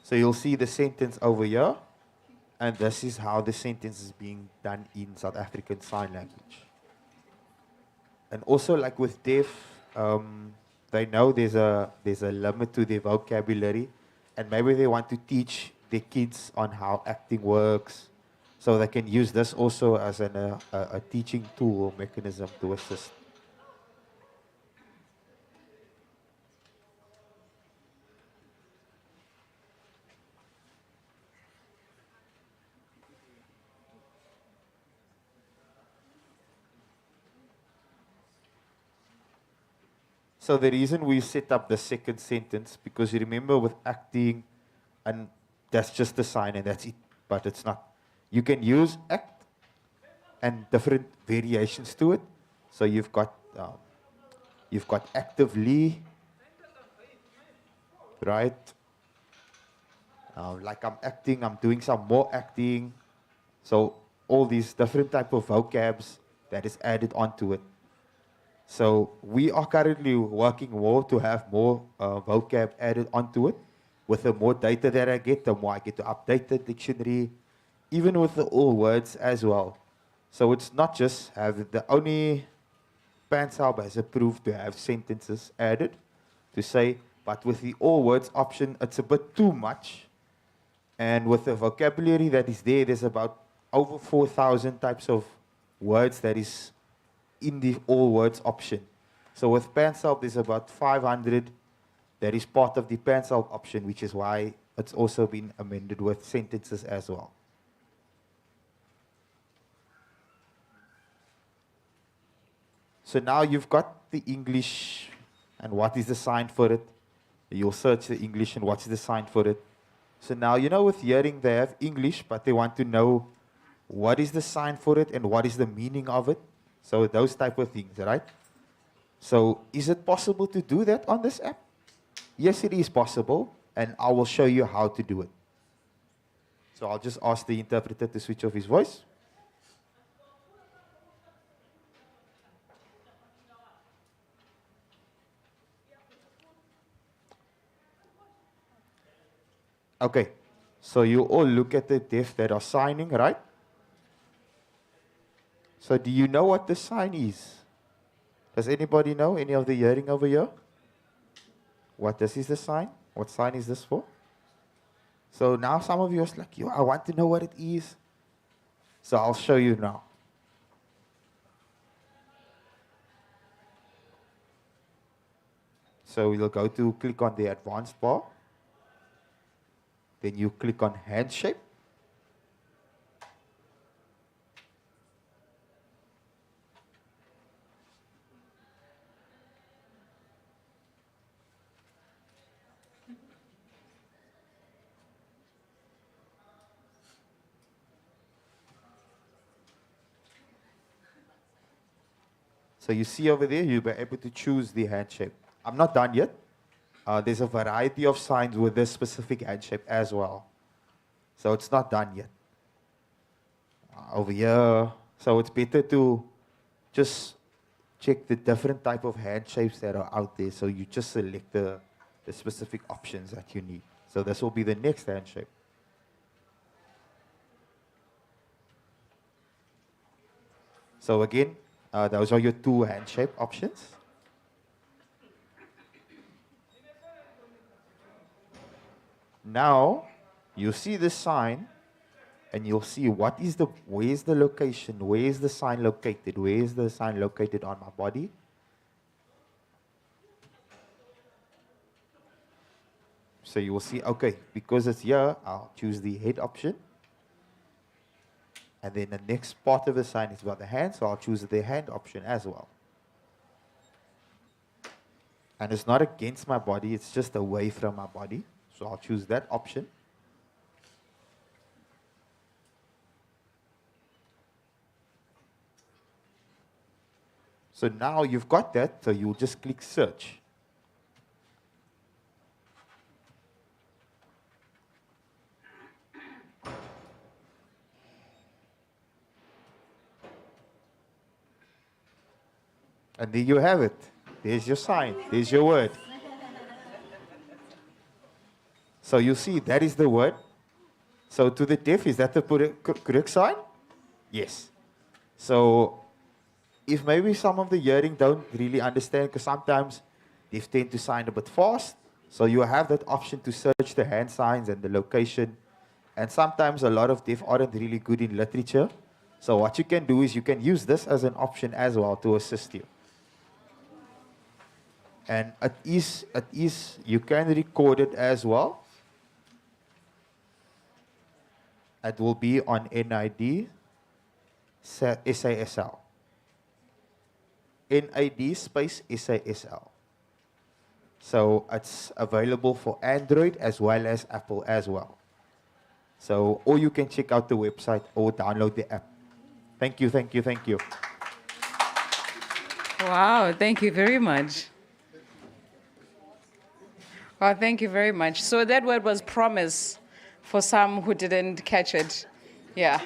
So you'll see the sentence over here, and this is how the sentence is being done in South African Sign Language. And also, like with deaf, they know there's a limit to their vocabulary, and maybe they want to teach their kids on how acting works, so they can use this also as a teaching tool or mechanism to assist. So the reason we set up the second sentence, because you remember with acting, and that's just the sign and that's it, but it's not. You can use act and different variations to it. So you've got actively, right? Like I'm acting, I'm doing some more acting. So all these different type of vocabs that is added onto it. So we are currently working more to have more vocab added onto it. With the more data that I get, the more I get to update the dictionary, even with the all words as well. So it's not just have the only PansalB has approved to have sentences added to say, but with the all words option, it's a bit too much. And with the vocabulary that is there, there's about over 4,000 types of words that is in the all words option. So with PansalB, there's about 500 that is part of the PansalB option, which is why it's also been amended with sentences as well. So now you've got the English and what is the sign for it. You'll search the English and what's the sign for it. So now, you know, with hearing, they have English, but they want to know what is the sign for it and what is the meaning of it. So those type of things, right? So is it possible to do that on this app? Yes, it is possible, and I will show you how to do it. So I'll just ask the interpreter to switch off his voice. Okay, so you all look at the deaf that are signing, right? So do you know what the sign is? Does anybody know? Any of the hearing over here? What this is the sign? What sign is this for? So now some of you are like, I want to know what it is. So I'll show you now. So we'll go to click on the advanced bar. Then you click on hand shape. So you see over there, you'll be able to choose the hand shape. I'm not done yet. There's a variety of signs with this specific hand shape as well. So it's not done yet. Over here. So it's better to just check the different type of hand shapes that are out there. So you just select the the specific options that you need. So this will be the next handshake. So again, those are your two handshake options. Now, you see this sign, and you'll see where is the location, where is the sign located, where is the sign located on my body. So you will see, okay, because it's here, I'll choose the head option. And then the next part of the sign is about the hand, so I'll choose the hand option as well. And it's not against my body, it's just away from my body. So I'll choose that option. So now you've got that, so you'll just click search. And there you have it. There's your sign. There's your word. So you see, that is the word. So to the deaf, is that the correct sign? Yes. So if maybe some of the hearing don't really understand, because sometimes they tend to sign a bit fast, so you have that option to search the hand signs and the location. And sometimes a lot of deaf aren't really good in literature. So what you can do is you can use this as an option as well to assist you. And you can record it as well. It will be on NID SASL. NID space SASL. So it's available for Android as well as Apple as well. So, or you can check out the website or download the app. Thank you, thank you, thank you. Wow, thank you very much. Well, thank you very much. So that word was promise for some who didn't catch it. Yeah.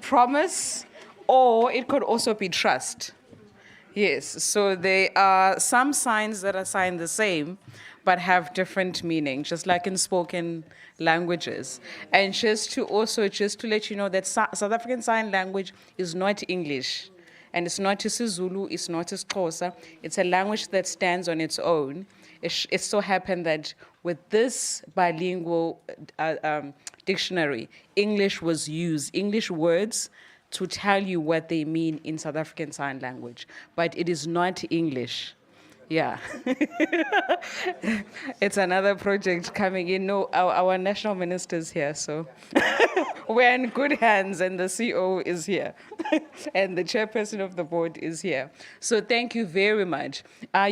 Promise, or it could also be trust. Yes, so there are some signs that are signed the same, but have different meaning, just like in spoken languages. And just to let you know that South African Sign Language is not English. And it's not isiZulu, it's not isiXhosa. It's a language that stands on its own. It so happened that with this bilingual dictionary, English was used, English words to tell you what they mean in South African Sign Language. But it is not English. Yeah. It's another project coming in. No, our national minister is here, so we're in good hands, and the CEO is here, and the chairperson of the board is here. So thank you very much.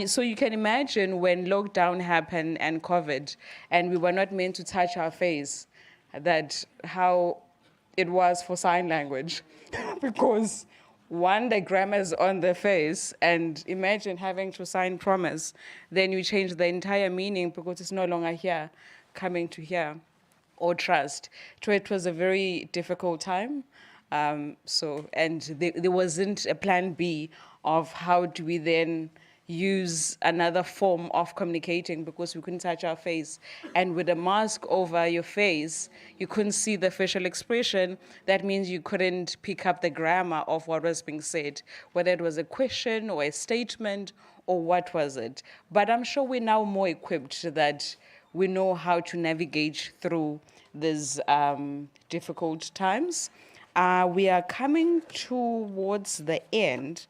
So you can imagine when lockdown happened and COVID, and we were not meant to touch our face, that how it was for sign language, because one, the grammar's on the face, and imagine having to sign promise, then you change the entire meaning because it's no longer here, coming to here, or trust. So it was a very difficult time. And there wasn't a plan B of how do we then use another form of communicating, because we couldn't touch our face. And with a mask over your face, you couldn't see the facial expression. That means you couldn't pick up the grammar of what was being said, whether it was a question or a statement or what was it. But I'm sure we're now more equipped that we know how to navigate through these difficult times. We are coming towards the end.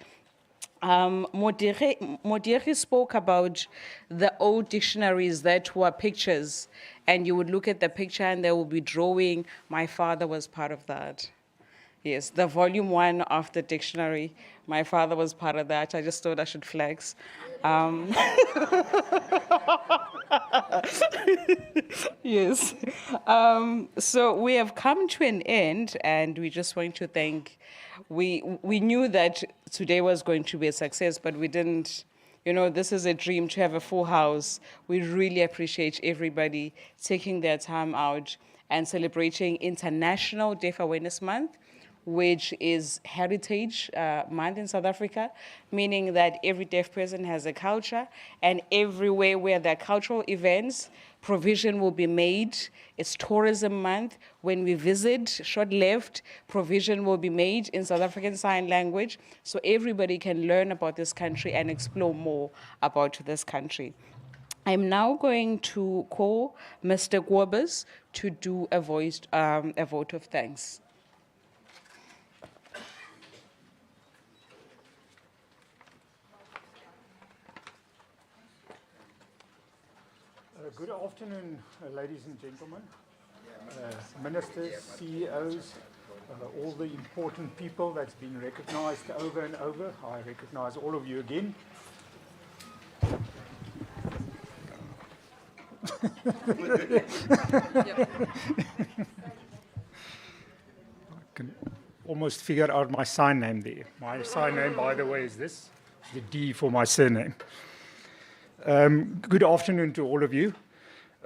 Modiri spoke about the old dictionaries that were pictures, and you would look at the picture and there would be drawing. My father was part of that. Yes, the volume 1 of the dictionary, my father was part of that. I just thought I should flex. Yes. So we have come to an end, and we just want to thank. We knew that today was going to be a success, but we didn't. You know, this is a dream to have a full house. We really appreciate everybody taking their time out and celebrating International Deaf Awareness Month which is Heritage Month in South Africa, meaning that every deaf person has a culture, and everywhere where there are cultural events, provision will be made. It's Tourism Month. When we visit, short-lived, provision will be made in South African Sign Language, so everybody can learn about this country and explore more about this country. I'm now going to call Mr. Gwobes to do a vote of thanks. Good afternoon, ladies and gentlemen, ministers, CEOs, all the important people that's been recognized over and over. I recognize all of you again. I can almost figure out my sign name there. My sign name, by the way, is this, the D for my surname. Good afternoon to all of you.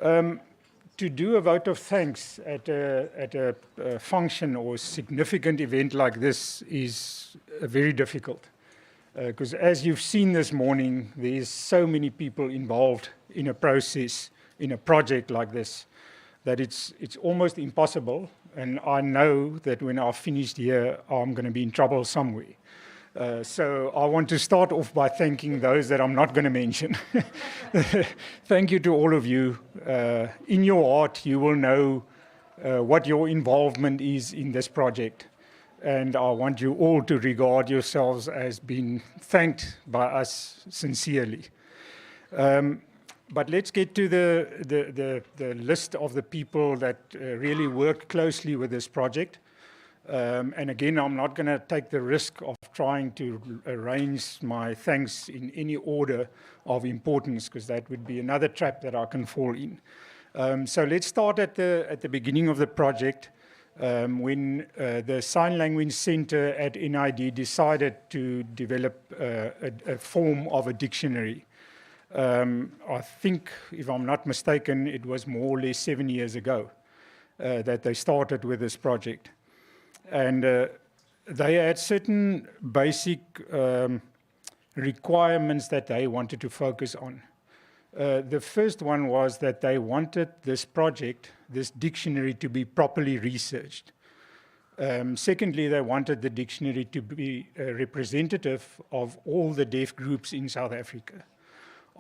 To do a vote of thanks at a function or significant event like this is very difficult. Because as you've seen this morning, there's so many people involved in a process, in a project like this, that it's almost impossible. And I know that when I've finished here, I'm going to be in trouble somewhere. So I want to start off by thanking those that I'm not going to mention. Thank you to all of you. In your heart, you will know what your involvement is in this project. And I want you all to regard yourselves as being thanked by us sincerely. But let's get to the list of the people that really worked closely with this project. And again, I'm not going to take the risk of trying to arrange my thanks in any order of importance, because that would be another trap that I can fall in. So let's start at the beginning of the project, when the Sign Language Center at NID decided to develop a form of a dictionary. I think, if I'm not mistaken, it was more or less 7 years ago that they started with this project. And they had certain basic requirements that they wanted to focus on. The first one was that they wanted this project, this dictionary, to be properly researched. Secondly, they wanted the dictionary to be representative of all the deaf groups in South Africa.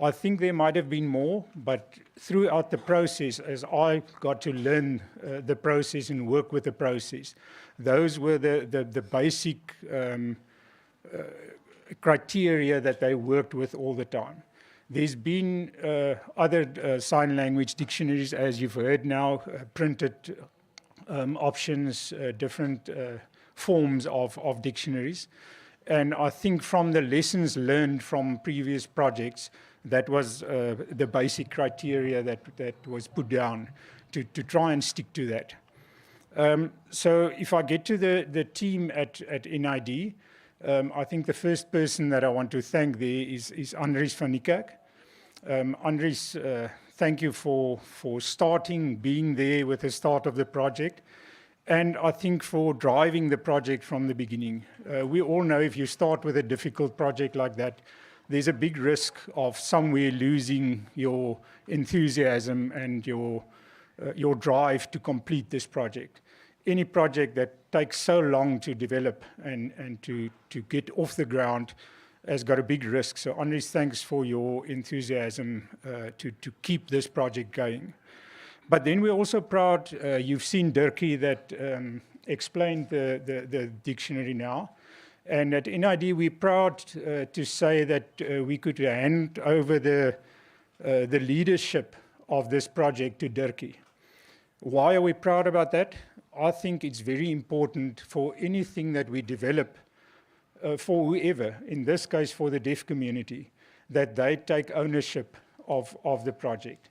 I think there might have been more, but throughout the process, as I got to learn the process and work with the process, those were the basic criteria that they worked with all the time. There's been other sign language dictionaries, as you've heard now, printed options, different forms of dictionaries. And I think from the lessons learned from previous projects, that was the basic criteria that was put down to try and stick to that. So if I get to the team at NID, I think the first person that I want to thank there is Andries van Niekerk. Andries, thank you for starting, being there with the start of the project, and I think for driving the project from the beginning. We all know if you start with a difficult project like that, there's a big risk of somewhere losing your enthusiasm and your drive to complete this project. Any project that takes so long to develop and to get off the ground has got a big risk. So Andries, thanks for your enthusiasm to keep this project going. But then we're also proud, you've seen Dirkie that explained the dictionary now. And at NID, we're proud to say that we could hand over the leadership of this project to Dirkie. Why are we proud about that? I think it's very important for anything that we develop for whoever, in this case for the deaf community, that they take ownership of the project.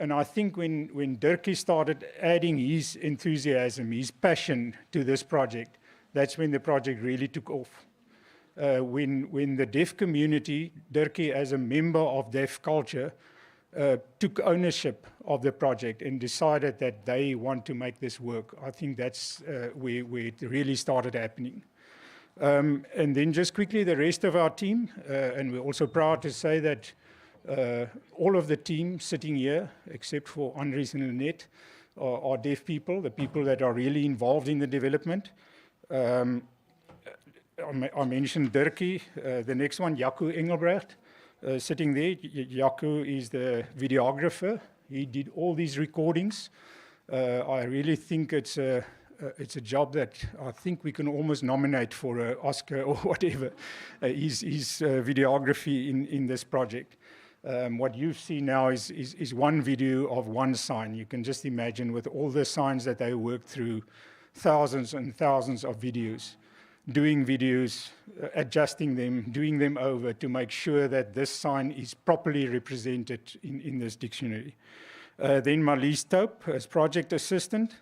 And I think when Dirkie started adding his enthusiasm, his passion to this project, that's when the project really took off. When the deaf community, Dirkie as a member of deaf culture, took ownership of the project and decided that they want to make this work. I think that's where it really started happening. And then just quickly, the rest of our team, and we're also proud to say that all of the team sitting here, except for Andries and Lynette, are deaf people, the people that are really involved in the development. I mentioned Dirkie, the next one, Jaco Engelbrecht, sitting there. Jaco is the videographer. He did all these recordings. I really think it's a job that I think we can almost nominate for an Oscar or whatever, his videography in this project. What you see now is one video of one sign. You can just imagine with all the signs that they worked through, thousands and thousands of videos, doing videos, adjusting them, doing them over to make sure that this sign is properly represented in this dictionary. Then Marlies Tope as project assistant.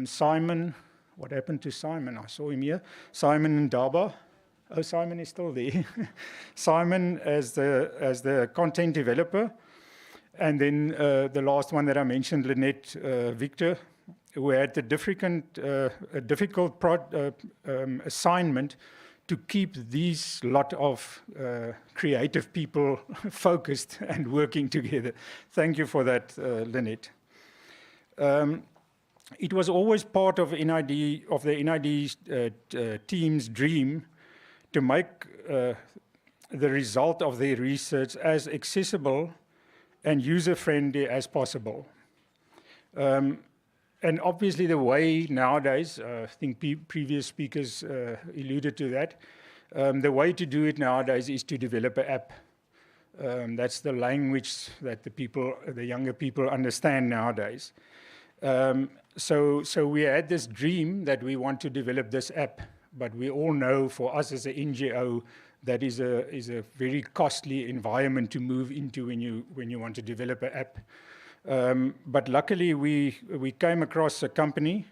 Simon, what happened to Simon? I saw him here. Simon Ndaba. Oh, Simon is still there. Simon as the content developer. And then the last one that I mentioned, Lynette Victor, who had the difficult assignment to keep these lot of creative people focused and working together. Thank you for that, Lynette. It was always part of the NID team's dream to make the result of their research as accessible and user-friendly as possible. And obviously the way nowadays, I think previous speakers alluded to that, the way to do it nowadays is to develop an app. That's the language that the younger people understand nowadays. So we had this dream that we want to develop this app, but we all know for us as an NGO, that is a very costly environment to move into when you want to develop an app. But luckily we came across a company,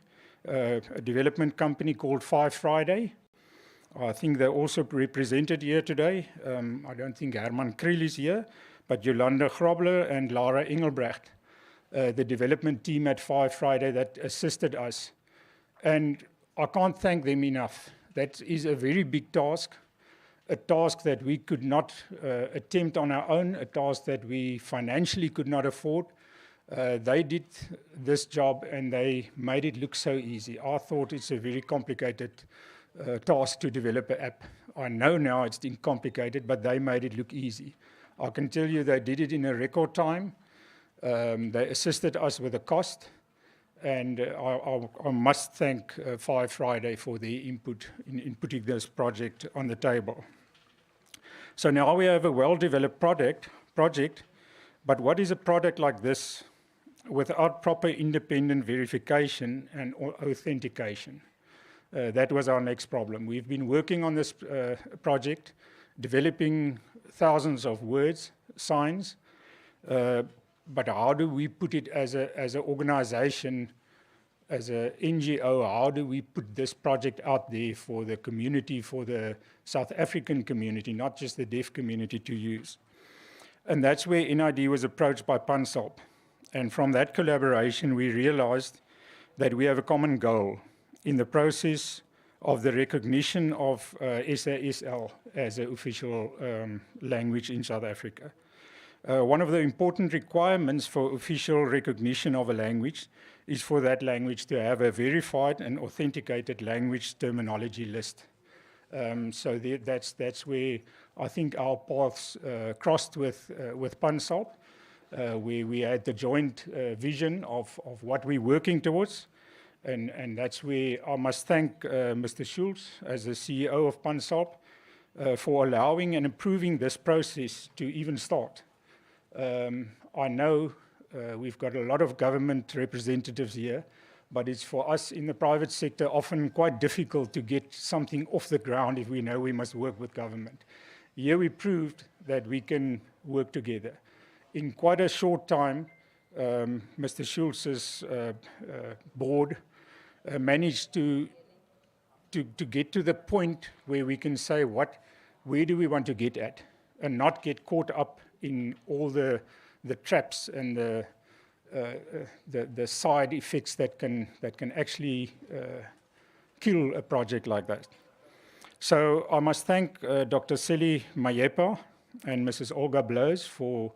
a development company called 5 Friday. I think they're also represented here today. I don't think Herman Kriel is here, but Jolanda Grobler and Lara Engelbrecht, the development team at 5 Friday that assisted us. And I can't thank them enough. That is a very big task, a task that we could not attempt on our own, a task that we financially could not afford. They did this job and they made it look so easy. I thought it's a very complicated task to develop an app. I know now it's complicated, but they made it look easy. I can tell you they did it in a record time. They assisted us with the cost, and I must thank 5 Friday for their input in putting this project on the table. So now we have a well-developed project, but what is a product like this without proper independent verification and authentication? That was our next problem. We've been working on this project, developing thousands of words, signs, but how do we put it as an organization, as an NGO? How do we put this project out there for the community, for the South African community, not just the deaf community to use? And that's where NID was approached by PansalB. And from that collaboration, we realized that we have a common goal in the process of the recognition of SASL as an official language in South Africa. One of the important requirements for official recognition of a language is for that language to have a verified and authenticated language terminology list. So that's where I think our paths crossed with PansalB. We had the joint vision of what we're working towards. And that's where I must thank Mr. Schultz as the CEO of PansalB for allowing and improving this process to even start. I know we've got a lot of government representatives here, but it's for us in the private sector often quite difficult to get something off the ground if we know we must work with government. Here we proved that we can work together. In quite a short time, Mr. Schultz's board managed to get to the point where we can say where do we want to get at, and not get caught up in all the traps and the side effects that can actually kill a project like that. So I must thank Dr. Seli Mayepa and Mrs. Olga Blows for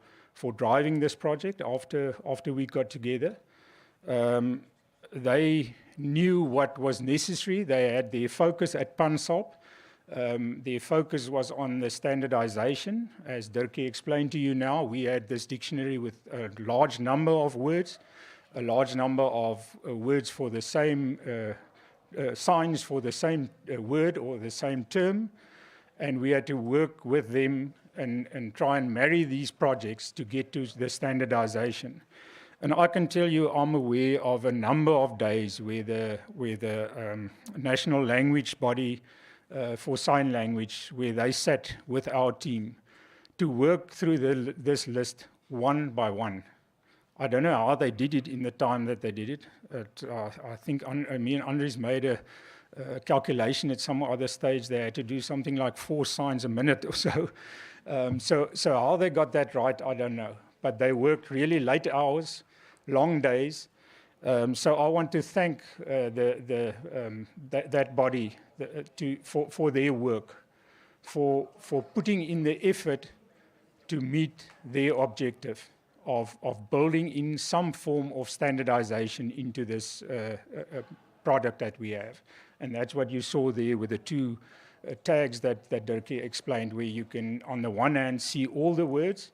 driving this project after we got together. They knew what was necessary. They had their focus at PansalB. Their focus was on the standardization. As Dirkie explained to you now, we had this dictionary with a large number of words, a large number of words for the same, signs for the same word or the same term, and we had to work with them and try and marry these projects to get to the standardization. And I can tell you I'm aware of a number of days where the national language body for sign language, where they sat with our team to work through this list one by one. I don't know how they did it in the time that they did it. I think me and Andres made a calculation at some other stage. They had to do something like 4 signs a minute or so. So how they got that right, I don't know. But they worked really late hours, long days. So I want to thank that body for their work, for putting in the effort to meet their objective of building in some form of standardization into this product that we have. And that's what you saw there with the 2 tags that Dirkie explained, where you can, on the one hand, see all the words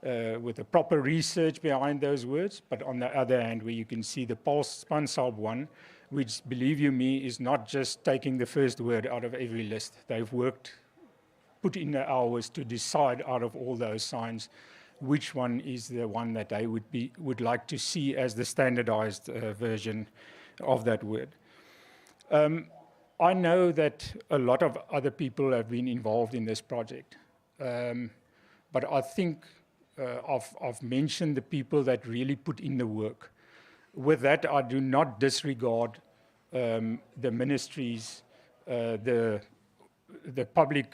with the proper research behind those words, but on the other hand, where you can see the PansalB one, which, believe you me, is not just taking the first word out of every list. They've put in the hours to decide out of all those signs which one is the one that they would like to see as the standardized version of that word. I know that a lot of other people have been involved in this project, but I think I've mentioned the people that really put in the work. With that, I do not disregard the ministries, the public,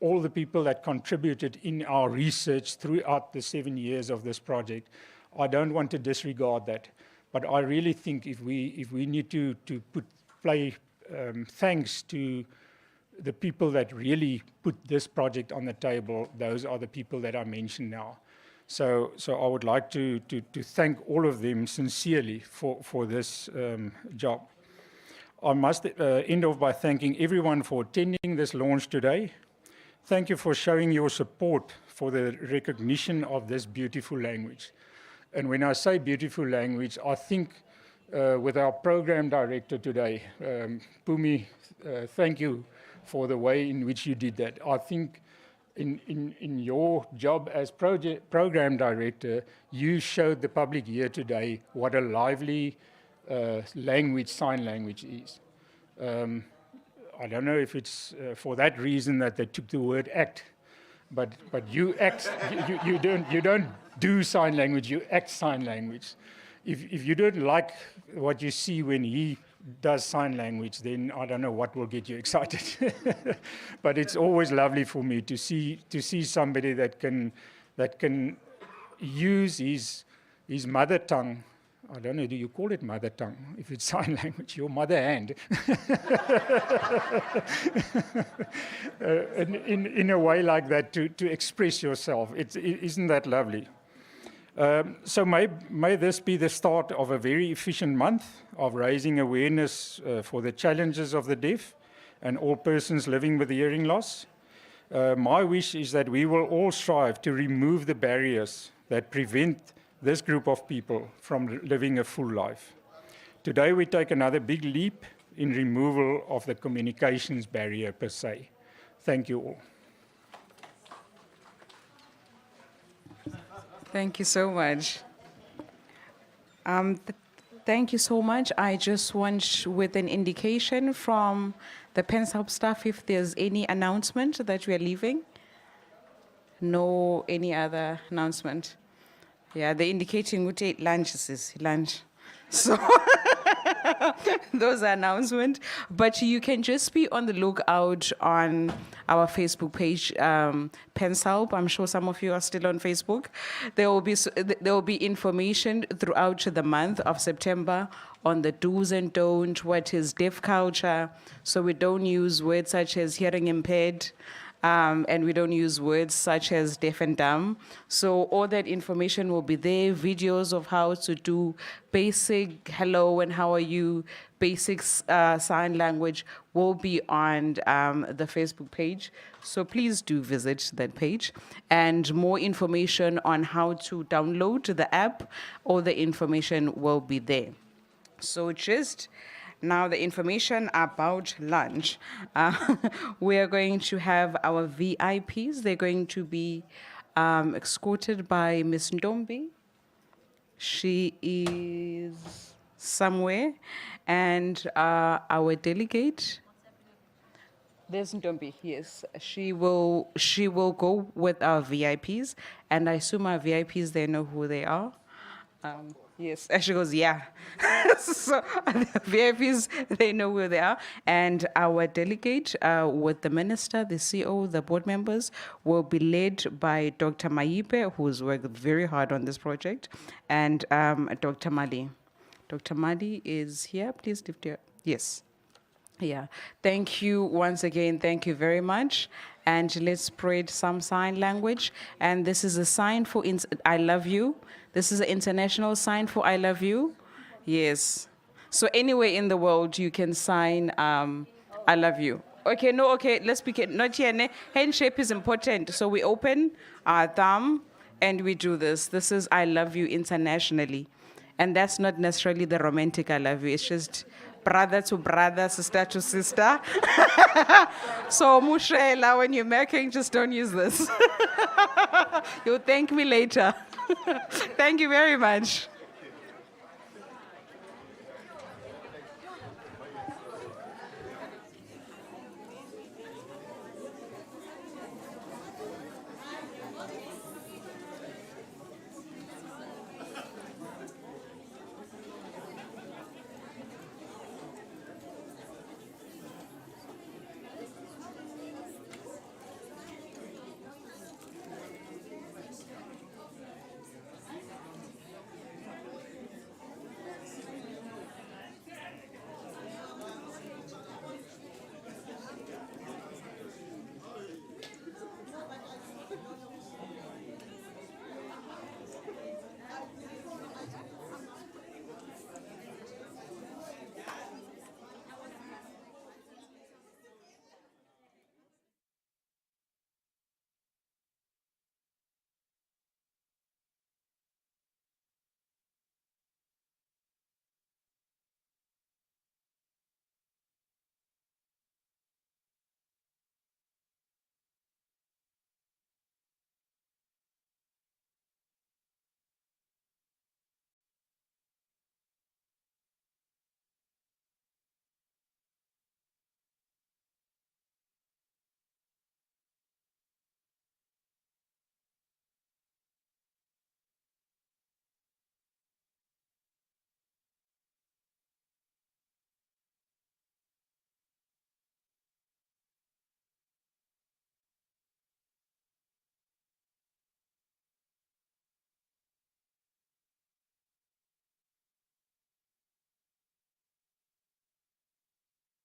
all the people that contributed in our research throughout the 7 years of this project. I don't want to disregard that, but I really think if we need to play thanks to the people that really put this project on the table, those are the people that I mentioned now. So I would like to thank all of them sincerely for this job. I must end off by thanking everyone for attending this launch today. Thank you for showing your support for the recognition of this beautiful language. And when I say beautiful language, I think with our program director today, Pumi, thank you for the way in which you did that. I think in your job as program director, you showed the public here today what a lively language, sign language is. I don't know if it's for that reason that they took the word act, but you act, you don't do sign language, you act sign language. If you don't like what you see when he does sign language, then I don't know what will get you excited. But it's always lovely for me to see somebody that can use his mother tongue. I don't know, do you call it mother tongue? If it's sign language, your mother hand. In a way like that to express yourself. Isn't that lovely? So may this be the start of a very efficient month of raising awareness for the challenges of the deaf and all persons living with hearing loss. My wish is that we will all strive to remove the barriers that prevent this group of people from living a full life. Today we take another big leap in removal of the communications barrier per se. Thank you all. Thank you so much. Thank you so much. I just want, with an indication from the PansalB staff, if there's any announcement that we are leaving. No, any other announcement? Yeah, they're indicating we take lunch, sis, lunch. So those are announcements. But you can just be on the lookout on our Facebook page, PansalB. I'm sure some of you are still on Facebook. There will be information throughout the month of September on the do's and don'ts, what is deaf culture. So we don't use words such as hearing impaired, and we don't use words such as deaf and dumb. So all that information will be there, videos of how to do basic hello and how are you, basic sign language will be on the Facebook page. So please do visit that page. And more information on how to download the app, all the information will be there. So just now the information about lunch. We are going to have our VIPs. They're going to be escorted by Miss Ndombi. She is somewhere. And our delegate, there's Ndombi, yes. She will go with our VIPs. And I assume our VIPs, they know who they are. Yes, and she goes, yeah. So the VIPs, they know where they are. And our delegate with the minister, the CEO, the board members will be led by Dr. Maipe, who's worked very hard on this project, and Dr. Mali. Dr. Mali is here. Please lift your, yes. Yeah. Thank you once again. Thank you very much. And let's spread some sign language. And this is a sign for I love you. This is an international sign for I love you. Yes. So anywhere in the world, you can sign I love you. Okay, no, okay, let's begin. Not here. Handshake is important. So we open our thumb and we do this. This is I love you internationally. And that's not necessarily the romantic I love you. It's just brother to brother, sister to sister. So, Mushela, when you're marrying, just don't use this. You'll thank me later. Thank you very much.